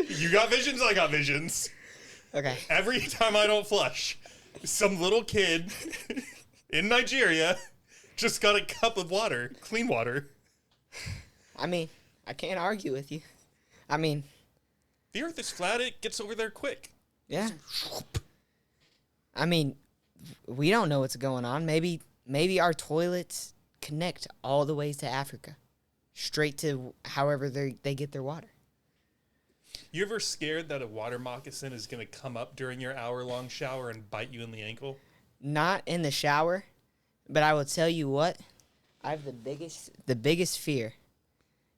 You got visions, I got visions. Okay. Every time I don't flush, some little kid in Nigeria just got a cup of water, clean water. I mean, I can't argue with you. The earth is flat, it gets over there quick. Yeah. We don't know what's going on. Maybe our toilets connect all the ways to Africa, straight to however they get their water. You ever scared that a water moccasin is going to come up during your hour-long shower and bite you in the ankle? Not in the shower, but I will tell you what. I have the biggest fear.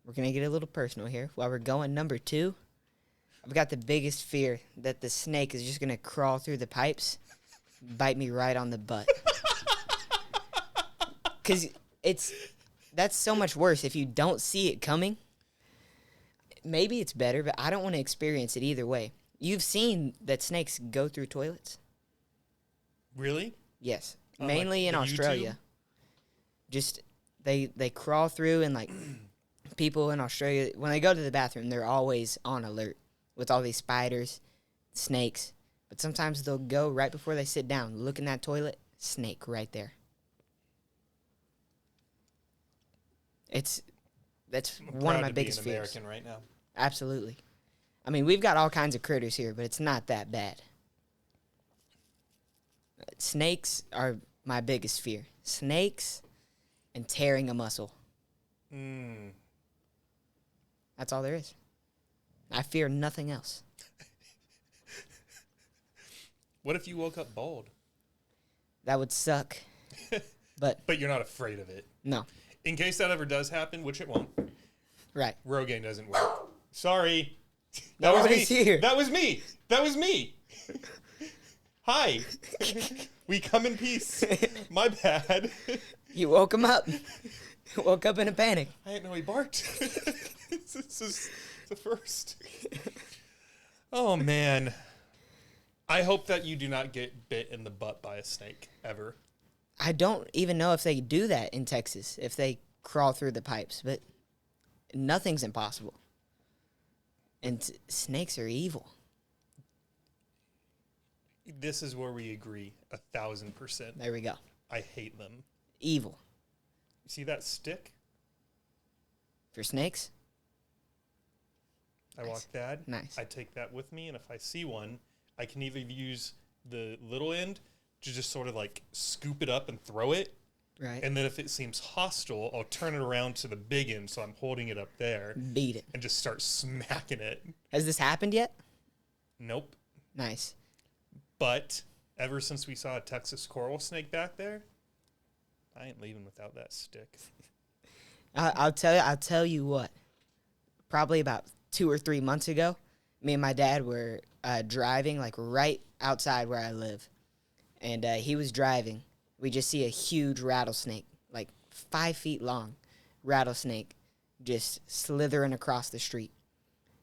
We're gonna get a little personal here. While we're going number 2, I've got the biggest fear that the snake is just gonna crawl through the pipes, bite me right on the butt. Cause that's so much worse if you don't see it coming. Maybe it's better, but I don't want to experience it either way. You've seen that snakes go through toilets? Really? Yes. On, Mainly in the Australia. Just they crawl through, and like people in Australia, when they go to the bathroom, they're always on alert with all these spiders, snakes. But sometimes they'll go right before they sit down, look in that toilet, snake right there. That's one of my biggest fears. American right now. Absolutely. We've got all kinds of critters here, but it's not that bad. Snakes are my biggest fear. Snakes and tearing a muscle. That's all there is. I fear nothing else. What if you woke up bald? That would suck. But you're not afraid of it. No. In case that ever does happen, which it won't. Right. Rogaine doesn't work. Sorry. Nobody's here. That was me. Hi. We come in peace. My bad. You woke him up. Woke up in a panic. I didn't know he barked. This is the first. Oh, man. I hope that you do not get bit in the butt by a snake, ever. I don't even know if they do that in Texas, if they crawl through the pipes, but nothing's impossible. And snakes are evil. This is where we agree 1,000%. There we go. I hate them. Evil. See that stick? For snakes? I walk that. Nice. I take that with me, and if I see one, I can either use the little end to just sort of like scoop it up and throw it, Right. And then if it seems hostile, I'll turn it around to the big end, so I'm holding it up there. Beat it. And just start smacking it. Has this happened yet? Nope. Nice. But ever since we saw a Texas coral snake back there, I ain't leaving without that stick. I'll tell you what. Probably about 2 or 3 months ago, me and my dad were driving like right outside where I live, and he was driving. We just see a huge rattlesnake, like 5 feet long, rattlesnake, just slithering across the street.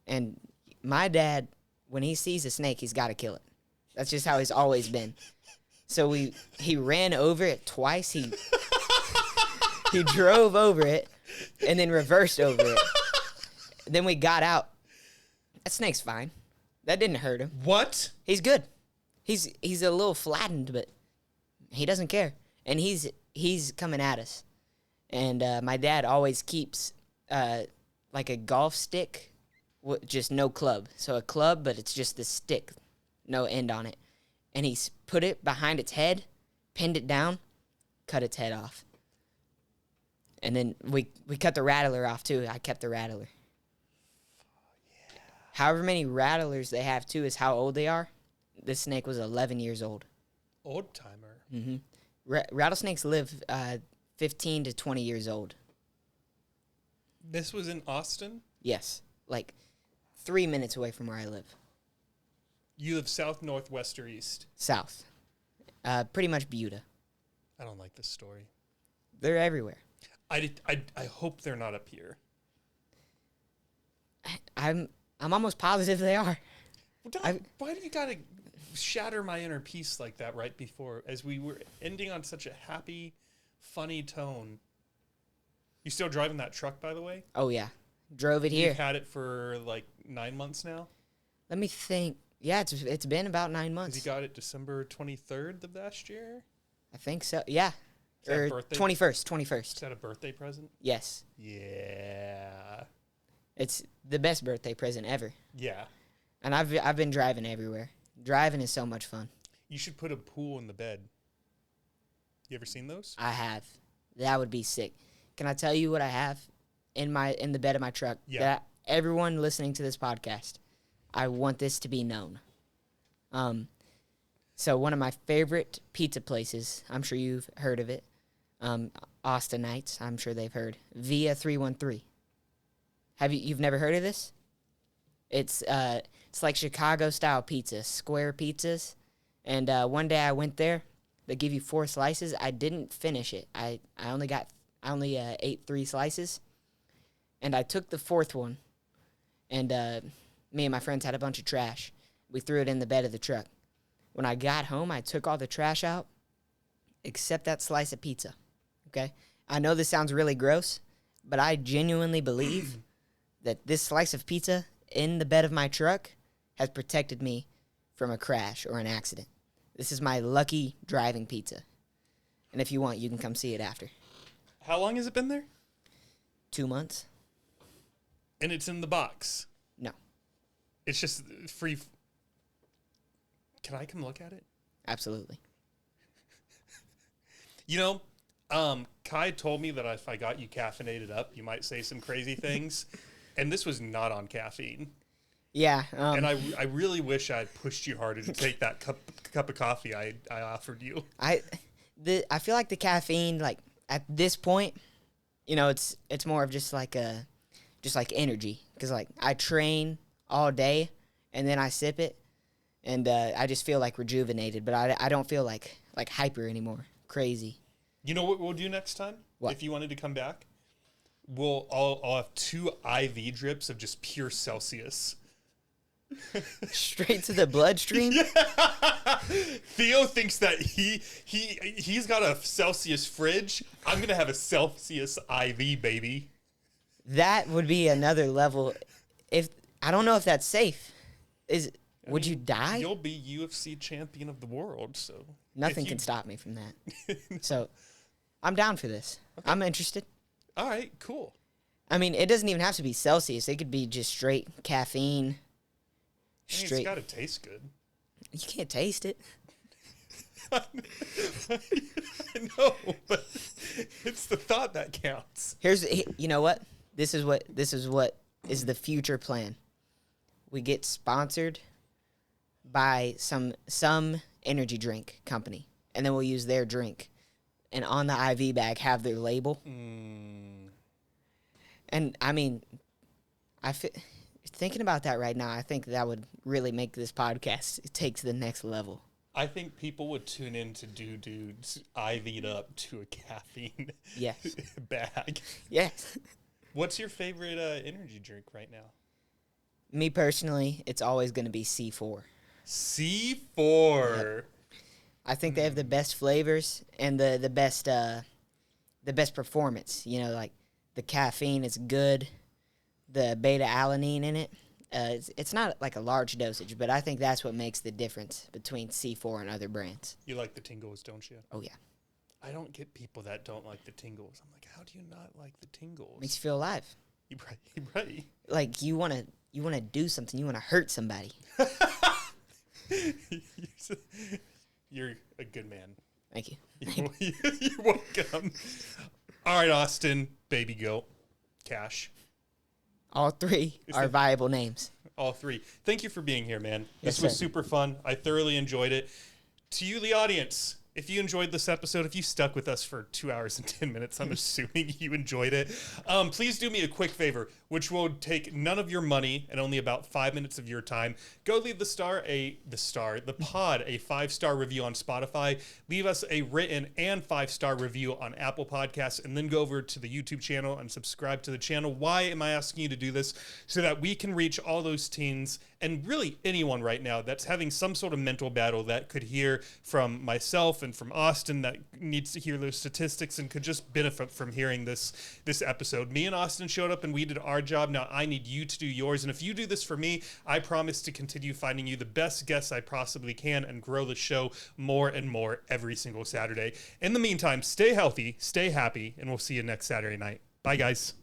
And my dad, when he sees a snake, he's got to kill it. That's just how he's always been. So he ran over it twice. He drove over it and then reversed over it. Then we got out. That snake's fine. That didn't hurt him. What? He's good. He's a little flattened, but he doesn't care. And he's coming at us. And my dad always keeps like a golf stick, just no club. So a club, but it's just the stick, no end on it. And he's put it behind its head, pinned it down, cut its head off. And then we cut the rattler off too. I kept the rattler. Yeah. However many rattlers they have too is how old they are. This snake was 11 years old. Old timer. Mm-hmm. Rattlesnakes live 15 to 20 years old. This was in Austin? Yes. Like 3 minutes away from where I live. You live south, northwest, or east? South. Pretty much Buda. I don't like this story. They're everywhere. I hope they're not up here. I'm almost positive they are. Why do you gotta shatter my inner peace like that right before, as we were ending on such a happy, funny tone? You still driving that truck, by the way? Oh, yeah. Drove it here. You've had it for like 9 months now? Let me think. Yeah, it's been about 9 months. You got it December 23rd of last year? I think so. Yeah. Is that Or birthday? 21st. Is that a birthday present? Yes. Yeah. It's the best birthday present ever. Yeah. And I've been driving everywhere. Driving is so much fun. You should put a pool in the bed. You ever seen those? I have. That would be sick. Can I tell you what I have in the bed of my truck? Yeah. That everyone listening to this podcast, I want this to be known. So one of my favorite pizza places, I'm sure you've heard of it, Austinites, I'm sure they've heard, Via 313. You've never heard of this? It's like Chicago-style pizza, square pizzas. And one day I went there. They give you 4 slices. I didn't finish it. I only ate 3 slices. And I took the 4th one. And me and my friends had a bunch of trash. We threw it in the bed of the truck. When I got home, I took all the trash out, except that slice of pizza. Okay? I know this sounds really gross, but I genuinely believe that this slice of pizza in the bed of my truck has protected me from a crash or an accident. This is my lucky driving pizza. And if you want, you can come see it after. How long has it been there? 2 months? And it's in the box. No. It's just free. Can I come look at it? Absolutely. You know, Kai told me that if I got you caffeinated up, you might say some crazy things. And this was not on caffeine. Yeah. And I really wish I had pushed you harder to take that cup of coffee I offered you. I feel like the caffeine, like at this point, you know, it's more of just like energy, because like I train all day and then I sip it, and I just feel like rejuvenated, but I don't feel like hyper anymore, crazy. You know what we'll do next time? What? If you wanted to come back, I'll have 2 IV drips of just pure Celsius. Straight to the bloodstream. Yeah. Theo thinks that he's got a Celsius fridge. I'm gonna have a Celsius IV, baby. That would be another level. If I don't know if that's safe. Would you die? You'll be UFC champion of the world, so Nothing can stop me from that. So, I'm down for this. Okay. I'm interested. All right, cool. I mean, it doesn't even have to be Celsius. It could be just straight caffeine. It's got to taste good. You can't taste it. I know, but it's the thought that counts. You know what? This is what is the future plan. We get sponsored by some energy drink company, and then we'll use their drink, and on the IV bag have their label. And I mean, thinking about that right now, I think that would really make this podcast take to the next level. I think people would tune in to dudes IV'd up to a caffeine bag. Yes. What's your favorite energy drink right now? Me personally, it's always going to be C4. C4. Yep. I think they have the best flavors and the best performance. You know, like the caffeine is good, the beta alanine in it. It's not like a large dosage, but I think that's what makes the difference between C4 and other brands. You like the tingles, don't you? Oh, yeah. I don't get people that don't like the tingles. I'm like, how do you not like the tingles? Makes you feel alive. You're right. Like you want to do something. You want to hurt somebody. You're a good man. Thank you. You're welcome. All right, Austin, Baby Goat, Cash. All three are viable names. All three. Thank you for being here, man. Yes, This was sir. super fun. I thoroughly enjoyed it. To you, the audience, if you enjoyed this episode, if you stuck with us for 2 hours and 10 minutes, I'm assuming you enjoyed it. Please do me a quick favor, which will take none of your money and only about 5 minutes of your time. Go leave the pod a 5-star review on Spotify. Leave us a written and 5-star review on Apple Podcasts, and then go over to the YouTube channel and subscribe to the channel. Why am I asking you to do this? So that we can reach all those teens and really anyone right now that's having some sort of mental battle that could hear from myself and from Austin, that needs to hear those statistics and could just benefit from hearing this episode. Me and Austin showed up and we did our job. Now I need you to do yours. And if you do this for me, I promise to continue finding you the best guests I possibly can and grow the show more and more every single Saturday. In the meantime, stay healthy, stay happy, and we'll see you next Saturday night. Bye, guys.